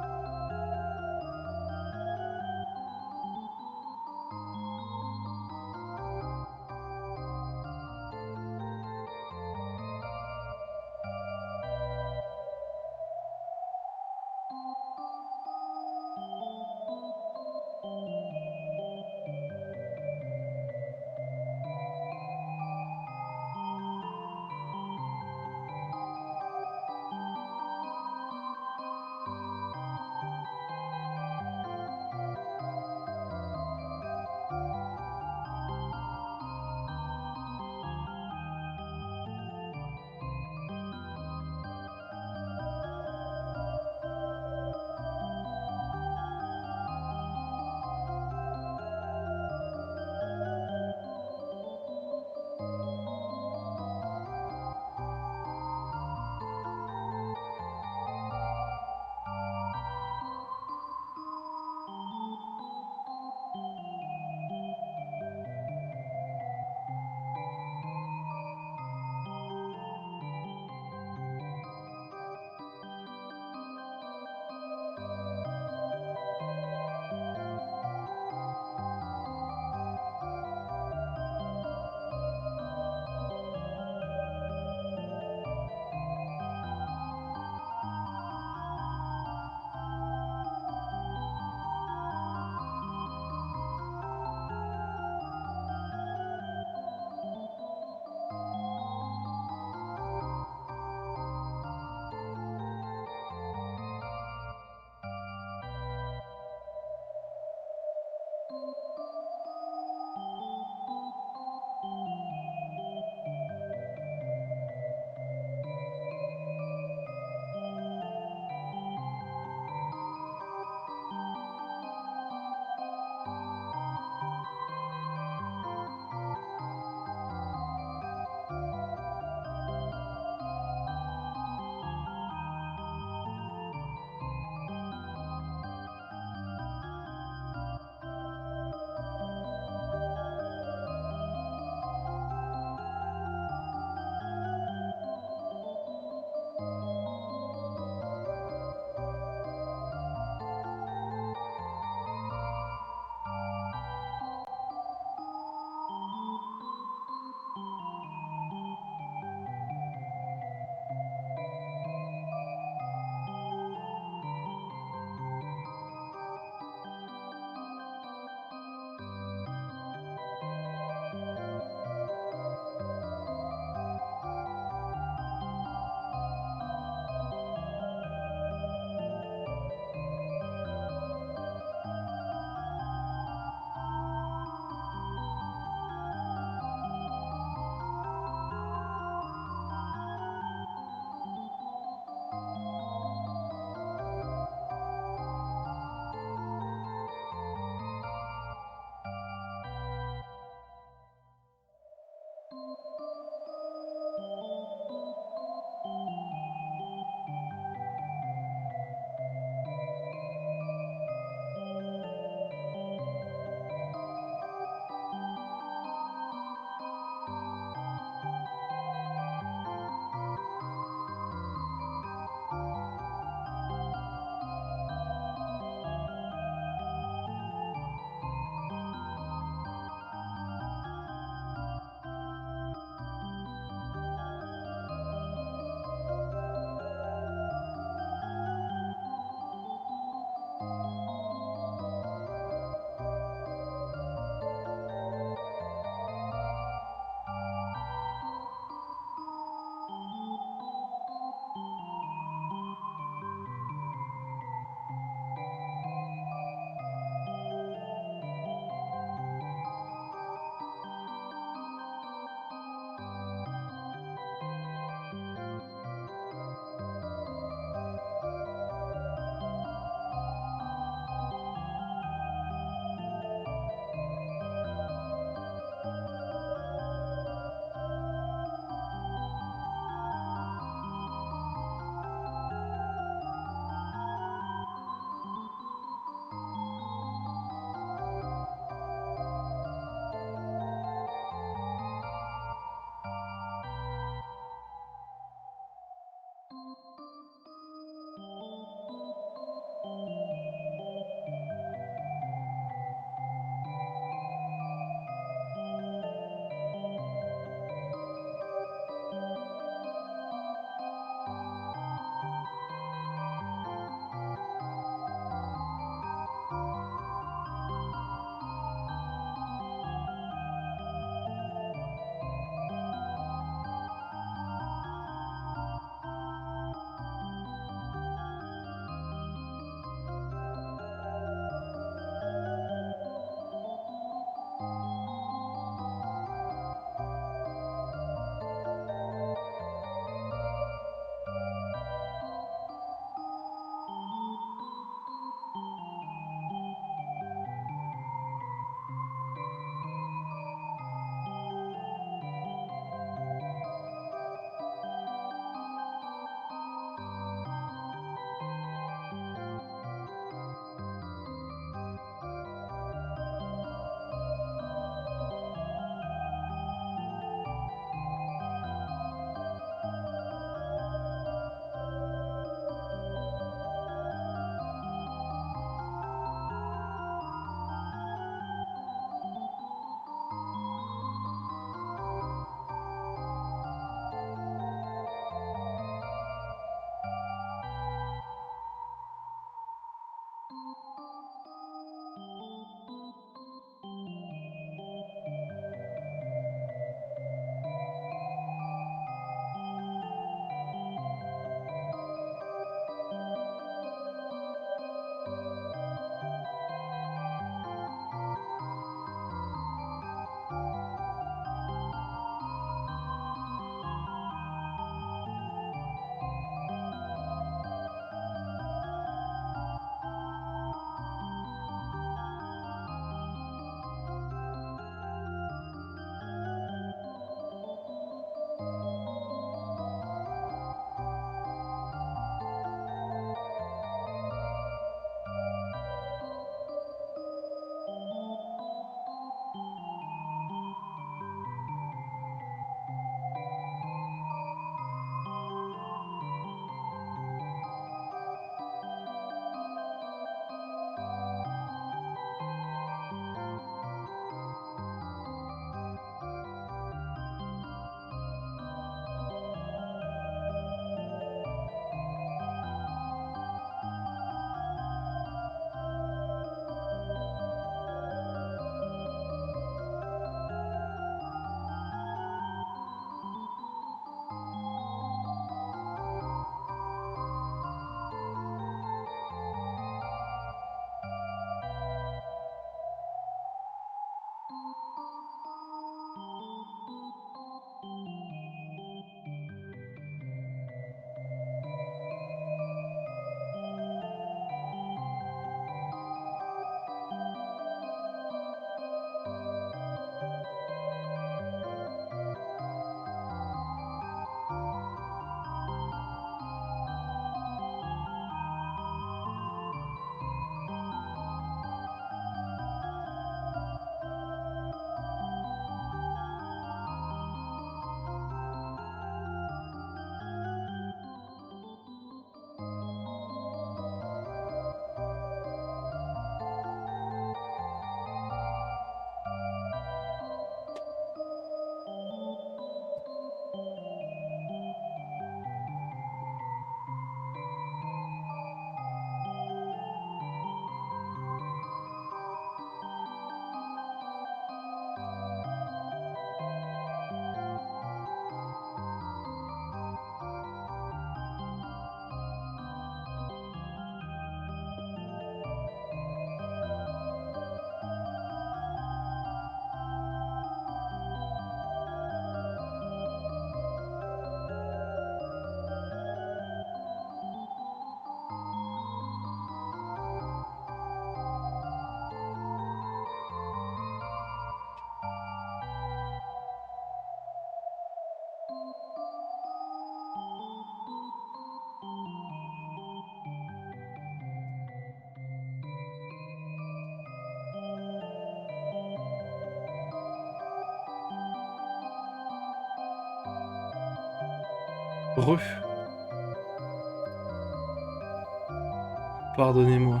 Pardonnez-moi.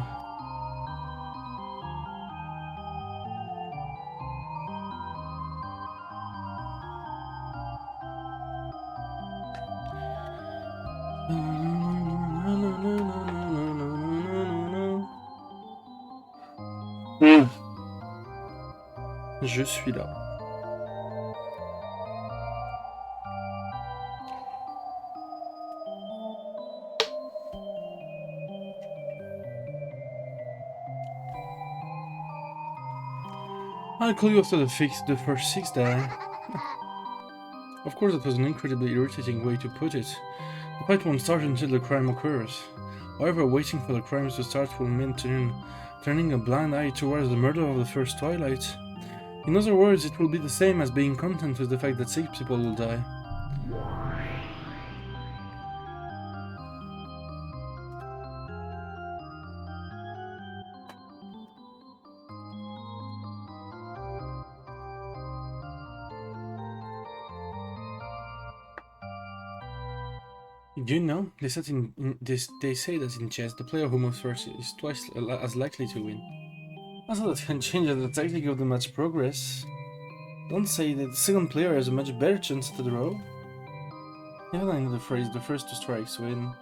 Je suis là. I'll call you after the first 6 die. Of course, that was an incredibly irritating way to put it. The fight won't start until the crime occurs. However, waiting for the crimes to start will mean turning a blind eye towards the murder of the first Twilight. In other words, it will be the same as being content with the fact that 6 people will die. You know, they say that in chess, the player who moves first is twice as likely to win. Also, that can change the tactic of the match progress. Don't say that the second player has a much better chance at the draw. Even I know the phrase, the first to strikes win.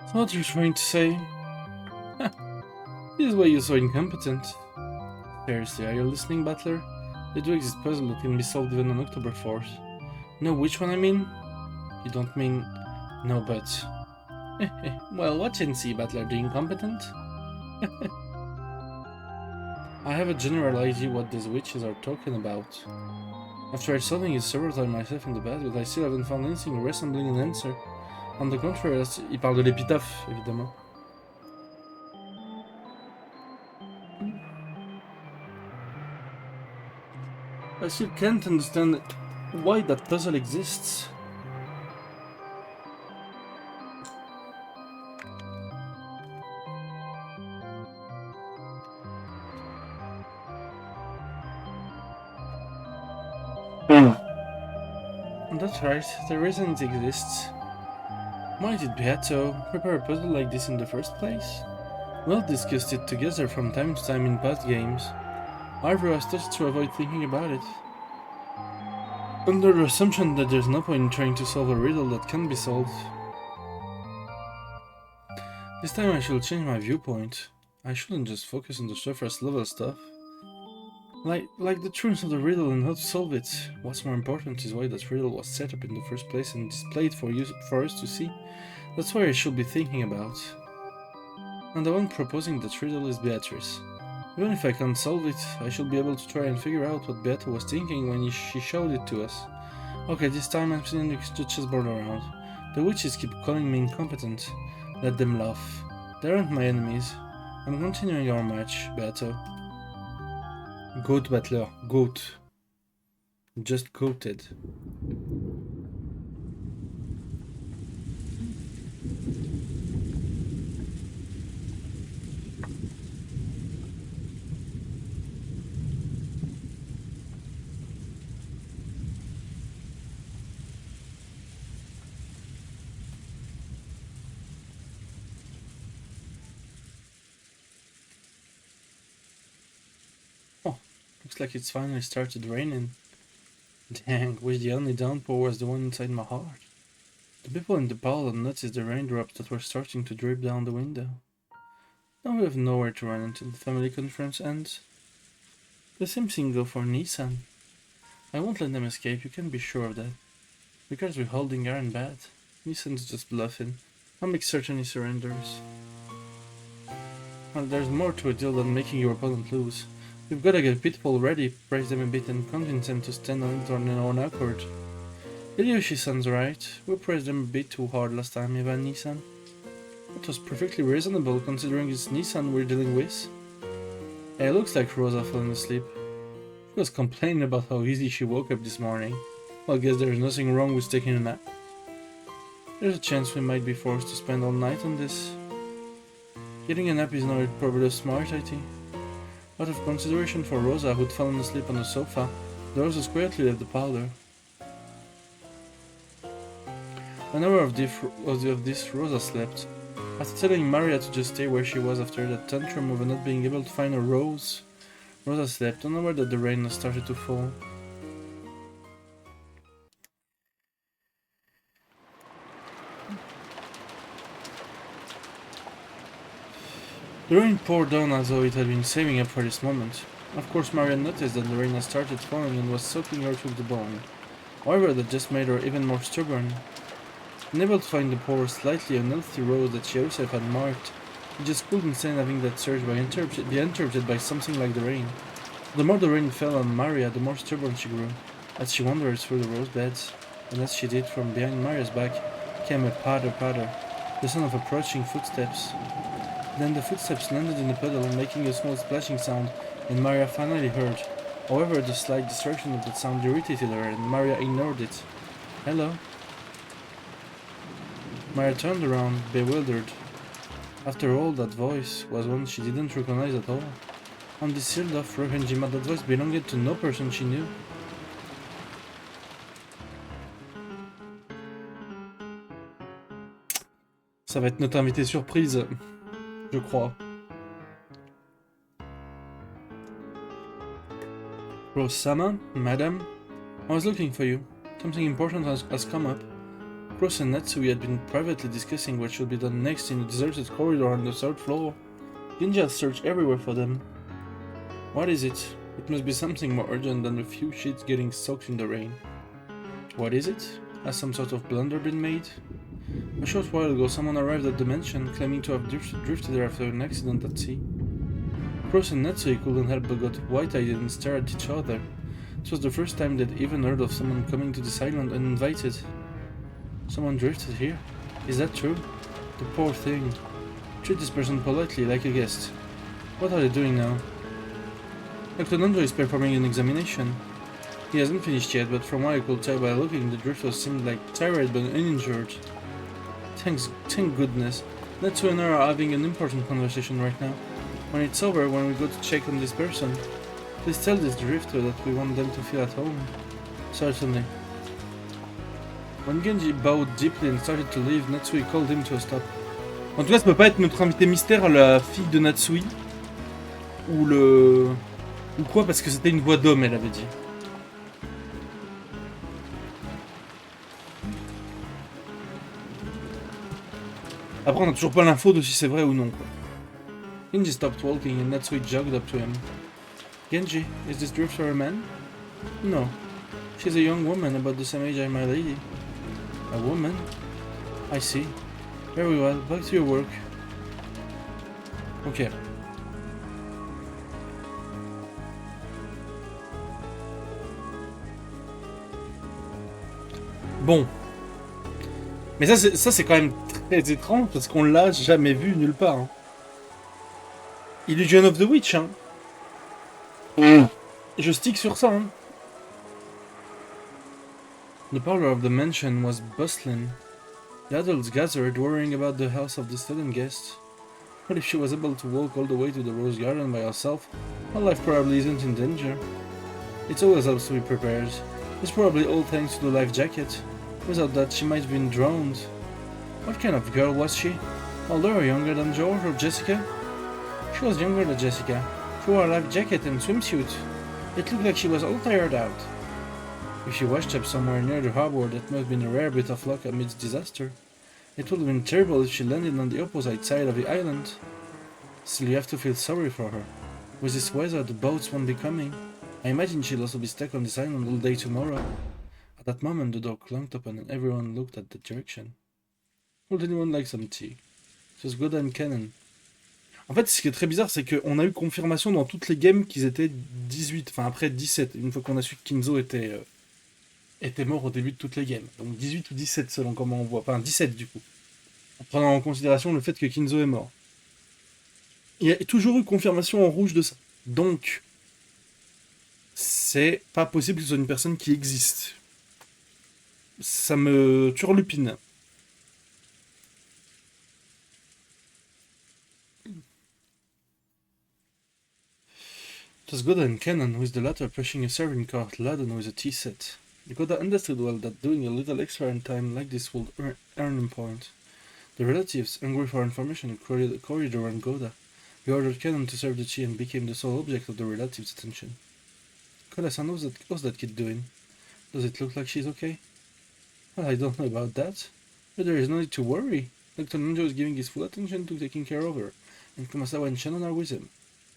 So what you're trying to say? This is why you're so incompetent. Seriously, are you listening, Battler? They do exist puzzles that can be solved even on October 4th. Know which one I mean? You don't mean... No, but... Well, watch and see, Battler the incompetent. I have a general idea what these witches are talking about. I've tried solving it several times myself in the past, but I still haven't found anything resembling an answer. On the contrary, il parle de l'épitaphe, évidemment. I still can't understand why that puzzle exists. That's right, the reason it exists. Why did Beato prepare a puzzle like this in the first place? We'll discussed it together from time to time in past games. However, I started to avoid thinking about it. Under the assumption that there's no point in trying to solve a riddle that can't be solved. This time I should change my viewpoint. I shouldn't just focus on the surface level stuff. Like the truth of the riddle and how to solve it. What's more important is why that riddle was set up in the first place and displayed for us to see. That's what I should be thinking about. And the one proposing that riddle is Beatrice. Even if I can't solve it, I should be able to try and figure out what Beata was thinking when she showed it to us. Okay, this time I'm seeing the chessboard around. The witches keep calling me incompetent. Let them laugh. They aren't my enemies. I'm continuing our match, Beato. Goat Battler, goat. Just goated. Looks like it's finally started raining. Dang, wish the only downpour was the one inside my heart. The people in the parlor noticed the raindrops that were starting to drip down the window. Now we have nowhere to run until the family conference ends. The same thing goes for Nissan. I won't let them escape, you can be sure of that. Because we're holding aren't bad. Nissan's just bluffing. I'll make certain he surrenders. Well, there's more to a deal than making your opponent lose. We've gotta get people ready, praise them a bit and convince them to stand on it on their own accord. Ilyoshi sounds right. We praised them a bit too hard last time, Ivan Nissan. It was perfectly reasonable considering it's Nissan we're dealing with. Hey, it looks like Rosa falling asleep. She was complaining about how easy she woke up this morning. Well, I guess there's nothing wrong with taking a nap. There's a chance we might be forced to spend all night on this. Getting a nap is not probably smart, I think. Out of consideration for Rosa, who'd fallen asleep on the sofa, the Roses quietly left the parlor. Unaware of this, Rosa slept. After telling Maria to just stay where she was after that tantrum of not being able to find a rose, Rosa slept, unaware that the rain had started to fall. The rain poured down as though it had been saving up for this moment. Of course, Maria noticed that the rain had started falling and was soaking her to the bone. However, that just made her even more stubborn. Unable to find the poor, slightly unhealthy rose that she herself had marked, she just couldn't stand having that search be interrupted by something like the rain. The more the rain fell on Maria, the more stubborn she grew, as she wandered through the rose beds, and as she did, from behind Maria's back came a patter, the sound of approaching footsteps. Then the footsteps landed in the puddle, making a small splashing sound, and Maria finally heard. However, the slight distraction of that sound irritated her, and Maria ignored it. Hello? Maria turned around, bewildered. After all, that voice was one she didn't recognize at all. On this sealed-off rock and Jima, that voice belonged to no person she knew. Ça va être notre invité surprise, je crois. Rose-sama, madam, I was looking for you. Something important has come up. Rose and Natsui had been privately discussing what should be done next in the deserted corridor on the third floor. Genji had searched everywhere for them. What is it? It must be something more urgent than a few sheets getting soaked in the rain. What is it? Has some sort of blunder been made? A short while ago, someone arrived at the mansion, claiming to have drifted there after an accident at sea. Rose and Natsui couldn't help but got white-eyed and stare at each other. It was the first time they'd even heard of someone coming to this island uninvited. Someone drifted here? Is that true? The poor thing. Treat this person politely, like a guest. What are they doing now? Dr. Nando is performing an examination. He hasn't finished yet, but from what I could tell by looking, the drifters seemed like tired but uninjured. Thank goodness. Natsu and I are having an important conversation right now. When it's over, when we go to check on this person, please tell this drifter that we want them to feel at home. Certainly. When Genji bowed deeply and started to leave, Natsui called him to a stop. En tout cas, ça peut pas être notre invité mystère, la fille de Natsui. Ou quoi, parce que c'était une voix d'homme, elle avait dit. Après, on n'a toujours pas l'info de si c'est vrai ou non, quoi. Genji stopped walking and Natsui jogged up to him. Genji, is this drifter a man? No. She's a young woman about the same age as my lady. A woman? I see. Very well, back to your work. Ok. Bon. Mais ça c'est quand même très étrange parce qu'on l'a jamais vu nulle part. Hein. Illusion of the Witch, hein. Je stick sur ça, hein. The parlor of the mansion was bustling. The adults gathered, worrying about the health of the student guest. What if she was able to walk all the way to the rose garden by herself? Her life probably isn't in danger. It always helps to be prepared. It's probably all thanks to the life jacket. Without that, she might have been drowned. What kind of girl was she? Older or younger than George or Jessica? She was younger than Jessica. She wore a life jacket and swimsuit. It looked like she was all tired out. If she washed up somewhere near the harbor, that must have been a rare bit of luck amidst disaster. It would have been terrible if she landed on the opposite side of the island. Still, you have to feel sorry for her. With this weather, the boats won't be coming. I imagine she'll also be stuck on this island all day tomorrow. At that moment, the door clunked open and everyone looked at the direction. Would anyone like some tea? It was Godan Cannon. En fait, ce qui est très bizarre, c'est qu'on a eu confirmation dans toutes les games qu'ils étaient 18, enfin après 17, une fois qu'on a su que Kinzo était mort au début de toutes les games. Donc 18 ou 17 selon comment on voit, enfin 17 du coup. En prenant en considération le fait que Kinzo est mort. Il y a toujours eu confirmation en rouge de ça. Donc, c'est pas possible que ce soit une personne qui existe. Ça me turlupine. It was Goda and Cannon, with the latter pushing a serving cart laden with a tea set. Goda understood well that doing a little extra in time like this would earn him points. The relatives, hungry for information, created a corridor around Goda. He ordered Cannon to serve the chi and became the sole object of the relatives' attention. Koda-san, how's that kid doing? Does it look like she's okay? Well, I don't know about that. But there is no need to worry. Dr. Nanjo is giving his full attention to taking care of her, and Kumasawa and Shannon are with him.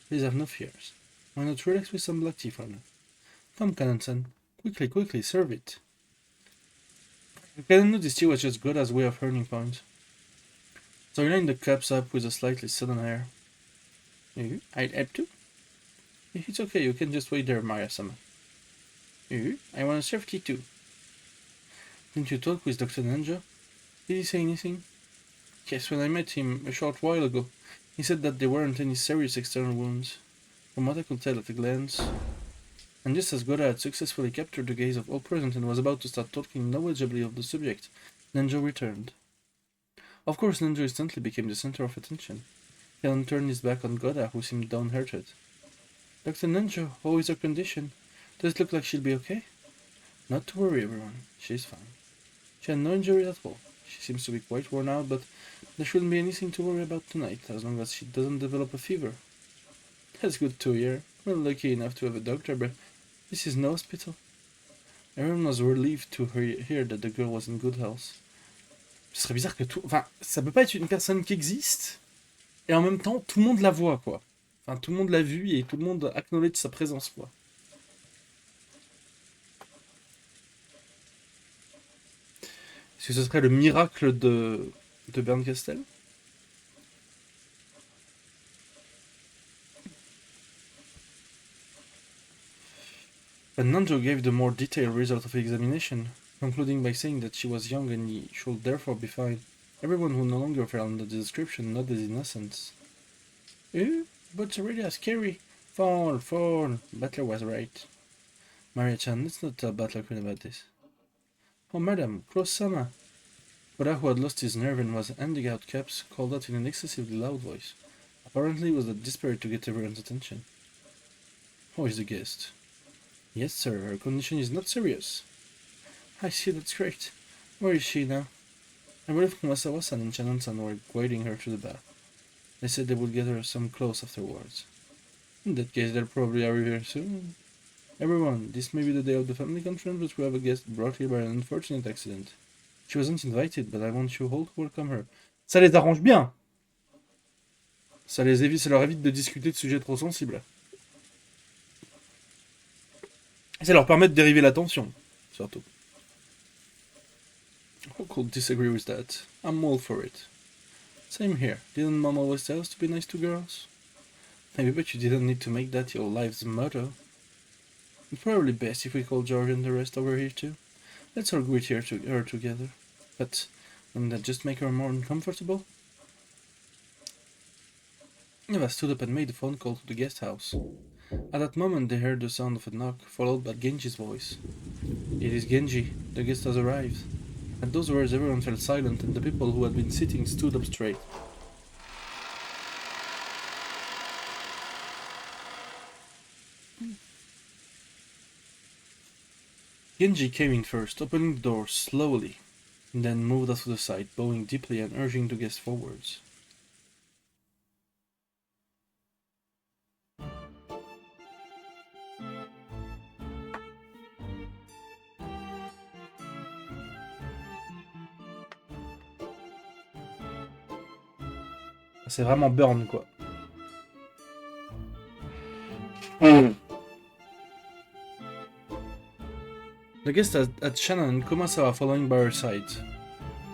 Please have no fears. Why not relax with some black tea for now? Come, Cannon-san. Quickly, serve it. Cannon knew this tea was just Goda's way of earning points. So he lined the cups up with a slightly sudden air. I'd help too? It's okay, you can just wait there, Maria-sama. I want to serve tea too. Didn't you talk with Dr. Nanjo? Did he say anything? Yes, when I met him a short while ago, he said that there weren't any serious external wounds, from what I could tell at a glance. And just as Goda had successfully captured the gaze of all present and was about to start talking knowledgeably of the subject, Nanjo returned. Of course, Nanjo instantly became the center of attention. Cannon turned his back on Goda, who seemed downhearted. Dr. Nanjo, how is her condition? Does it look like she'll be okay? Not to worry, everyone. She's fine. She had no injury at all. She seems to be quite worn out, but there shouldn't be anything to worry about tonight, as long as she doesn't develop a fever. That's good to hear. We're lucky enough to have a doctor, but this is no hospital. Everyone was relieved to hear that the girl was in good health. Ce serait bizarre que tout... Enfin, ça peut pas être une personne qui existe, et en même temps, tout le monde la voit, quoi. Enfin, tout le monde l'a vue, et tout le monde acknowledge sa présence, quoi. Est-ce que ce serait le miracle de Bernd Castel? But Nanjo gave the more detailed result of the examination, concluding by saying that she was young and he should therefore be fine. Everyone who no longer fell under the description nodded innocence. But really scary. Fall. Butler was right. Maria-chan, let's not tell Butler Queen about this. Oh, madam, Cross-sama. Koda, who had lost his nerve and was handing out cups, called out in an excessively loud voice. Apparently he was desperate to get everyone's attention. How is the guest? Yes, sir, her condition is not serious. I see, that's great. Where is she now? I believe Kumasawa-san and Shannon-san were guiding her to the bath. They said they would get her some clothes afterwards. In that case, they'll probably arrive here soon. Everyone, this may be the day of the family conference, but we have a guest brought here by an unfortunate accident. She wasn't invited, but I want you all to welcome her. Ça les arrange bien. Ça leur évite de discuter de sujets trop sensibles. Et ça leur permet de dériver l'attention, surtout. Who could disagree with that? I'm all for it. Same here. Didn't Mom always tell us to be nice to girls? Maybe, but you didn't need to make that your life's motto. It's probably best if we call George and the rest over here too. Let's all greet her together. But wouldn't that just make her more uncomfortable? Eva stood up and made a phone call to the guest house. At that moment they heard the sound of a knock, followed by Genji's voice. It is Genji. The guest has arrived. At those words everyone fell silent and the people who had been sitting stood up straight. Genji came in first, opening the door slowly, and then moved us to the side, bowing deeply and urging the guest forwards. C'est vraiment burn, quoi. The guest had Shannon and Kumasawa following by her side,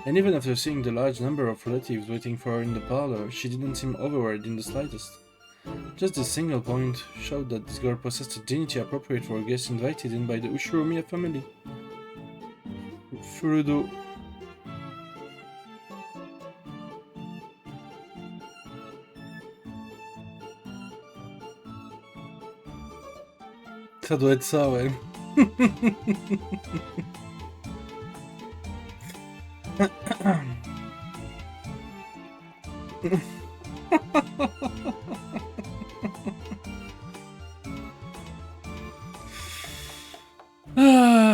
and even after seeing the large number of relatives waiting for her in the parlor, she didn't seem overwhelmed in the slightest. Just this single point showed that this girl possessed a dignity appropriate for a guest invited in by the Ushiromiya family. Furudo. Ça doit être ça, ouais.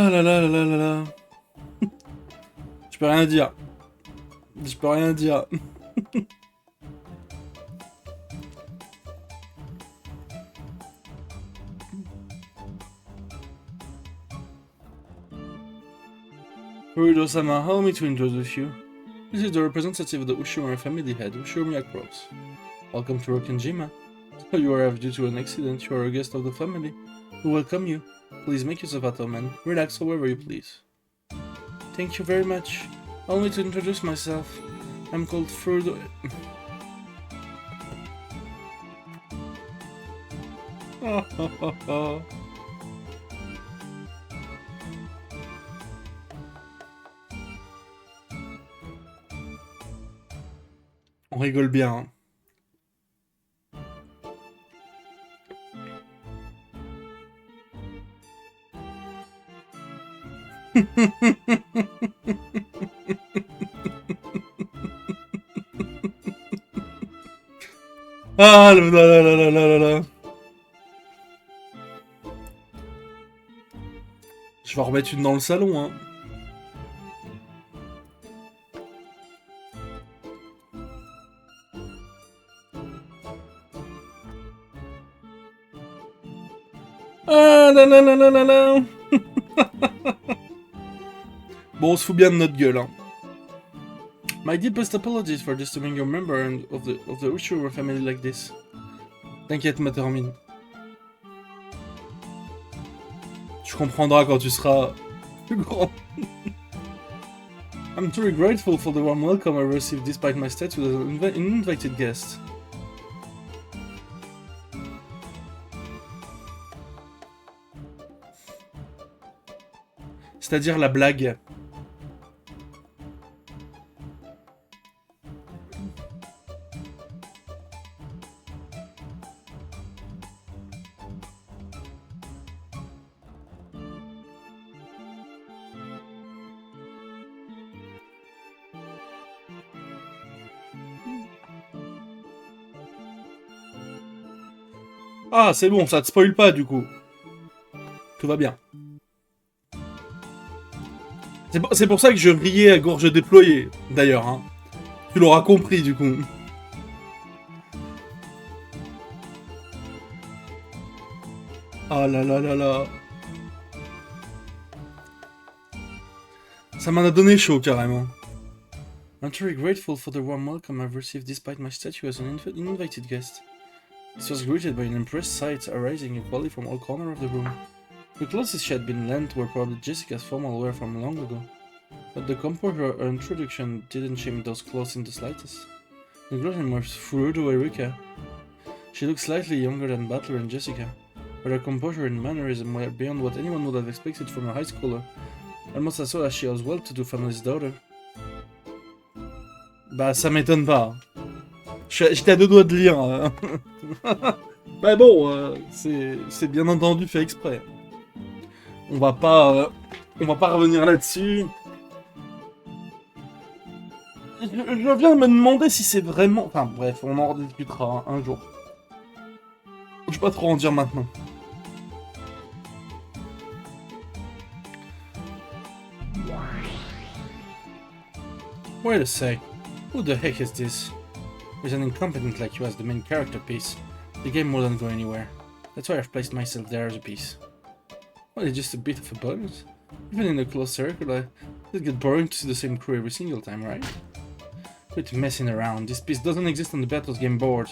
Ah là là là là là là. Je peux rien dire. Je peux rien dire. Furudo-sama, allow me to introduce you. This is the representative of the Ushimura family head, Ushimiya Cross. Welcome to Rokkenjima. So you arrived due to an accident, you are a guest of the family. We welcome you. Please make yourself at home and relax however you please. Thank you very much. Allow me to introduce myself. I'm called Furudo... On rigole bien, hein. Ah là là là là là là là. Je vais en remettre une dans le salon, hein. Ah là là là là là là. Bon, on se fout bien de notre gueule, hein. My deepest apologies for disturbing your member of the Ushimura family like this. T'inquiète, ma termine. Tu comprendras quand tu seras plus grand. I'm truly grateful for the warm welcome I received despite my status as an invited guest. C'est-à-dire la blague. Ah, c'est bon, ça te spoil pas du coup. Tout va bien. C'est pour ça que je riais à gorge déployée, d'ailleurs, hein. Tu l'auras compris du coup. Ah là là là là. Ça m'en a donné chaud carrément. I'm truly grateful for the warm welcome I've received despite my status as an invited guest. This was greeted by an impressed sight arising equally from all corners of the room. The clothes she had been lent were probably Jessica's formal wear from long ago, but the composure her introduction didn't shame those clothes in the slightest. The girl's name was Furudo Erika. She looked slightly younger than Butler and Jessica, but her composure and mannerism were beyond what anyone would have expected from a high schooler, almost as well as she was well-to-do family's daughter. Bah ça m'étonne pas. J'étais à deux doigts de lire. Bah bon, c'est bien entendu fait exprès. On va pas revenir là-dessus. Je viens de me demander si c'est vraiment... Enfin bref, on en rediscutera un jour. Je vais pas trop en dire maintenant. Wait a sec. Who the heck is this? With an incompetent like you as the main character piece, the game wouldn't go anywhere. That's why I've placed myself there as a piece. Well, it's just a bit of a bonus. Even in a close circle, it'd get boring to see the same crew every single time, right? Quit messing around. This piece doesn't exist on the Battle game board.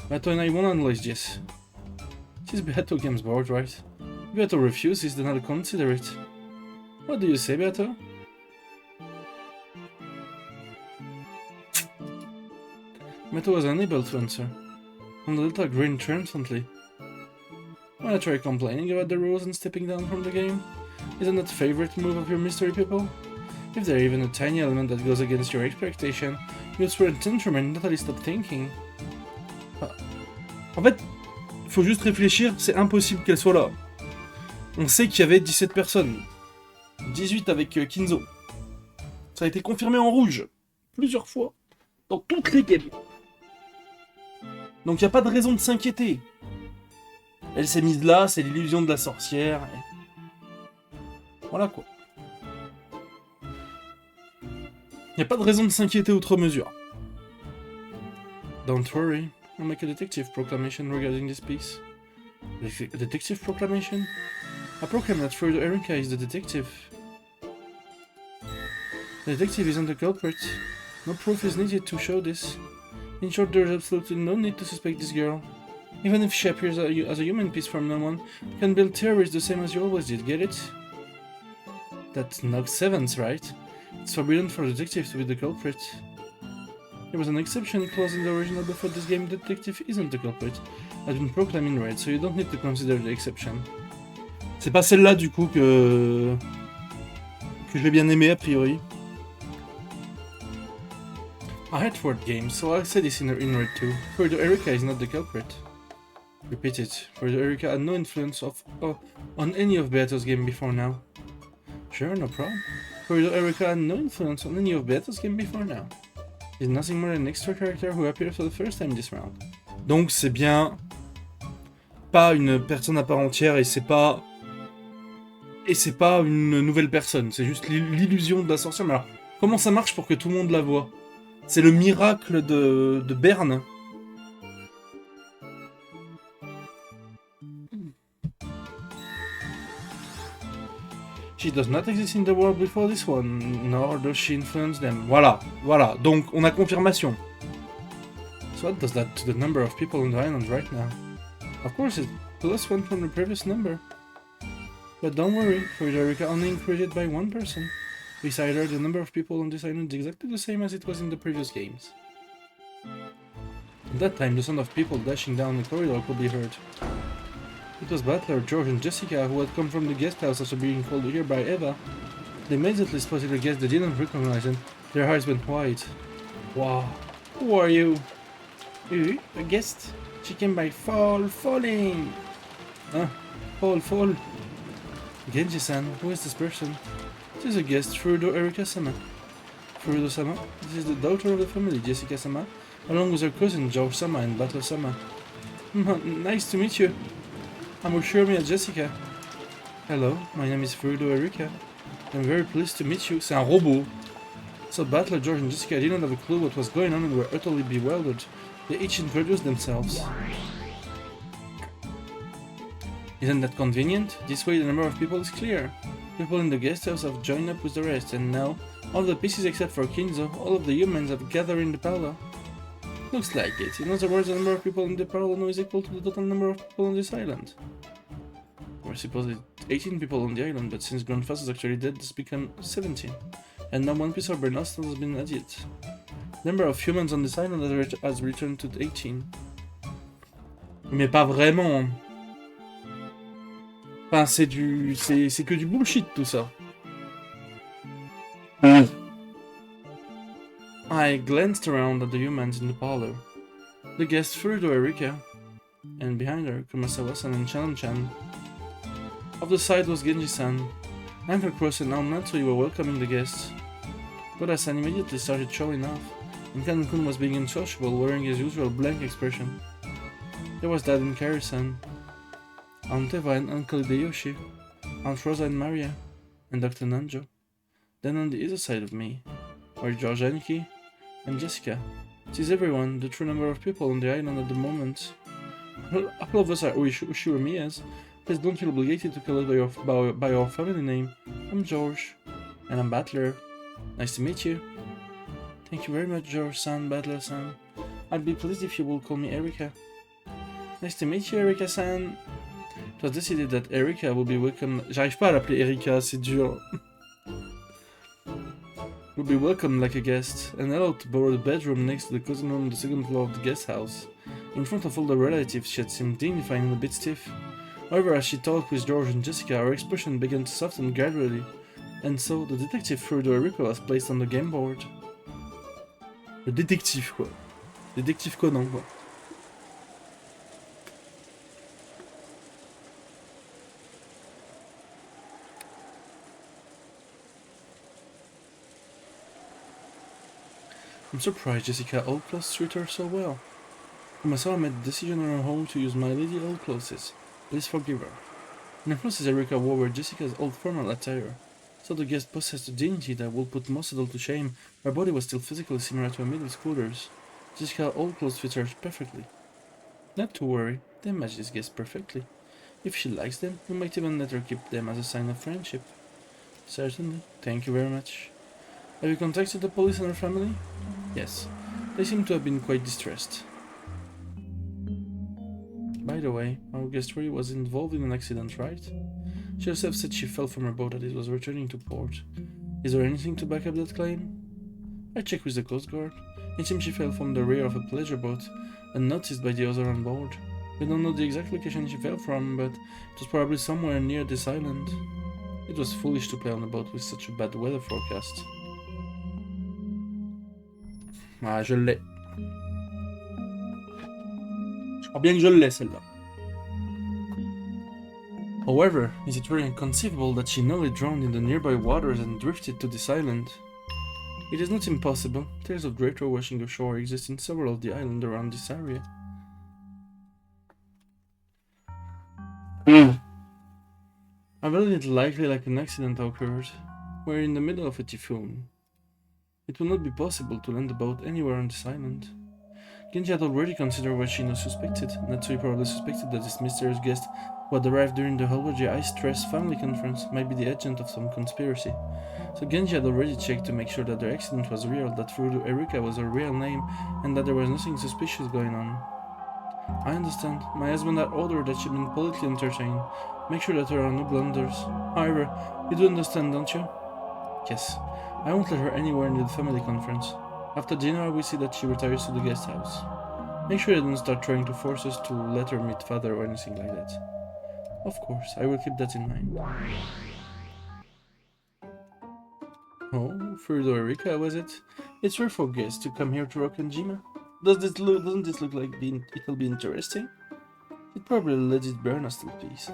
Beto and I won't analyze this. This is Beto game's board, right? If Beto refuses, then I'll consider it. What do you say, Beto? Beto was unable to answer, and the little grinned triumphantly. Wanna try complaining about the rules and stepping down from the game? Isn't that favorite move of your mystery people? If there's even a tiny element that goes against your expectation, you'll throw a tantrum and totally stop thinking. En fait, faut juste réfléchir, c'est impossible qu'elle soit là. On sait qu'il y avait 17 personnes. 18 avec Kinzo. Ça a été confirmé en rouge. Plusieurs fois. Dans toutes les games. Donc il n'y a pas de raison de s'inquiéter. Elle s'est mise là, c'est l'illusion de la sorcière. Voilà quoi. Y a pas de raison de s'inquiéter outre mesure. Don't worry, I'll make a detective proclamation regarding this piece. A detective proclamation? I proclaim that Frodo Erika is the detective. The detective isn't the culprit. No proof is needed to show this. In short, there's absolutely no need to suspect this girl. Even if she appears as a human piece from now on, you can build theories the same as you always did, get it? That knocks sevens, right? It's forbidden for the detective to be the culprit. There was an exception clause in the original before this game. The detective isn't the culprit. I've been proclaimed in red, so you don't need to consider the exception. C'est pas celle-là du coup que je l'ai bien aimé a priori. I had word games, so I'll say this in red too. Frodo Erika is not the culprit. Repeat it. Frodo Erika had no influence on any of Beato's game before now. Sure, no problem. Frodo Erika had no influence on any of Beato's game before now. He's nothing more than an extra character who appeared for the first time this round. Donc c'est bien pas une personne à part entière et c'est pas une nouvelle personne, c'est juste l'illusion de la sorcière. Mais alors, comment ça marche pour que tout le monde la voit? C'est le miracle de Berne. She does not exist in the world before this one, nor does she influence them. Voilà, voilà, donc on a confirmation. So what does that to the number of people on the island right now? Of course it's +1 from the previous number. But don't worry, Frodo Erika only increased by one person. Besides her, the number of people on this island is exactly the same as it was in the previous games. At that time, the sound of people dashing down the corridor could be heard. It was Butler, George and Jessica who had come from the guest house after being called here by Eva. They immediately spotted a guest they didn't recognize and their eyes went wide. Wow, who are you? A guest? She came by falling! Huh? Fall. Genji-san, who is this person? This is a guest, Frodo Erika-sama. Frodo-sama, this is the daughter of the family, Jessica-sama, along with her cousin, George-sama and Butler-sama. Nice to meet you. I'm Ushirmi Jessica. Hello, my name is Frodo Erika. I'm very pleased to meet you. C'est un robot. So Butler, George and Jessica didn't have a clue what was going on and were utterly bewildered. They each introduced themselves. Isn't that convenient? This way the number of people is clear. People in the guest house have joined up with the rest, and now, all the pieces except for Kinzo, all of the humans have gathered in the parlor. Looks like it. In other words, the number of people in the parlor now is equal to the total number of people on this island. We're supposedly 18 people on the island, but since Grandfast is actually dead, it's become 17. And now one piece of Bernaston has been added. The number of humans on this island has returned to 18. Mais pas vraiment. Enfin, c'est que du bullshit tout ça. I glanced around at the humans in the parlor. The guest Frodo Erika, and behind her, Kumasawa-san and Chan-chan. Off the side was Genji-san. Uncle Cross and Naonatsui were welcoming the guests. Koda-san immediately started showing off, and Kankun was being unsociable, wearing his usual blank expression. There was Dad and Kari-san, Aunt Eva and Uncle Hideyoshi, Aunt Rosa and Maria, and Dr. Nanjo. Then on the other side of me were George Aniki and Jessica. It is everyone, the true number of people on the island at the moment. All of us are Ushiromiyas. Please don't feel obligated to call us by our family name. I'm George, and I'm Butler. Nice to meet you. Thank you very much, George-san, Butler-san. I'd be pleased if you would call me Erika. Nice to meet you, Erika-san. It was decided that Erika would be welcome. J'arrive pas à l'appeler Erika, c'est dur. Would be welcome like a guest, and allowed to borrow the bedroom next to the cousin room on the second floor of the guest house. In front of all the relatives, she had seemed dignified and a bit stiff. However, as she talked with George and Jessica, her expression began to soften gradually, and so the detective Frodo Erika was placed on the game board. Le détective, quoi. Détective Conan, quoi. I'm surprised Jessica Oldclothes treated her so well. Kumasawa made the decision on her own to use My Lady Oldclothes. Please forgive her. And the clothes Erika wore were Jessica's old formal attire. So the guest possessed a dignity that would put most adults to shame. Her body was still physically similar to a middle schooler's. Jessica's old clothes fit her perfectly. Not to worry, they match this guest perfectly. If she likes them, we might even let her keep them as a sign of friendship. Certainly. Thank you very much. Have you contacted the police and her family? Yes. They seem to have been quite distressed. By the way, our guest Ray was involved in an accident, right? She herself said she fell from her boat as it was returning to port. Is there anything to back up that claim? I checked with the Coast Guard. It seems she fell from the rear of a pleasure boat, unnoticed by the others on board. We don't know the exact location she fell from, but it was probably somewhere near this island. It was foolish to play on a boat with such a bad weather forecast. Ah, je l'ai. Je crois bien que je l'ai, celle-là. However, is it really inconceivable that she nearly drowned in the nearby waters and drifted to this island? It is not impossible. Tales of great washing ashore exist in several of the islands around this area. I believe it likely like an accident occurred. We're in the middle of a typhoon. It will not be possible to land the boat anywhere on this island. Genji had already considered what Shino suspected. Natsui probably suspected that this mysterious guest who had arrived during the Hellway Ice Stress family conference might be the agent of some conspiracy. So Genji had already checked to make sure that their accident was real, that Furudo Erika was her real name, and that there was nothing suspicious going on. I understand. My husband had ordered that she'd been politely entertained. Make sure that there are no blunders. However, you do understand, don't you? Yes. I won't let her anywhere near the family conference. After dinner, we see that she retires to the guest house. Make sure you don't start trying to force us to let her meet father or anything like that. Of course, I will keep that in mind. Oh, Furudo Erika, was it? It's rare for guests to come here to Rokkanjima. Doesn't this look like it'll be interesting? It probably lets it burn us to peace.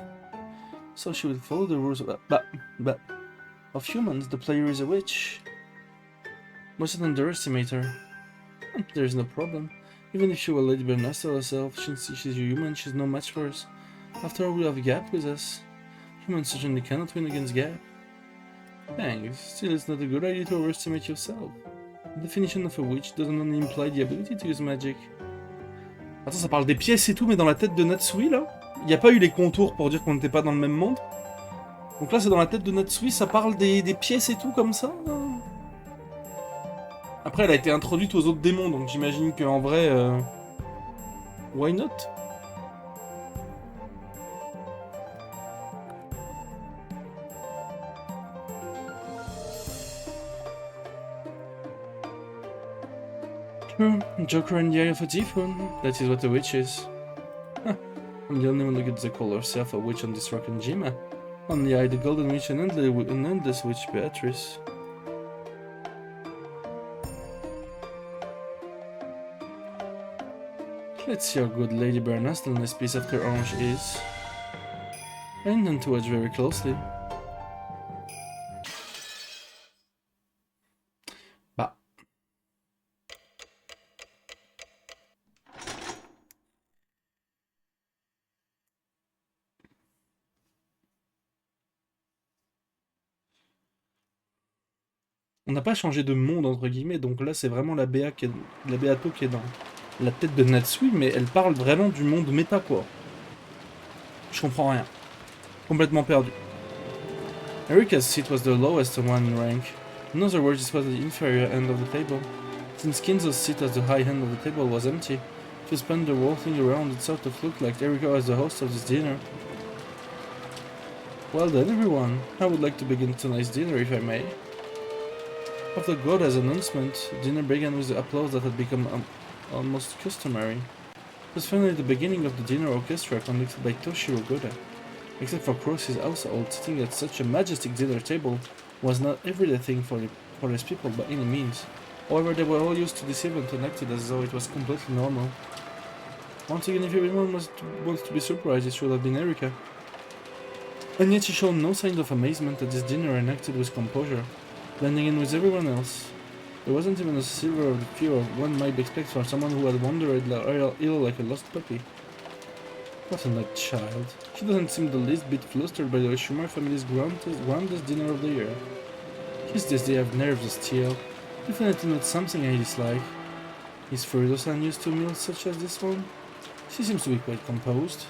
So she will follow the rules of humans. The player is a witch. Mustn't underestimate her. There's no problem. Even if she will let burn us to herself, since she's a human, she's no match for us. After all, we have Gap with us. Humans certainly cannot win against Gap. Thanks. Still, it's not a good idea to overestimate yourself. The definition of a witch doesn't only imply the ability to use magic. Attends, ça parle des pièces et tout, mais dans la tête de Natsui, là? Il n'y a pas eu les contours pour dire qu'on n'était pas dans le même monde? Donc là, c'est dans la tête de Natsui, ça parle des pièces et tout, comme ça? Après, elle a été introduite aux autres démons, donc j'imagine qu'en vrai... why not? Joker in the eye of a typhoon. That is what a witch is. Huh. I'm the only one who gets to call herself a witch on this Rokkanjima. Only I, the Golden Witch, and an endless witch Beatrice. Let's see how good Lady Bernastel in this piece of her orange is. I intend to watch very closely. Bah. On n'a pas changé de monde entre guillemets, donc là c'est vraiment la Béato qui est dans la tête de Natsui, mais elle parle vraiment du monde méta quoi. Je comprends rien. Complètement perdu. Erika's seat was the lowest one in rank. In other words, this was the inferior end of the table. Since Kinzo's seat at the high end of the table was empty, if you spun the whole thing around, it sort of looked like Erika was the host of this dinner. Well then, everyone, I would like to begin tonight's dinner if I may. After Goda's announcement, dinner began with the applause that had become almost customary. It was finally the beginning of the dinner orchestra conducted by Toshiro Goda. Except for Cross's household, sitting at such a majestic dinner table was not everyday thing for his people by any means. However, they were all used to this event and acted as though it was completely normal. Once again, if everyone wants to be surprised, it should have been Erika. And yet she showed no signs of amazement at this dinner and acted with composure, blending in with everyone else. There wasn't even a silver of the fear one might expect from someone who had wandered ill like a lost puppy. What a nice child. She doesn't seem the least bit flustered by the Shumai family's grandest dinner of the year. His days they have nerves of steel. Definitely not something I dislike. Is Ferdosan used to meals such as this one? She seems to be quite composed.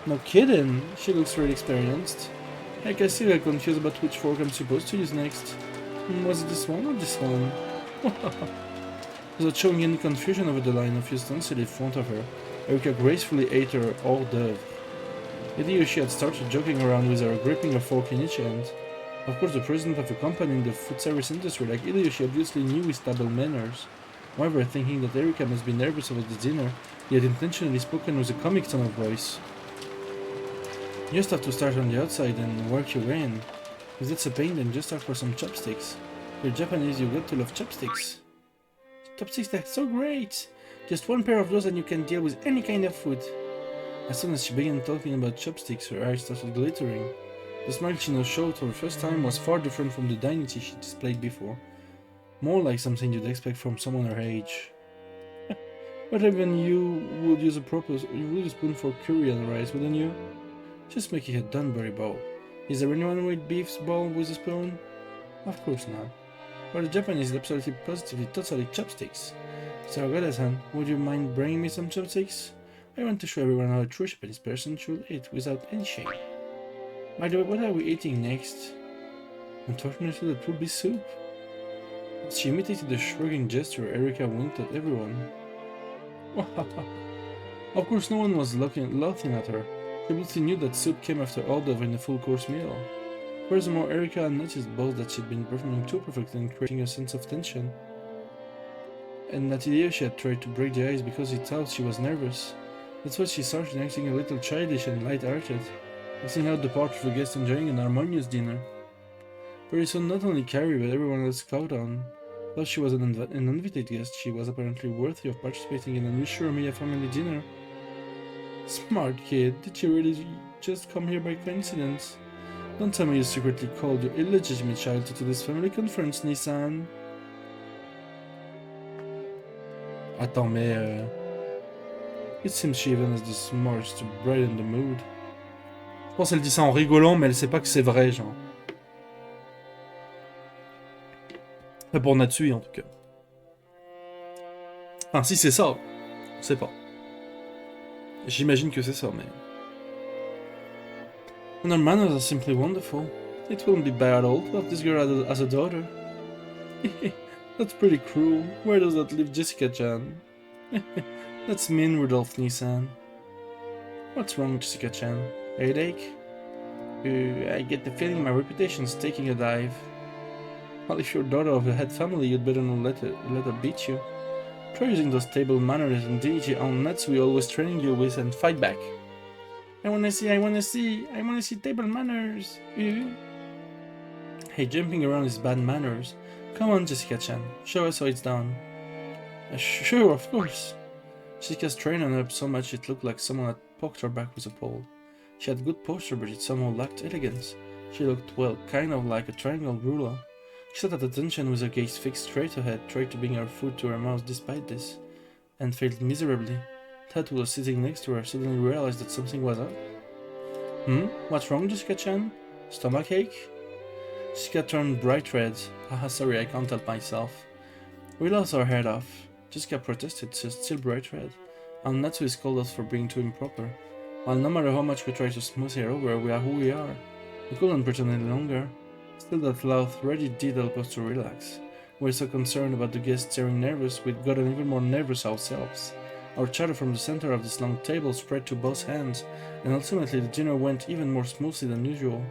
No kidding! She looks really experienced. Heck, I still get confused about which fork I'm supposed to use next. Was it this one or this one? Without showing any confusion over the line of utensils in front of her, Erika gracefully ate her hors d'oeuvre. Yet she had started joking around with her, gripping a fork in each hand. Of course, the president of a company in the food service industry like Hideyoshi obviously knew his table manners. However, thinking that Erika must be nervous about the dinner, he had intentionally spoken with a comic tone of voice. You just have to start on the outside and work your way in. If that's a pain, then just start for some chopsticks. You're Japanese, you got to love chopsticks. Chopsticks, that's so great! Just one pair of those and you can deal with any kind of food. As soon as she began talking about chopsticks, her eyes started glittering. The smile she now showed for the first time was far different from the dignity she displayed before. More like something you'd expect from someone her age. But even you would use a spoon for curry and rice, wouldn't you? Just making a Dunbury bowl. Is there anyone with beef's bowl with a spoon? Of course not. But the Japanese absolutely positively totally chopsticks. So Goda-san, would you mind bringing me some chopsticks? I want to show everyone how a true Japanese person should eat without any shame. By the way, what are we eating next? Unfortunately, that would be soup. As she imitated the shrugging gesture, Erika winked at everyone. Of course, no one was laughing at her. She obviously knew that soup came after hors d'oeuvre in a full-course meal. Furthermore, Erika noticed both that she'd been performing too perfectly and creating a sense of tension, and that Hideyoshi had tried to break the ice because he thought she was nervous. That's why she started acting a little childish and light-hearted, acting out the part of a guest enjoying an harmonious dinner. Very soon, not only Carrie but everyone else caught on. Though she was an invited guest, she was apparently worthy of participating in an Ushuramiya family dinner. Smart kid, did you really just come here by coincidence? Don't tell me you secretly called your illegitimate child to this family conference, Nissan. Attends, mais it seems she even has the smarts to brighten the mood. Je pense qu'elle dit ça en rigolant, mais elle sait pas que c'est vrai, genre. Enfin, pour Natsui, en tout cas. Enfin, si c'est ça, je sais pas. J'imagine que c'est ça, mais... And her manners are simply wonderful. It wouldn't be bad at all to have this girl as a daughter. That's pretty cruel. Where does that leave Jessica-chan? That's mean, Rudolph Nissan. What's wrong, Jessica-chan? Headache? I get the feeling my reputation's taking a dive. Well, if you're daughter of a head family, you'd better not let her beat you. Try using those table manners and dignity on Natsui always training you with and fight back. I wanna see table manners. Hey, jumping around is bad manners. Come on, Jessica-chan, show us how it's done. Sure, of course. Jessica's trained her up so much it looked like someone had poked her back with a pole. She had good posture, but it somehow lacked elegance. She looked, well, kind of like a triangle ruler. She sat at attention with her gaze fixed straight ahead, tried to bring her food to her mouth despite this, and failed miserably. Tat, who was sitting next to her, suddenly realized that something was up. What's wrong, Jessica-chan? Stomachache? Jessica turned bright red. Haha, sorry, I can't help myself. We lost our head off. Jessica protested, still bright red. And Natsu called us for being too improper. While no matter how much we try to smooth her over, we are who we are. We couldn't pretend any longer. Still, that laugh really did help us to relax. We were so concerned about the guests staring nervous, we'd gotten even more nervous ourselves. Our chatter from the center of this long table spread to both hands, and ultimately the dinner went even more smoothly than usual.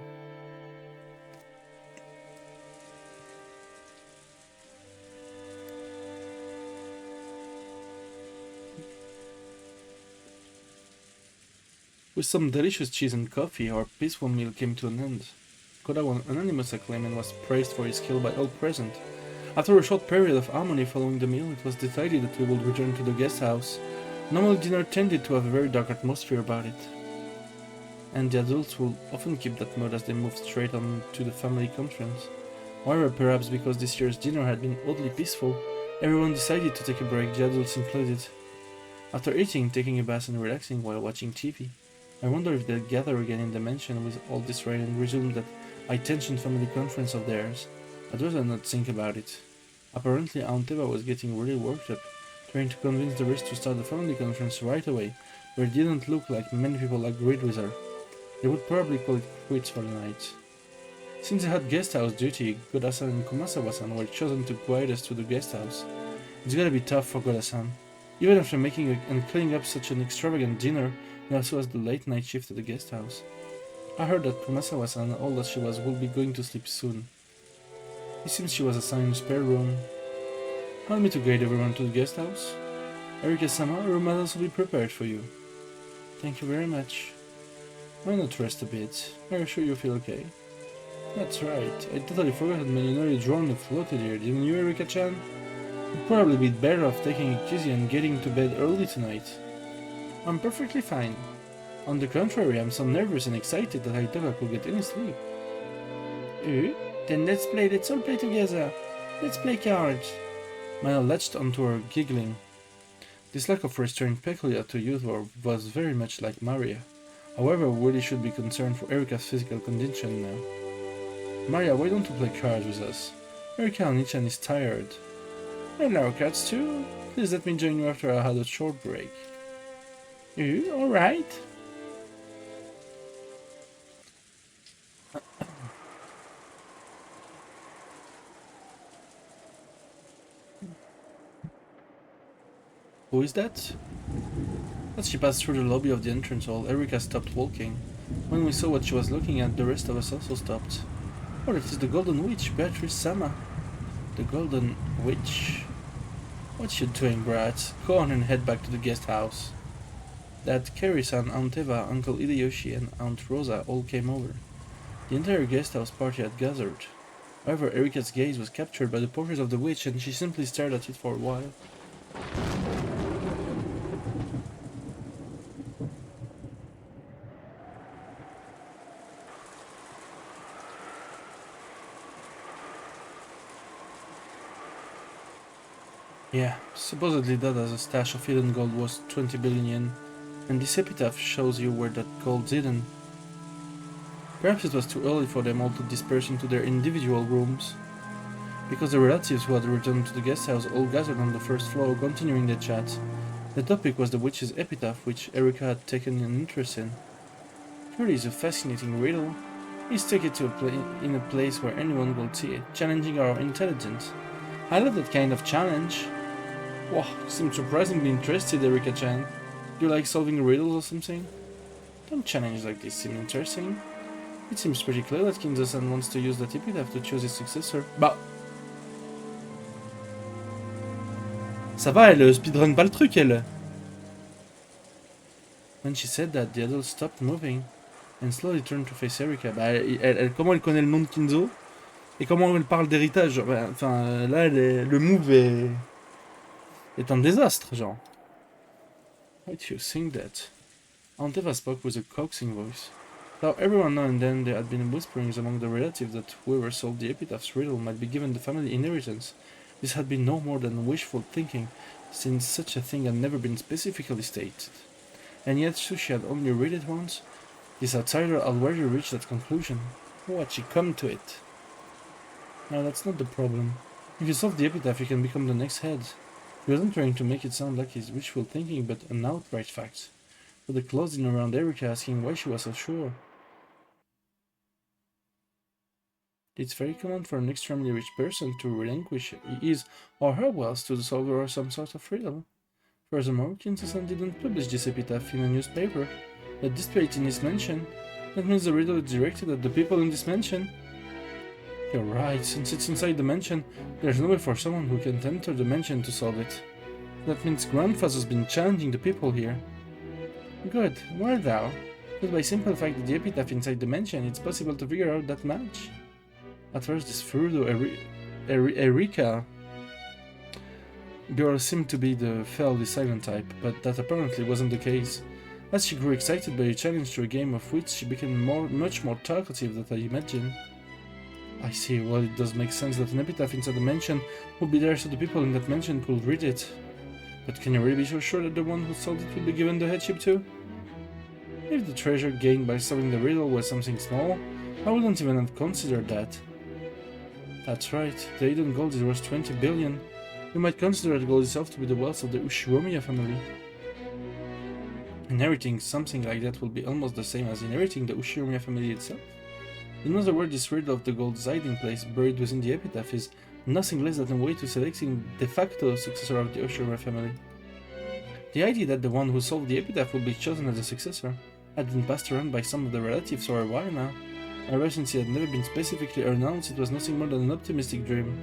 With some delicious cheese and coffee, our peaceful meal came to an end. Koda won unanimous acclaim and was praised for his skill by all present. After a short period of harmony following the meal, it was decided that we would return to the guest house. Normal dinner tended to have a very dark atmosphere about it, and the adults will often keep that mood as they moved straight on to the family conference. However, perhaps because this year's dinner had been oddly peaceful, everyone decided to take a break, the adults included. After eating, taking a bath and relaxing while watching TV, I wonder if they'll gather again in the mansion with all this rain and resume that high-tension family conference of theirs. I'd rather not think about it. Apparently Aunt Eva was getting really worked up, trying to convince the rest to start the family conference right away, but it didn't look like many people agreed with her. They would probably call it quits for the night. Since they had guest house duty, Godasan and Kumasawa-san were chosen to guide us to the guest house. It's gonna be tough for Goda-san. Even after making and cleaning up such an extravagant dinner, he also has the late night shift at the guest house. I heard that Kumasawa-san, all that she was, will be going to sleep soon. It seems she was assigned a spare room. Help me to guide everyone to the guest house. Erika-sama, a room must also be prepared for you. Thank you very much. Why not rest a bit? Are you sure you feel okay? That's right. I totally forgot that Malinori drone floated here, didn't you, Erika-chan? You'd probably be better off taking it easy and getting to bed early tonight. I'm perfectly fine. On the contrary, I'm so nervous and excited that I never could get any sleep. Then let's all play together. Let's play cards. Maya latched onto her, giggling. This lack of restraint peculiar to youth was very much like Maria. However, we really should be concerned for Erika's physical condition now. Maria, why don't you play cards with us? Erika Onichan is tired. Hello, cards too. Please let me join you after I had a short break. Alright. Who is that? As she passed through the lobby of the entrance hall, Erika stopped walking. When we saw what she was looking at, the rest of us also stopped. Oh, it is the Golden Witch, Beatrice Sama. The Golden Witch? What you doing, brat? Go on and head back to the guest house. That Kerry-san, Aunt Eva, Uncle Hideyoshi, and Aunt Rosa all came over. The entire guest house party had gathered. However, Erika's gaze was captured by the portrait of the witch, and she simply stared at it for a while. Yeah, supposedly that as a stash of hidden gold was 20 billion yen, and this epitaph shows you where that gold's hidden. Perhaps it was too early for them all to disperse into their individual rooms, because the relatives who had returned to the guest house all gathered on the first floor, continuing the chat. The topic was the witch's epitaph, which Erika had taken an interest in. It really is a fascinating riddle. Let's take it to in a place where anyone will see it, challenging our intelligence. I love that kind of challenge. Wow, you seem surprisingly interested, Erika-chan. Do you like solving riddles or something? Don't challenges like this seem interesting. It seems pretty clear that Kinzo-san wants to use that epitaph to choose his successor. Bah! Ça va, elle speedrun pas le truc, elle. When she said that, the adult stopped moving and slowly turned to face Erika. Bah, comment elle connaît le nom de Kinzo? Et comment elle parle d'héritage? Enfin, là, le move est un désastre, genre. Why do you think that? Aunt Eva spoke with a coaxing voice. Now, every now and then there had been whisperings among the relatives that whoever solved the epitaph's riddle might be given the family inheritance. This had been no more than wishful thinking, since such a thing had never been specifically stated. And yet, Sushi had only read it once. This outsider already reached that conclusion. How had she come to it? Now, that's not the problem. If you solve the epitaph, you can become the next head. He wasn't trying to make it sound like his wishful thinking, but an outright fact. With the closed in around Erika asking why she was so sure. It's very common for an extremely rich person to relinquish his or her wealth to solve some sort of riddle. Furthermore, Kinzo-san didn't publish this epitaph in a newspaper, but displayed it in his mansion. That means the riddle is directed at the people in this mansion. You're right, since it's inside the mansion, there's no way for someone who can enter the mansion to solve it. That means Grandfather's been challenging the people here. Good, where thou? But by simple fact that the epitaph inside the mansion, it's possible to figure out that much. At first, this Furudo Erika girl seemed to be the fairly silent type, but that apparently wasn't the case. As she grew excited by a challenge to a game of wits, she became much more talkative than I imagined. I see, well, it does make sense that an epitaph inside the mansion would be there so the people in that mansion could read it. But can you really be so sure that the one who solved it will be given the headship too? If the treasure gained by solving the riddle was something small, I wouldn't even have considered that. That's right, the hidden gold is worth 20 billion. You might consider the gold itself to be the wealth of the Ushiromiya family. Inheriting something like that will be almost the same as inheriting the Ushiromiya family itself. In other words, this riddle of the gold's hiding place buried within the epitaph is nothing less than a way to selecting de facto successor of the Ushiromiya family. The idea that the one who solved the epitaph will be chosen as a successor had been passed around by some of the relatives for a while now. Ever since it had never been specifically announced, it was nothing more than an optimistic dream.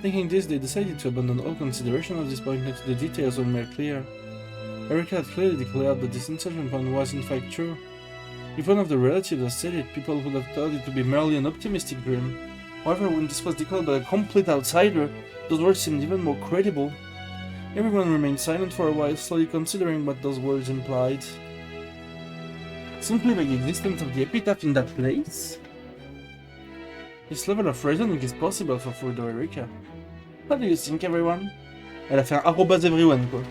Thinking this, they decided to abandon all consideration of this point until the details were made clear. Erika had clearly declared that this insertion point was in fact true. If one of the relatives had said it, people would have thought it to be merely an optimistic dream. However, when this was declared by a complete outsider, those words seemed even more credible. Everyone remained silent for a while, slowly considering what those words implied. Simply by the existence of the epitaph in that place? This level of reasoning is possible for Fudo Erika. What do you think, everyone? Elle a fait un arrobase everyone, quoi.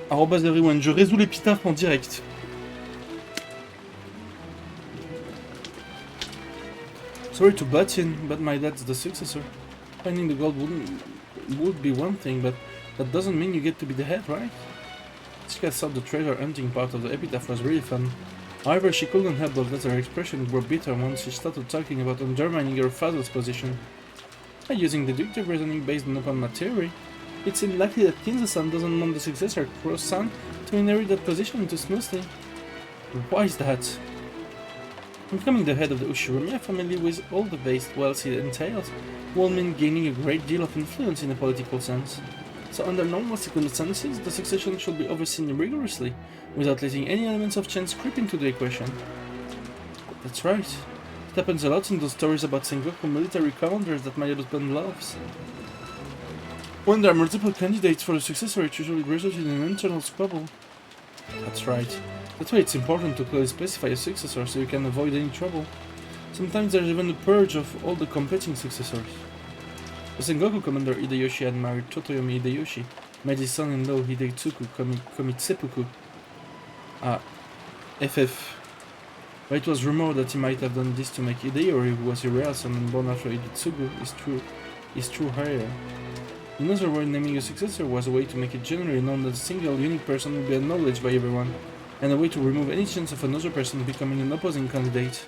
Arrobase everyone, je résous l'épitaphe en direct. Sorry to butt in, but my dad's the successor. Finding the gold would be one thing, but that doesn't mean you get to be the head, right? Chika thought the treasure hunting part of the epitaph was really fun. However, she couldn't help but let her expression grow bitter once she started talking about undermining her father's position. By using deductive reasoning based upon my theory, it seemed likely that Kinzo-san doesn't want the successor, Cross-san, to inherit that position too smoothly. Why is that? Becoming the head of the Ushiromiya family with all the vast wealth it entails will mean gaining a great deal of influence in a political sense. So under normal circumstances, the succession should be overseen rigorously, without letting any elements of chance creep into the equation. That's right. It happens a lot in those stories about Sengoku military commanders that my husband loves. When there are multiple candidates for the successor, it usually results in an internal squabble. That's right. That's why it's important to clearly specify a successor so you can avoid any trouble. Sometimes there's even a purge of all the competing successors. The Sengoku commander Hideyoshi had married Totoyomi Hideyoshi, made his son-in-law Hidetsugu Komitsepuku. FF. But it was rumored that he might have done this to make Hideyori, who was a rare son and born after Hidetsugu, his true heir. In other words, naming a successor was a way to make it generally known that a single unique person would be acknowledged by everyone, and a way to remove any chance of another person becoming an opposing candidate.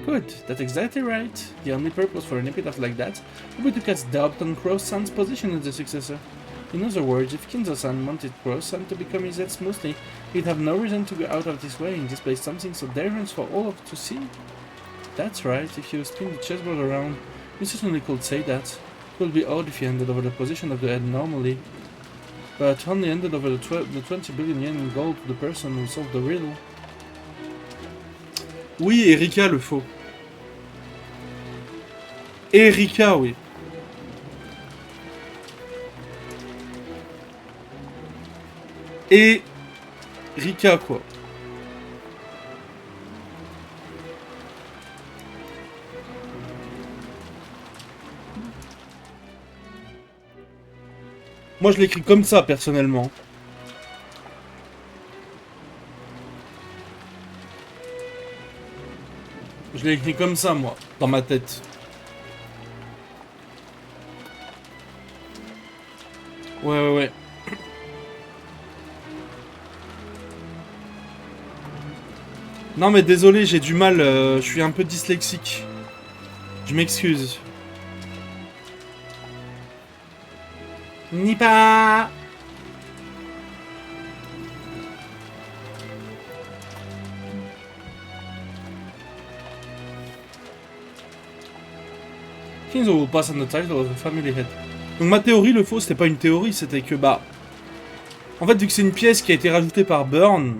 Good, that's exactly right. The only purpose for an epitaph like that would be to cast doubt on Cross-san's position as the successor. In other words, if Kinzo-san wanted Cross-san to become his head smoothly, he'd have no reason to go out of his way and display something so dangerous for all to see. That's right, if you spin the chessboard around, you certainly could say that. It would be odd if he handed over the position of the head normally, but only handed over the 20 billion yen in gold to the person who solved the riddle. Oui, Erika le faux. Erika, oui. Et Rika, quoi. Moi, je l'écris comme ça, personnellement. Je l'ai écrit comme ça, moi, dans ma tête. Ouais. Non mais désolé, j'ai du mal, je suis un peu dyslexique. Je m'excuse. Ni pas. Kinzo will pass on the title of the family head. Donc ma théorie, le faux, c'était pas une théorie, c'était que bah... En fait, vu que c'est une pièce qui a été rajoutée par Burn,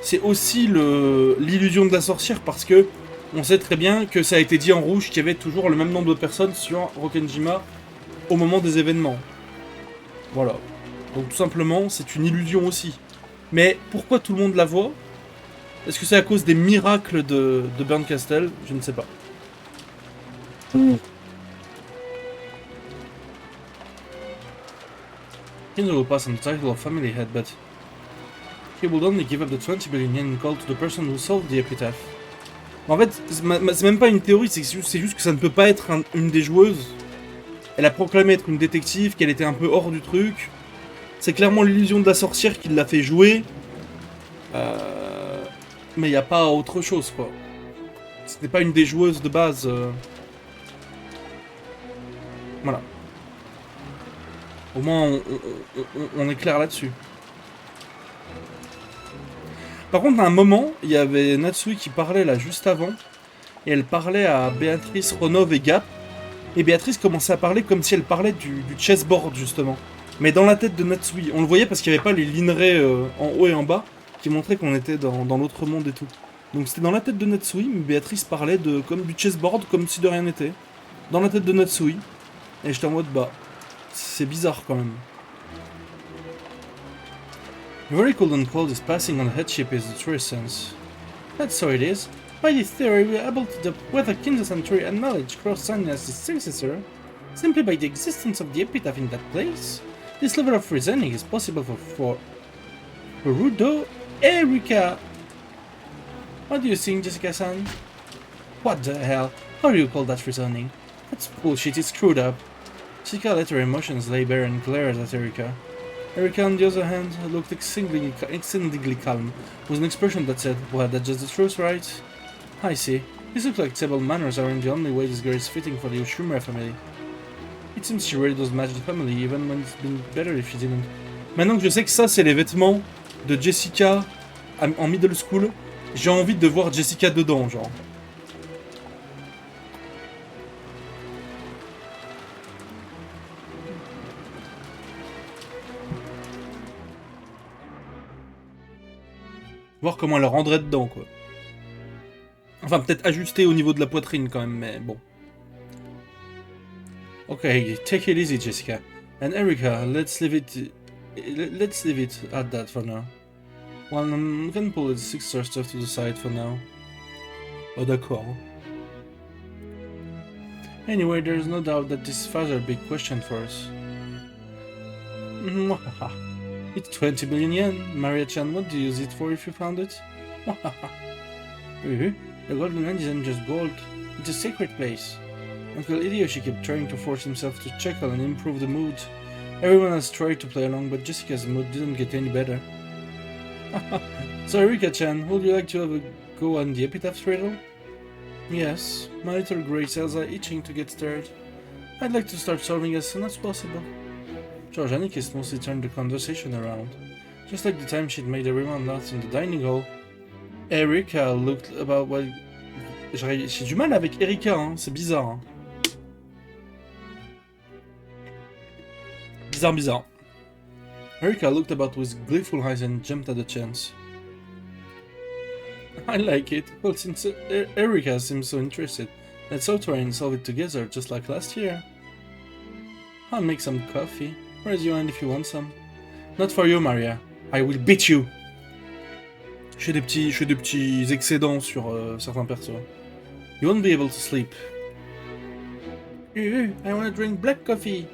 c'est aussi l'illusion de la sorcière parce que on sait très bien que ça a été dit en rouge qu'il y avait toujours le même nombre de personnes sur Rokkenjima au moment des événements. Voilà. Donc tout simplement, c'est une illusion aussi. Mais pourquoi tout le monde la voit? Est-ce que c'est à cause des miracles de Burn Castle? Je ne sais pas. Kinzo will pass on the title of family head, but he would only give up the 20 billion yen call to the person who solved the epitaph. En fait, c'est même pas une théorie, c'est juste que ça ne peut pas être une des joueuses. Elle a proclamé être une détective, qu'elle était un peu hors du truc. C'est clairement l'illusion de la sorcière qui l'a fait jouer. Mais il n'y a pas autre chose, quoi. C'était pas une des joueuses de base. Voilà. Au moins, on est clair là-dessus. Par contre, à un moment, il y avait Natsui qui parlait là juste avant. Et elle parlait à Béatrice, Ronov et Gap. Et Béatrice commençait à parler comme si elle parlait du chessboard, justement. Mais dans la tête de Natsui. On le voyait parce qu'il n'y avait pas les linerés en haut et en bas qui montraient qu'on était dans l'autre monde et tout. Donc c'était dans la tête de Natsui, mais Béatrice parlait comme du chessboard, comme si de rien n'était. Dans la tête de Natsui. Et j'étais en mode, bah, c'est bizarre quand même. The very cold and cold is passing on the headship is the truest sense. That's so it is. By this theory, we are able to deduct whether Kinzo Century and knowledge cross Sanya's successor simply by the existence of the epitaph in that place. This level of reasoning is possible for Rudo Erika. What do you think, Jessica-san? What the hell? How do you call that reasoning? That's bullshit, it's screwed up. Jessica let her emotions lay bare and glared at Erika. Erika, on the other hand, looked exceedingly calm, with an expression that said, well, that's just the truth, right? I see. This looks like table manners aren't the only way this girl is fitting for the Yoshimura family. It seems she really does match the family, even when it's been better if she didn't. Maintenant que je sais que ça, c'est les vêtements de Jessica en middle school, j'ai envie de voir Jessica dedans, genre. Voir comment elle rendrait dedans, quoi. Enfin, peut-être ajuster au niveau de la poitrine, quand même, mais bon. Okay, take it easy, Jessica. And Erika, let's leave it at that for now. Well, we can pull the 6-star stuff to the side for now. Oh, d'accord. Anyway, there's no doubt that this is rather a big question for us. It's 20 billion yen. Maria-chan, what do you use it for if you found it? The golden land isn't just gold, it's a sacred place. Uncle Hideyoshi kept trying to force himself to chuckle and improve the mood. Everyone else tried to play along, but Jessica's mood didn't get any better. So Erika-chan, would you like to have a go on the epitaph riddle? Yes, my little grey cells are itching to get started. I'd like to start solving as soon as possible. George Anikis mostly turned the conversation around, just like the time she'd made everyone laugh in the dining hall. Erika looked about while... J'ai du mal avec Erika, hein, c'est bizarre. Hein. Bizarre. Erika looked about with gleeful eyes and jumped at the chance. I like it. Well, since Erika seems so interested, let's all try and solve it together, just like last year. I'll make some coffee. Raise your hand if you want some. Not for you, Maria. I will beat you. Je fais des petits excédents sur certains persos. You won't be able to sleep. I want to drink black coffee.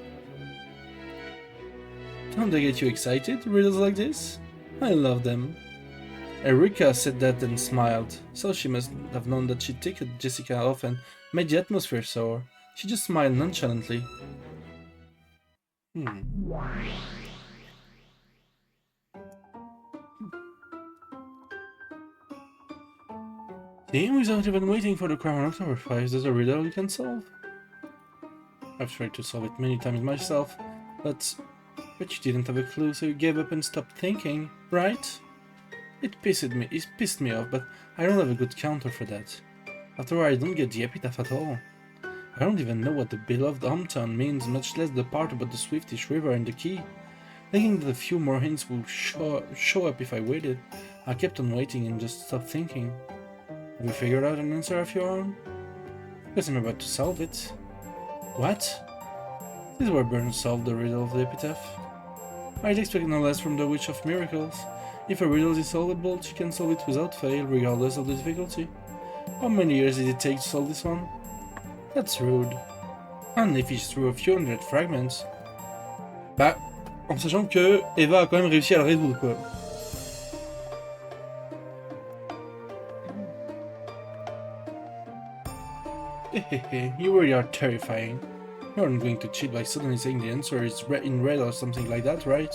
Don't they get you excited, riddles like this? I love them. Erika said that and smiled, so she must have known that she'd ticked Jessica off and made the atmosphere sour. She just smiled nonchalantly. See, without even waiting for the Crown October 5, there's a riddle you can solve. I've tried to solve it many times myself, but you didn't have a clue, so you gave up and stopped thinking, right? It pissed me off, but I don't have a good counter for that. After all, I don't get the epitaph at all. I don't even know what the beloved hometown means, much less the part about the Swiftish River and the key. Thinking that a few more hints will show up if I waited, I kept on waiting and just stopped thinking. Have you figured out an answer of your own? Because I'm about to solve it. What? This is where Burns solved the riddle of the epitaph. I'd expect no less from the Witch of Miracles. If a riddle is solvable, she can solve it without fail, regardless of the difficulty. How many years did it take to solve this one? That's rude. And if he's through a few hundred fragments. Bah, En sachant que Eva a quand même réussi à le résoudre, quoi. Hehehe, you really are terrifying. You aren't going to cheat by suddenly saying the answer is in red or something like that, right?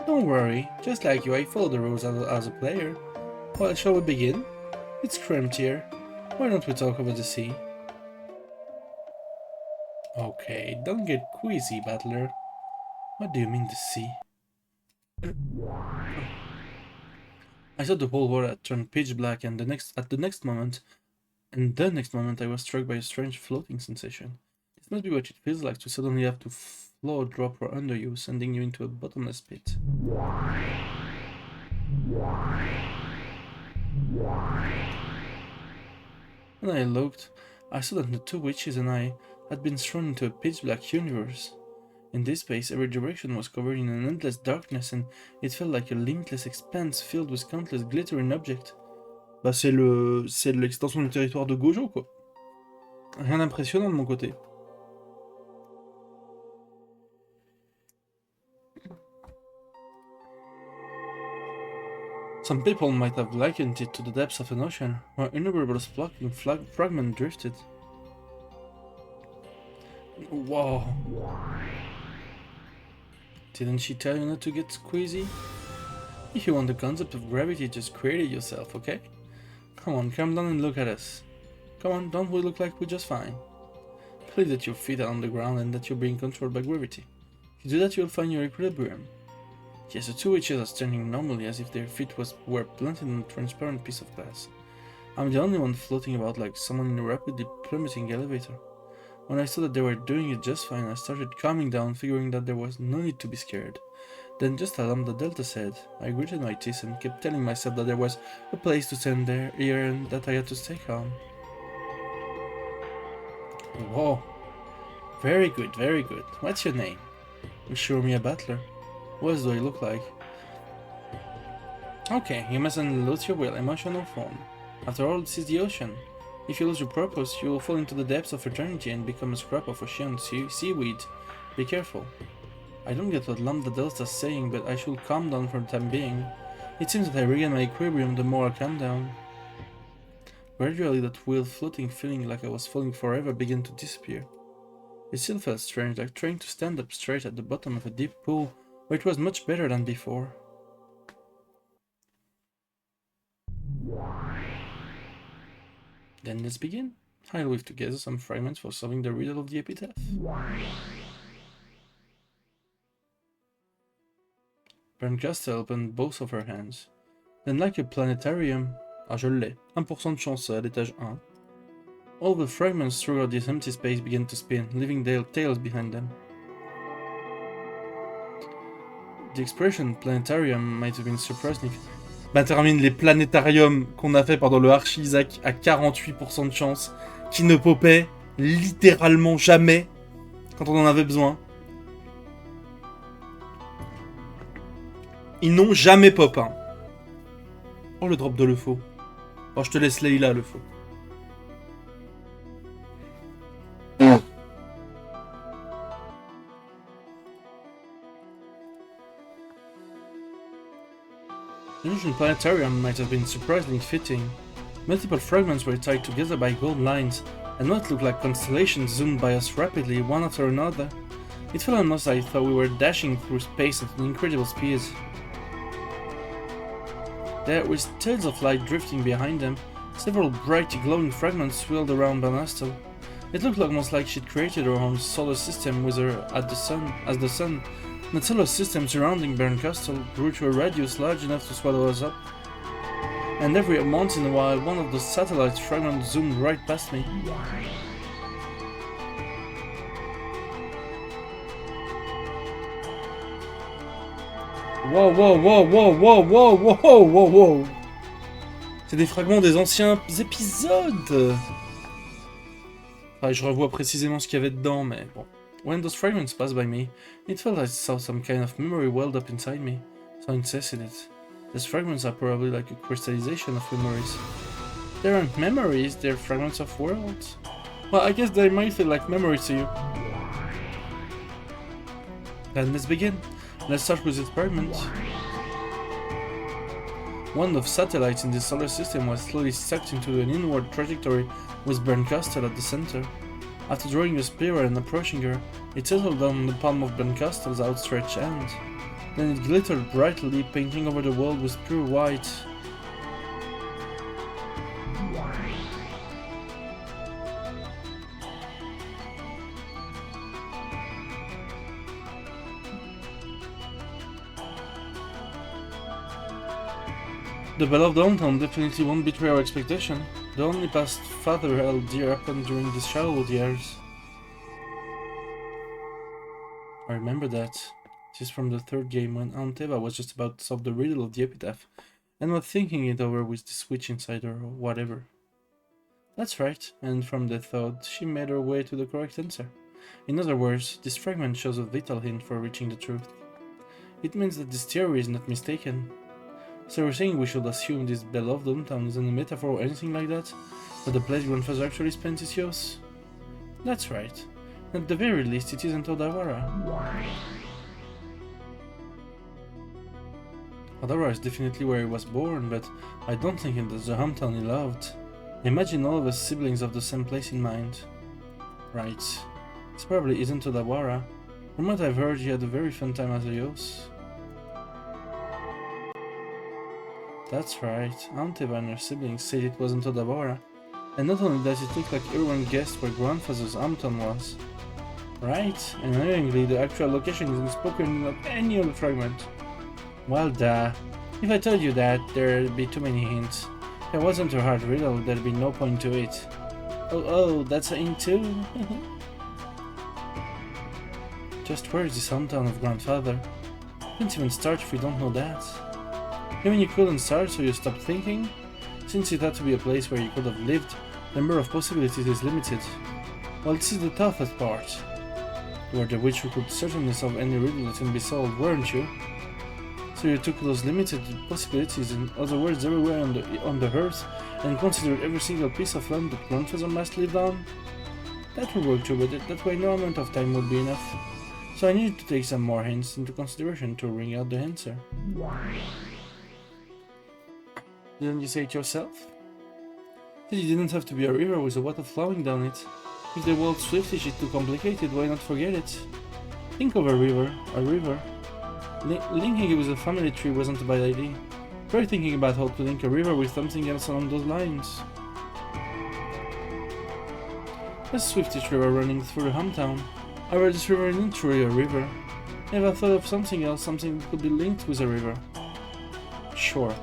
Don't worry, just like you, I follow the rules as a player. Well, shall we begin? It's cramped here. Why don't we talk over the sea? Okay, don't get queasy, battler. What do you mean the sea? I thought the whole world had turned pitch black, and the next moment I was struck by a strange floating sensation. It must be what it feels like to suddenly have to float, drop under you, sending you into a bottomless pit. When I looked, I saw that the two witches and I had been thrown into a pitch-black universe. In this space, every direction was covered in an endless darkness, and it felt like a limitless expanse filled with countless glittering objects. Bah c'est l'extension du territoire de Gojo, quoi. Rien d'impressionnant de mon côté. Some people might have likened it to the depths of an ocean, where innumerable floating fragments drifted. Whoa. Didn't she tell you not to get squeezy? If you want the concept of gravity, just create it yourself, okay? Come on, calm down and look at us. Come on, don't we look like we're just fine? Believe that your feet are on the ground and that you're being controlled by gravity. If you do that, you'll find your equilibrium. Yes, the two witches are standing normally as if their feet were planted on a transparent piece of glass. I'm the only one floating about like someone in a rapidly plummeting elevator. When I saw that they were doing it just fine, I started calming down, figuring that there was no need to be scared. Then, just as the Delta said, I gritted my teeth and kept telling myself that there was a place to stand here and that I had to stay calm. Whoa. Very good, very good. What's your name? You sure me a battler? What else do I look like? Okay, you mustn't lose your will, emotional form. After all, this is the ocean. If you lose your purpose, you will fall into the depths of eternity and become a scrap of ocean seaweed. Be careful. I don't get what Lambda Delta's saying, but I should calm down for the time being. It seems that I regain my equilibrium the more I calm down. Gradually, that weird floating feeling like I was falling forever began to disappear. It still felt strange, like trying to stand up straight at the bottom of a deep pool, but it was much better than before. Then let's begin. I'll weave together some fragments for solving the riddle of the epitaph. Berncastel opened both of her hands. Then like a planetarium... Ah, je l'ai. 1% de chance à l'étage 1. All the fragments throughout this empty space began to spin, leaving their tails behind them. The expression planetarium might have been surprising. Bah termine les planétariums qu'on a fait pendant le Archi-Isaac à 48% de chance, qui ne popaient littéralement jamais quand on en avait besoin. Ils n'ont jamais pop, hein. Oh, le drop de le faux. Oh, je te laisse Leïla, le faux. The ancient planetarium might have been surprisingly fitting. Multiple fragments were tied together by gold lines, and what looked like constellations zoomed by us rapidly, one after another. It felt almost like I thought we were dashing through space at an incredible speed. There, with tails of light drifting behind them, several bright glowing fragments swirled around Banastel. It looked almost like she'd created her own solar system with her as the sun. The solar system surrounding Berncastel grew to a radius large enough to swallow us up. And every once in a while, one of the satellite fragments zoomed right past me. Wow, wow, wow, wow, wow, wow, wow, wow, wow. C'est des fragments des anciens épisodes. Enfin, je revois précisément ce qu'il y avait dedans, mais bon. When those fragments passed by me, it felt like I saw some kind of memory welled up inside me. So insisted it. These fragments are probably like a crystallization of memories. They aren't memories, they're fragments of worlds. Well, I guess they might feel like memories to you. Then let's begin. Let's start with the experiment. One of the satellites in the solar system was slowly sucked into an inward trajectory with Bernkastel at the center. After drawing a spiral and approaching her, it settled down on the palm of Bernkastel's outstretched hand. Then it glittered brightly, painting over the world with pure white. The bell of downtown definitely won't betray our expectation. The only past father held dear happened during these childhood years. I remember that. This is from the third game when Aunt Eva was just about to solve the riddle of the epitaph and was thinking it over with the switch inside her or whatever. That's right, and from that thought she made her way to the correct answer. In other words, this fragment shows a vital hint for reaching the truth. It means that this theory is not mistaken. So you're saying we should assume this beloved hometown isn't a metaphor or anything like that? That the place grandfather actually spent his youth? That's right. At the very least, it isn't Odawara. Odawara is definitely where he was born, but I don't think it's the hometown he loved. Imagine all of his siblings have the same place in mind. Right. This probably isn't Odawara. From what I've heard, he had a very fun time as a youth. That's right, Aunt Eva and her siblings said it wasn't Odawara, and not only that, it looked like everyone guessed where grandfather's hometown was. Right, and annoyingly, the actual location isn't spoken of any other fragment. Well, duh. If I told you that, there'd be too many hints. If it wasn't a hard riddle, there'd be no point to it. Oh, that's a hint too? Just where is this hometown of grandfather? Can't even start if we don't know that. You mean you couldn't start, so you stopped thinking? Since it had to be a place where you could have lived, the number of possibilities is limited. Well, this is the toughest part. You were the witch who could certainly solve any riddle that can be solved, weren't you? So you took those limited possibilities, in other words, everywhere on the earth, and considered every single piece of land that grandfather must live on? That would work too, but that way no amount of time would be enough. So I needed to take some more hints into consideration to bring out the answer. Didn't you say it yourself? That it didn't have to be a river with a water flowing down it. If the world Swiftish is too complicated, why not forget it? Think of a river. Linking it with a family tree wasn't a bad idea. Try thinking about how to link a river with something else along those lines. A Swiftish river running through the hometown. However, this river isn't truly a river. Never thought of something else, something that could be linked with a river. Sure.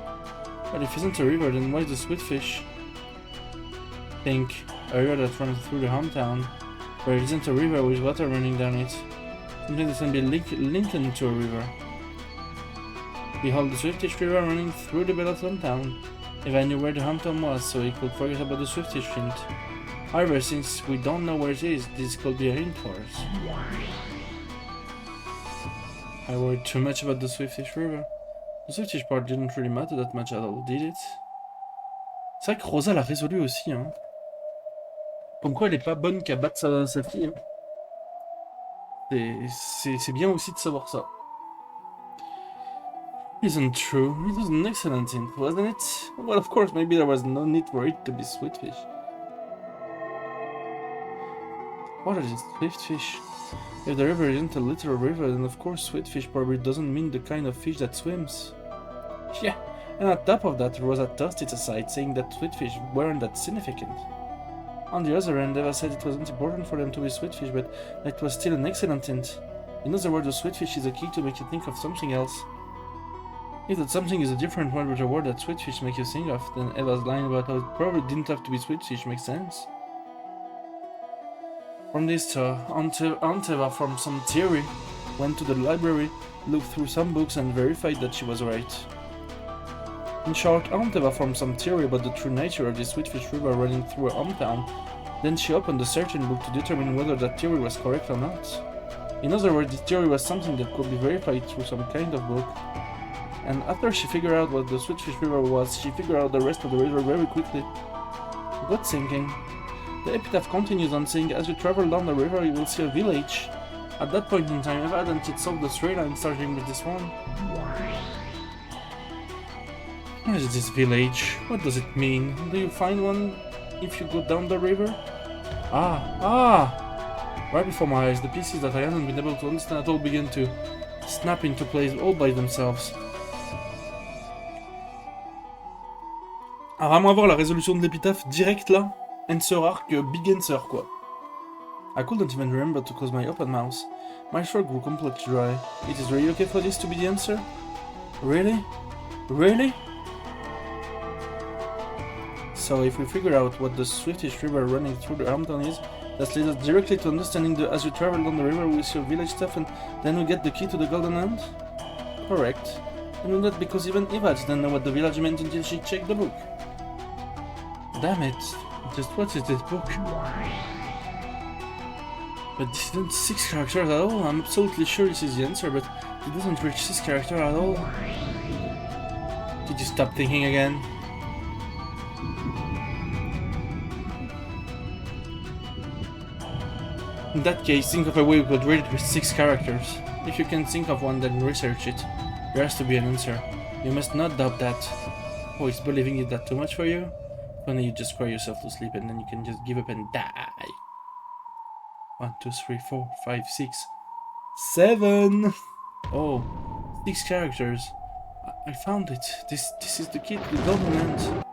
But if it isn't a river, then why the Swiftish? Think, a river that runs through the hometown, where it isn't a river with water running down it. Something that can be linked into a river. Behold the Swiftish river running through the beloved hometown. If I knew where the hometown was, so he could forget about the Swiftish hint. However, since we don't know where it is, this could be a hint for us. I worried too much about the Swiftish river. The Swiftish part didn't really matter that much at all, did it? C'est vrai que Rosa l'a résolu aussi, hein. Comme quoi elle est pas bonne qu'à battre sa fille. Hein. C'est bien aussi de savoir ça. Isn't true. It was an excellent hint, wasn't it? Well, of course, maybe there was no need for it to be Sweetfish. What are these Swiftfish? If the river isn't a literal river, then of course Sweetfish probably doesn't mean the kind of fish that swims. Yeah, and on top of that, Rosa tossed it aside, saying that Sweetfish weren't that significant. On the other hand, Eva said it wasn't important for them to be Sweetfish, but that was still an excellent hint. In other words, the Sweetfish is a key to make you think of something else. If that something is a different word with a word that Sweetfish make you think of, then Eva's line about how it probably didn't have to be Sweetfish makes sense. From this, Aunt Eva formed some theory, went to the library, looked through some books and verified that she was right. In short, Aunt Eva formed some theory about the true nature of the Sweetfish River running through her hometown. Then she opened a certain book to determine whether that theory was correct or not. In other words, this theory was something that could be verified through some kind of book. And after she figured out what the Sweetfish River was, she figured out the rest of the river very quickly. Good thinking. The epitaph continues on saying, as you travel down the river, you will see a village. At that point in time, Eva hadn't yet solved the storyline starting with this one. Where is this village? What does it mean? Do you find one if you go down the river? Right before my eyes, the pieces that I hadn't been able to understand at all began to snap into place all by themselves. À vraiment avoir la résolution de l'épitaphe direct là, Answer Arc, Big Answer quoi. I couldn't even remember to close my open mouth. My throat grew completely dry. It is really okay for this to be the answer? Really? Really? So if we figure out what the swiftest river running through the hometown is, that leads us directly to understanding the as we travel down the river we see village stuff and then we get the key to the golden hand? Correct. I know that because even Eva didn't know what the village meant until she checked the book. Damn it. Just what is this book? But this isn't 6 characters at all. I'm absolutely sure this is the answer, but it doesn't reach 6 characters at all. Did you stop thinking again? In that case, think of a way we could read it with 6 characters. If you can think of one, then research it. There has to be an answer. You must not doubt that. Oh, is believing it that too much for you? If only you just cry yourself to sleep and then you can just give up and die. 1, 2, 3, 4, 5, 6, 7! Oh, 6 characters. I found it. This is the key to the golden hand.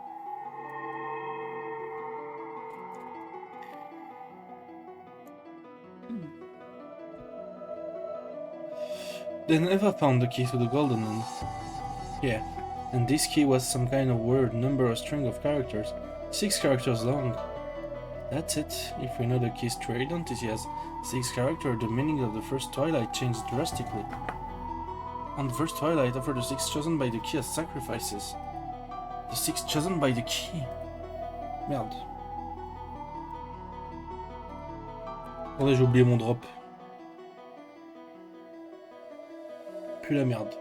Then Eva found the key to the golden hand. Yeah, and this key was some kind of word, number or string of characters, 6 characters long. That's it. If we know the key's true identity as 6 characters, the meaning of the first twilight changed drastically. On the first twilight, offer the 6 chosen by the key as sacrifices. The 6 chosen by the key. Merde. Attendez, j'ai oublié mon drop. Puis la merde.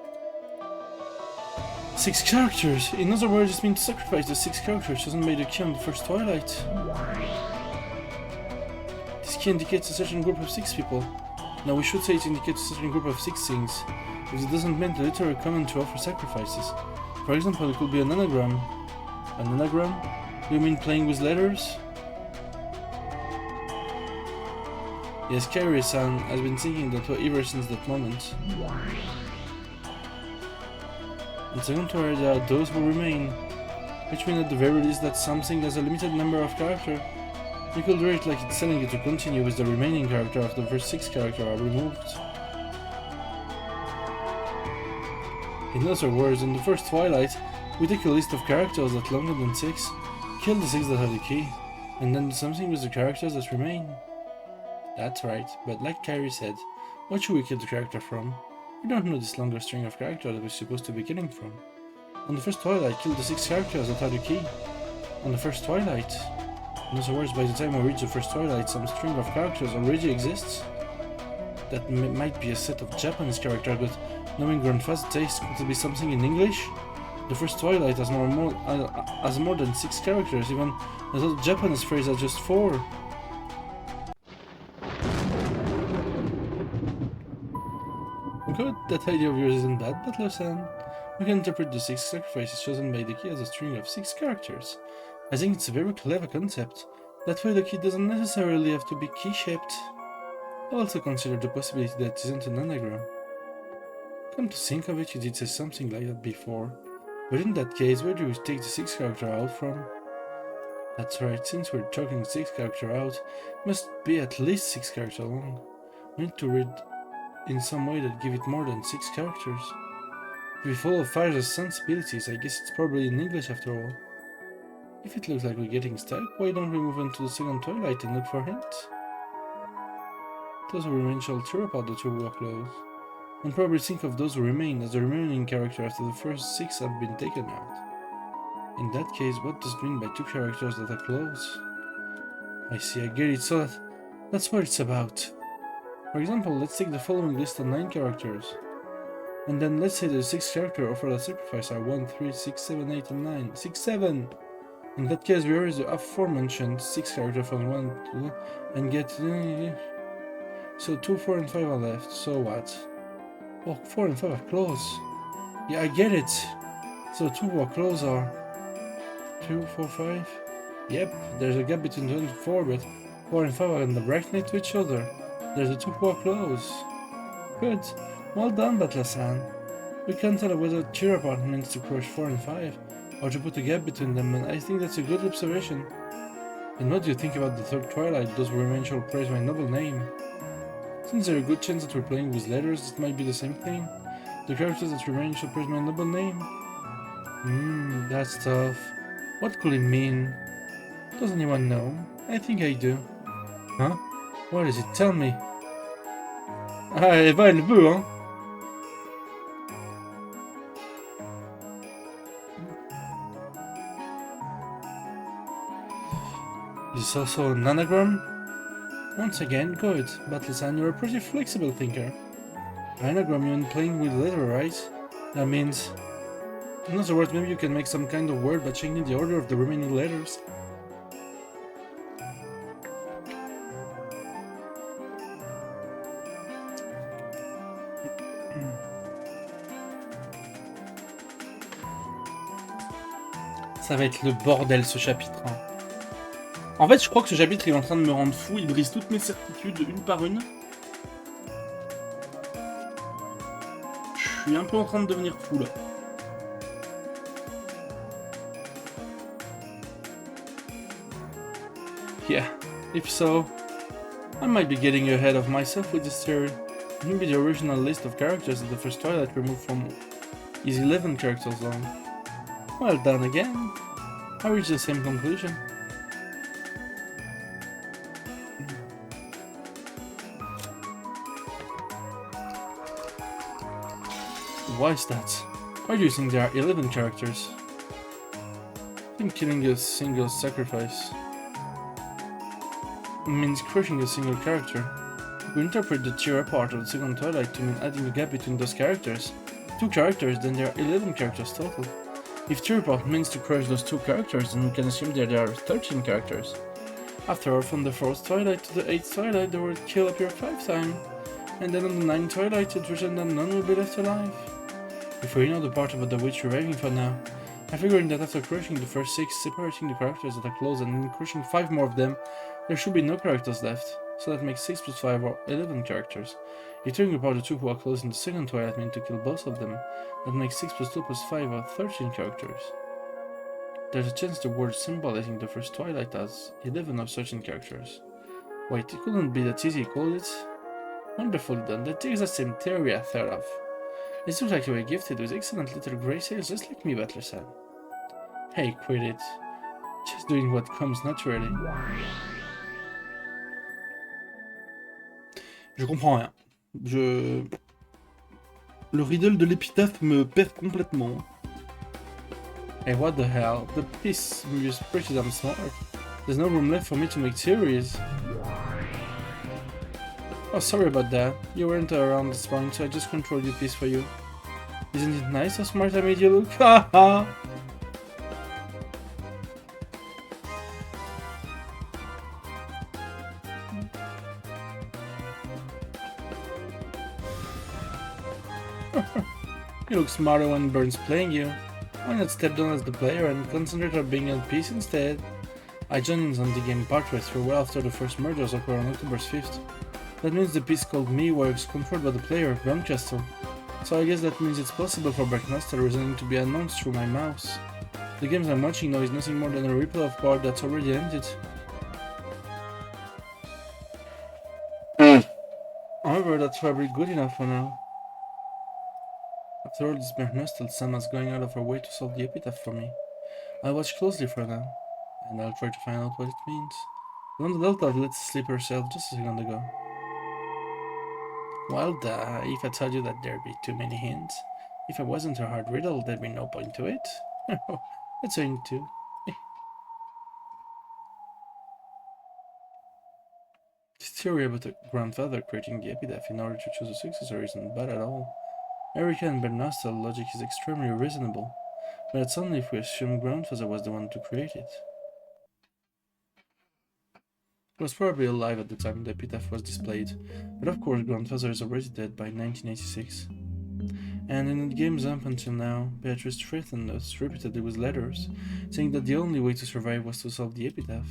6 characters! In other words, this means to sacrifice the 6 characters chosen by the key on the first twilight. This key indicates a certain group of 6 people. Now we should say it indicates a certain group of 6 things, if it doesn't mean the literal command to offer sacrifices. For example, it could be an anagram. An anagram? Do you mean playing with letters? Yes, Carrie-san has been thinking that way ever since that moment. And second word, there are those who remain, which mean at the very least that something has a limited number of characters. You could read it like it's telling you to continue with the remaining character after the first 6 characters are removed. In other words, in the first twilight, we take a list of characters that longer than 6, kill the 6 that have the key, and then do something with the characters that remain. That's right, but like Kyrie said, what should we kill the character from? We don't know this longer string of characters that we're supposed to be killing from. On the first twilight, kill the 6 characters that have the key. On the first twilight. In other words, by the time we reach the first twilight, some string of characters already exists. That might be a set of Japanese characters, but knowing Grandpa's taste, could it be something in English? The first twilight has more than 6 characters, even the Japanese phrase has just 4. Good, that idea of yours isn't bad, but listen. We can interpret the 6 sacrifices chosen by the key as a string of 6 characters. I think it's a very clever concept. That way the key doesn't necessarily have to be key-shaped. I also consider the possibility that it isn't an anagram. Come to think of it, you did say something like that before. But in that case, where do we take the 6 character out from? That's right, since we're talking 6 character out, it must be at least 6 character long. We need to read in some way that give it more than 6 characters. If we follow Fire's sensibilities, I guess it's probably in English after all. If it looks like we're getting stuck, why don't we move on to the second twilight and look for hints? Those who remain shall tear apart the 2 workloads, and probably think of those who remain as the remaining characters after the first 6 have been taken out. In that case, what does it mean by 2 characters that are close? I see, I get it, so that's what it's about. For example, let's take the following list of 9 characters. And then let's say the 6 characters offered as sacrifice are 1, 3, 6, 7, 8, and 9. 6, 7! In that case, we erase the aforementioned 6 characters from 1 to and get... So 2, 4, and 5 are left. So what? Oh, 4 and 5 are close. Yeah, I get it. So 2 are close are 2, 4, 5. Yep, there's a gap between 2 and 4, but 4 and 5 are right next to each other. There's a 2 who are close. Good. Well done, Batla-san. We can't tell whether cheer apart means to crush 4 and 5, or to put a gap between them, and I think that's a good observation. And what do you think about the third twilight? Those who remain shall praise my noble name. Since there's a good chance that we're playing with letters, it might be the same thing. The characters that remain shall praise my noble name. That's tough. What could it mean? Does anyone know? I think I do. Huh? What is it? Tell me. Ah, elle va, elle veut, hein? Is this also an anagram? Once again, good. But Lisan, you're a pretty flexible thinker. Anagram, you mean playing with letter, right? That means... In other words, maybe you can make some kind of word by changing the order of the remaining letters. Ça va être le bordel ce chapitre. Hein. En fait, je crois que ce chapitre il est en train de me rendre fou, il brise toutes mes certitudes une par une. Je suis un peu en train de devenir fou là. Yeah, if so, I might be getting ahead of myself with this theory. Maybe the original list of characters in the first Twilight removed from is 11 characters long. Well done again. I reached the same conclusion. Why is that? Why do you think there are 11 characters? I think killing a single sacrifice means crushing a single character. We interpret the cheer part of the second Twilight to mean adding a gap between those characters. 2 characters, then there are 11 characters total. If cheer part means to crush those 2 characters, then we can assume that there are 13 characters. After all, from the 4th Twilight to the 8th Twilight, the word kill appeared 5 times, and then on the 9th Twilight it's written that none will be left alive. If we know the part about the witch reviving for now, I figured that after crushing the first 6, separating the characters that are close and then crushing 5 more of them, there should be no characters left, so that makes 6 plus 5 or 11 characters. If tearing apart the 2 who are close in the second Twilight meant to kill both of them, that makes 6 plus 2 plus 5 or 13 characters. There's a chance the word symbolizing the first Twilight has 11 of such characters. Wait, it couldn't be that easy, could it? Wonderfully done, that is the same theory I thought of. It looks like you were gifted with excellent little grey cells just like me, Butler-san. Hey, quit it. Just doing what comes naturally. Je comprends rien. Le riddle de l'épitaphe me perd complètement. Hey, what the hell? The piece is pretty damn smart. There's no room left for me to make theories. Oh, sorry about that. You weren't around this point, so I just controlled your piece for you. Isn't it nice how smart I made you look? Haha! You look smarter when Burns playing you. Why not step down as the player and concentrate on being at peace instead? I joined in on the game partway through well after the first murders occurred on October 5th. That means the piece called Me works controlled by the player, Grandcastle. So I guess that means it's possible for Breakmaster reasoning to be announced through my mouse. The games I'm watching now is nothing more than a replay of part that's already ended. However, that's probably good enough for now. After all, this Breakmaster Sama's going out of her way to solve the epitaph for me. I'll watch closely for now, and I'll try to find out what it means. Wanda Delta let sleep herself just a second ago. Well, duh, if I told you that there'd be too many hints. If it wasn't a hard riddle, there'd be no point to it. That's a hint too. This theory about a grandfather creating the epitaph in order to choose a successor isn't bad at all. Erika and Bernastel's logic is extremely reasonable, but it's only if we assume grandfather was the one to create it. He was probably alive at the time the epitaph was displayed, but of course grandfather is already dead by 1986. And in the games up until now, Beatrice threatened us repeatedly with letters, saying that the only way to survive was to solve the epitaph,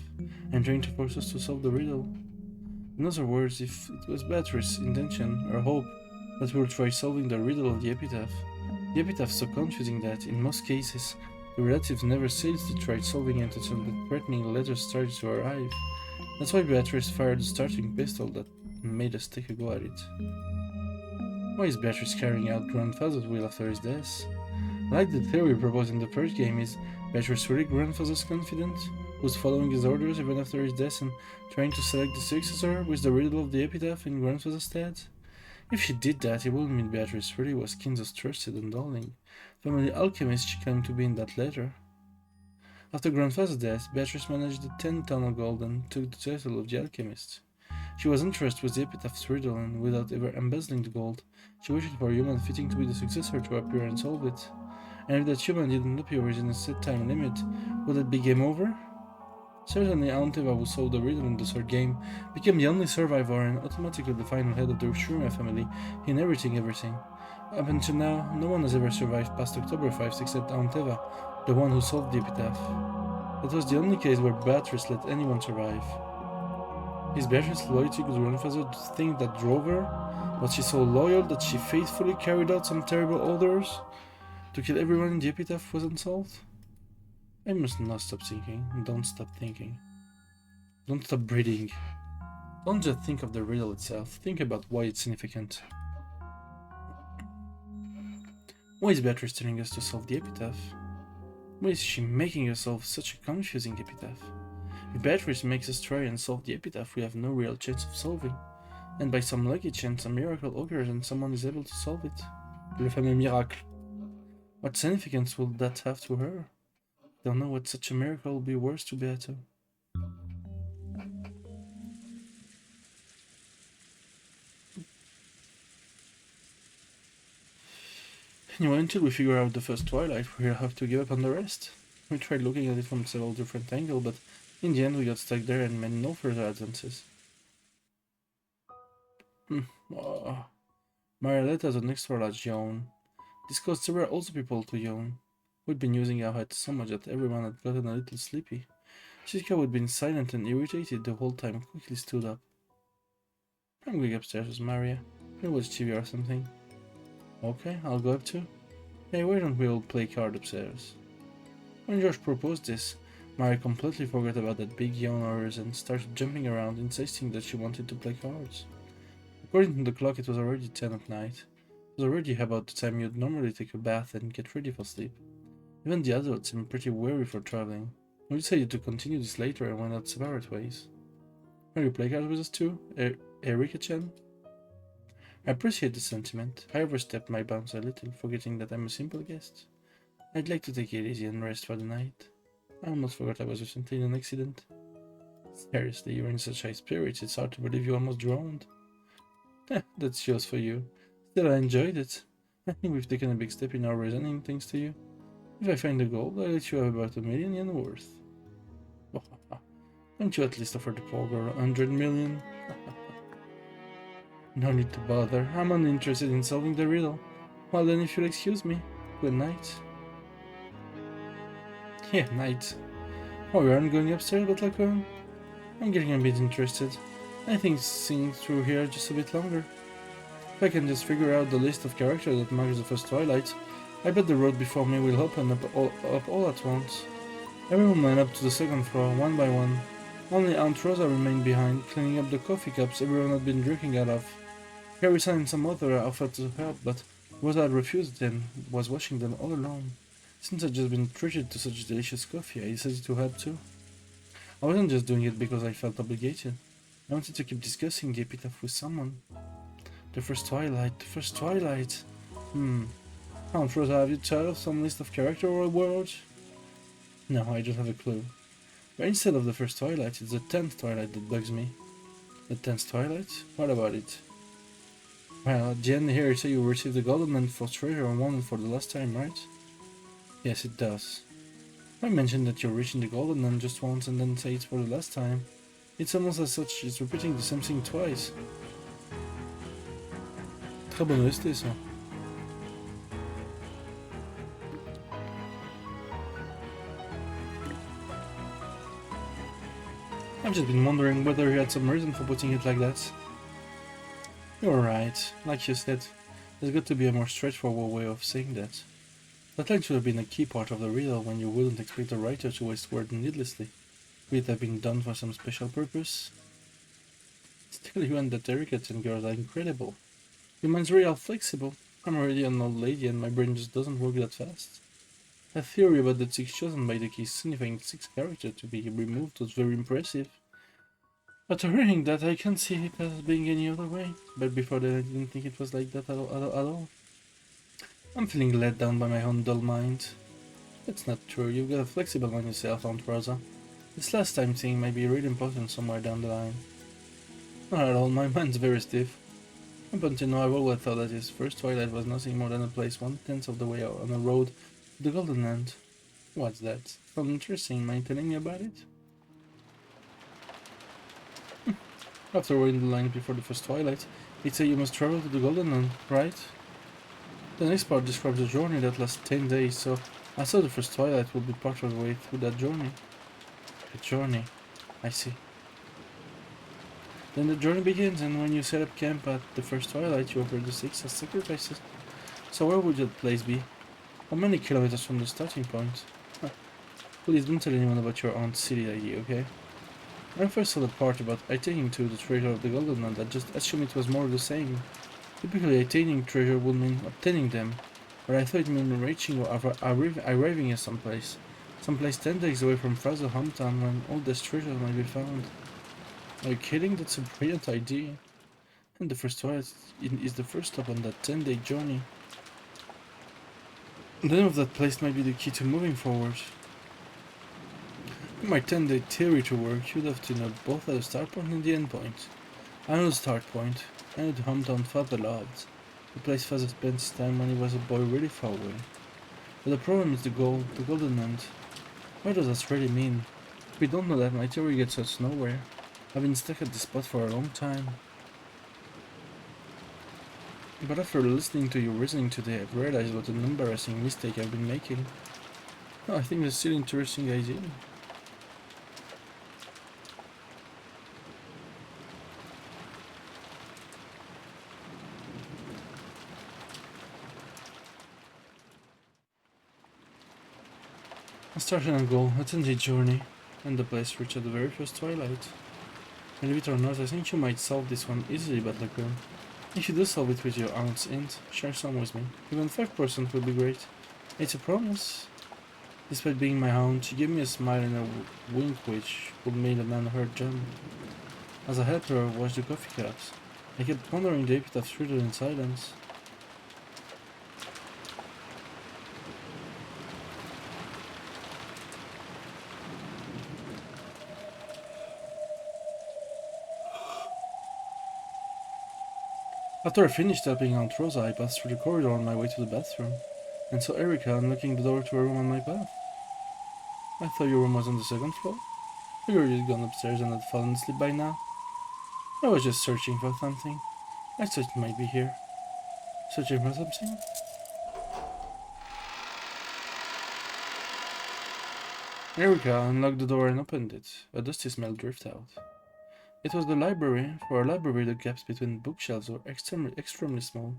and trying to force us to solve the riddle. In other words, if it was Beatrice's intention or hope that we would try solving the riddle of the epitaph is so confusing that, in most cases, the relatives never seriously tried solving it until the threatening letters started to arrive. That's why Beatrice fired the starting pistol that made us take a go at it. Why is Beatrice carrying out grandfather's will after his death? Like the theory proposed in the first game, is Beatrice really grandfather's confidant, who's following his orders even after his death and trying to select the successor with the riddle of the epitaph in grandfather's stead? If she did that, it would mean Beatrice really was Kinzo's trusted and darling, family alchemist she claimed to be in that letter. After grandfather's death, Beatrice managed the 10 ton of gold and took the title of the alchemist. She was interested with the epitaph's riddle, and without ever embezzling the gold, she wished for a human fitting to be the successor to appear and solve it. And if that human didn't appear within a set time limit, would it be game over? Certainly, Aunteva, who solved the riddle in the third game, became the only survivor and automatically the final head of the Shurima family, inheriting everything. Up until now, no one has ever survived past October 5th except Aunteva, the one who solved the epitaph. That was the only case where Beatrice let anyone survive. Is Beatrice's loyalty to grandfather the thing that drove her? Was she so loyal that she faithfully carried out some terrible orders to kill everyone in the epitaph was unsolved? I must not stop thinking. Don't stop thinking. Don't stop breathing. Don't just think of the riddle itself. Think about why it's significant. Why is Beatrice telling us to solve the epitaph? Why is she making us solve such a confusing epitaph? If Beatrice makes us try and solve the epitaph, we have no real chance of solving. And by some lucky chance, a miracle occurs and someone is able to solve it. Le fameux miracle. What significance will that have to her? I don't know what such a miracle will be worth to Beato. Anyway, until we figure out the first Twilight, we'll have to give up on the rest. We tried looking at it from several different angles, but in the end we got stuck there and made no further advances. Marioletta has an extra large yawn. This caused several other people to yawn. We'd been using our heads so much that everyone had gotten a little sleepy. Chica, who had been silent and irritated the whole time, quickly stood up. I'm going upstairs with Maria. We'll watch TV or something. Okay, I'll go up too. Hey, why don't we all play card upstairs? When Josh proposed this, Maria completely forgot about that big yawn of hers and started jumping around, insisting that she wanted to play cards. According to the clock, it was already 10 at night. It was already about the time you'd normally take a bath and get ready for sleep. Even the adults seemed pretty weary for traveling. We decided to continue this later and went out separate ways. Will you play cards with us too, Erika-chan? I appreciate the sentiment. I overstepped my bounds a little, forgetting that I'm a simple guest. I'd like to take it easy and rest for the night. I almost forgot I was recently in an accident. Seriously, you're in such high spirits, it's hard to believe you almost drowned. That shows for you. Still, I enjoyed it. I think we've taken a big step in our reasoning thanks to you. If I find the gold, I'll let you have about 1 million yen worth. Don't you at least offer the poor girl 100 million? No need to bother. I'm uninterested in solving the riddle. Well then, if you'll excuse me, good night. Yeah, night. Oh, you aren't going upstairs, but Lacone? I'm getting a bit interested. I think seeing through here just a bit longer. If I can just figure out the list of characters that marks the first Twilight, I bet the road before me will open up all at once. Everyone went up to the second floor, one by one. Only Aunt Rosa remained behind, cleaning up the coffee cups everyone had been drinking out of. Carissa and some other offered to help, but Rosa had refused and was washing them all alone. Since I'd just been treated to such delicious coffee, I decided to help too. I wasn't just doing it because I felt obligated. I wanted to keep discussing the epitaph with someone. The first Twilight. Aunt Rosa, have you thought of some list of character or words? No, I don't have a clue. But instead of the first Twilight, it's the 10th Twilight that bugs me. The 10th Twilight? What about it? Well, at the end here it says you received the golden and for treasure and won for the last time, right? Yes, it does. I mentioned that you're reaching the golden nun just once and then say it's for the last time. It's almost as such she's repeating the same thing twice. Très bonne OST, ça. I've just been wondering whether he had some reason for putting it like that. You're right. Like you said, there's got to be a more straightforward way of saying that. That line should have been a key part of the riddle when you wouldn't expect the writer to waste words needlessly. Would it have been done for some special purpose? Still, you and that Erika girls are incredible. Your mind's real flexible. I'm already an old lady and my brain just doesn't work that fast. A theory about the 6 chosen by the key signifying 6 character to be removed was very impressive. After hearing that, I can't see it as being any other way. But before that, I didn't think it was like that at all. I'm feeling let down by my own dull mind. That's not true. You've got a flexible mind yourself, Aunt Rosa. This last time thing might be really important somewhere down the line. Not at all. My mind's very stiff. Up until now, I've always thought that his first Twilight was nothing more than a place 1/10 of the way out on a road to the Golden Land. What's that? Sounds interesting. Mind telling me about it? After reading the line before the first Twilight, he'd say you must travel to the Golden Land, right? The next part describes a journey that lasts 10 days, so I thought the first Twilight would be part of the way through that journey. A journey. I see. Then the journey begins, and when you set up camp at the first Twilight, you offer the 6 as sacrifices. So where would that place be? How many kilometers from the starting point? Huh. Please don't tell anyone about your aunt's silly idea, okay? When I first saw the part about attaining to the treasure of the Golden Land, I just assumed it was more of the same. Typically, attaining treasure would mean obtaining them, but I thought it meant reaching or arriving at someplace 10 days away from Fraser's hometown when all this treasure might be found. Are you kidding? That's a brilliant idea. And the first Twilight is the first stop on that 10-day journey. The name of that place might be the key to moving forward. For my 10-day theory to work, you'd have to know both at the start point and the end point. I know the start point. I know the hometown Father loved. The place Father spent his time when he was a boy really far away. But the problem is the goal, the Golden Land. What does that really mean? If we don't know that, my theory gets us nowhere. I've been stuck at this spot for a long time. But after listening to your reasoning today, I've realized what an embarrassing mistake I've been making. Oh, I think that's still an interesting idea. I started on a goal, a 10-day journey, and the place reached at the very first Twilight. Believe it or not, I think you might solve this one easily, Butlercone. If you do solve it with your aunt's int, share some with me. Even 5% would be great. It's a promise. Despite being my aunt, she gave me a smile and a wink which would make a man hurt jump. As I helped her wash the coffee cups, I kept pondering the epitaph riddle in silence. After I finished helping Aunt Rosa, I passed through the corridor on my way to the bathroom, and saw Erika unlocking the door to a room on my path. I thought your room was on the second floor. Figured you'd gone upstairs and had fallen asleep by now. I was just searching for something. I thought it might be here. Searching for something? Erika unlocked the door and opened it. A dusty smell drifted out. It was the library. For a library, the gaps between bookshelves were extremely small.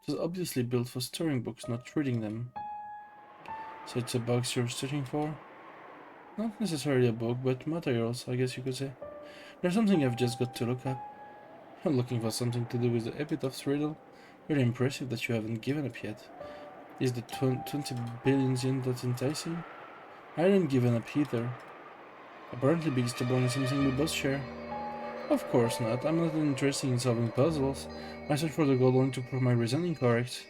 It was obviously built for storing books, not reading them. So it's a box you're searching for? Not necessarily a book, but materials, I guess you could say. There's something I've just got to look up. I'm looking for something to do with the epitaph's riddle. Very impressive that you haven't given up yet. Is the 20 billion yen that enticing? I didn't give up either. Apparently being stubborn is something we both share. Of course not. I'm not interested in solving puzzles. I search for the goal only to prove my reasoning correct.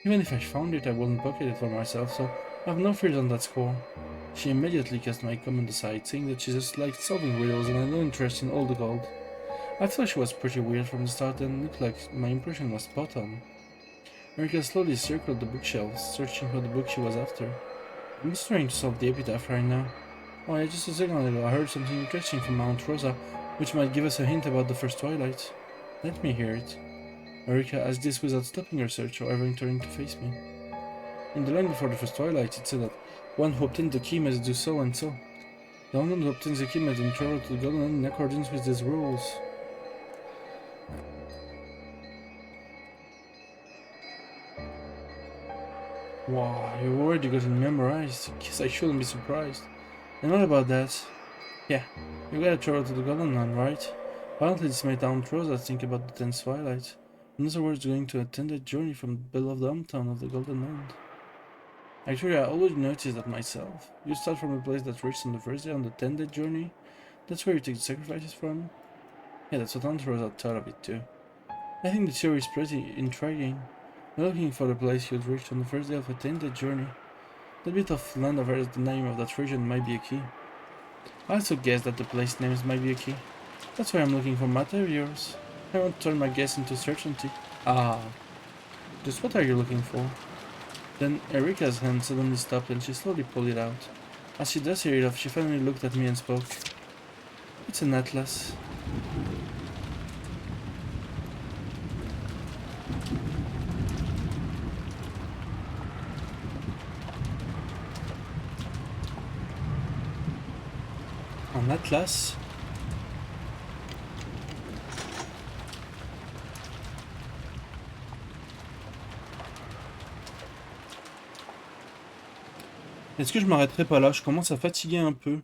Even if I found it, I wouldn't pocket it for myself, so I have no fears on that score. She immediately cast my comment aside, saying that she just liked solving riddles and had no interest in all the gold. I thought she was pretty weird from the start and looked like my impression was spot on. Erika slowly circled the bookshelves, searching for the book she was after. I'm just trying to solve the epitaph right now. Oh yeah, just a second ago I heard something interesting from Aunt Rosa which might give us a hint about the first twilight. Let me hear it. Erika asked this without stopping her search or ever turning to face me. In the line before the first twilight, it said that one who obtained the key must do so and so. The one who obtains the key must then travel to the Golden Land in accordance with these rules. Wow, you already got it memorized. Guess I shouldn't be surprised. And what about that? Yeah, you gotta travel to the Golden Land, right? Apparently this made Aunt Rosa think about the 10th twilight. In other words, going to attend a journey from the beloved hometown of the Golden Land. Actually, I always noticed that myself. You start from a place that reached on the first day on the 10th journey. That's where you take the sacrifices from. Yeah, that's what Aunt Rosa thought of it too. I think the theory is pretty intriguing. We're looking for the place you'd reached on the first day of a 10th journey. That bit of land over the name of that region might be a key. I also guess that the place names might be a key. That's why I'm looking for materials. I won't turn my guess into certainty. Ah. Just what are you looking for? Then Erika's hand suddenly stopped and she slowly pulled it out. As she dusted it off, she finally looked at me and spoke. It's an atlas. Un atlas? Est-ce que je m'arrêterai pas là? Je commence à fatiguer un peu.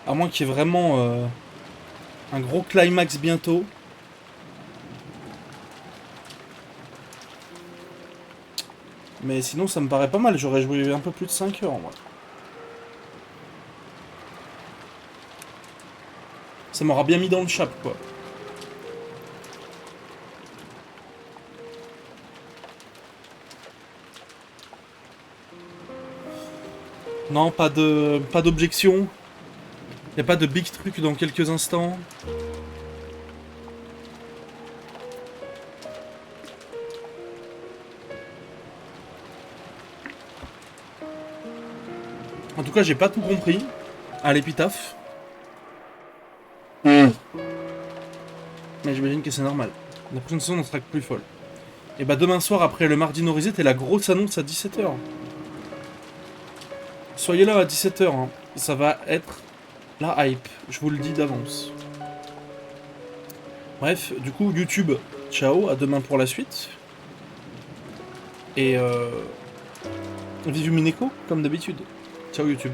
À moins qu'il y ait vraiment un gros climax bientôt. Mais sinon ça me paraît pas mal, j'aurais joué un peu plus de 5 heures en vrai. Ça m'aura bien mis dans le chap quoi. Non, pas d'objection. Y a pas de big truc dans quelques instants. En tout cas, j'ai pas tout compris à l'épitaphe. Mais j'imagine que c'est normal. La prochaine saison, on sera plus folle. Et bah demain soir, après le mardi norisé, t'es la grosse annonce à 17h. Soyez là à 17h, hein. Ça va être la hype, je vous le dis d'avance. Bref, du coup, YouTube, ciao, à demain pour la suite. Et vive Umineko, comme d'habitude. Ciao YouTube.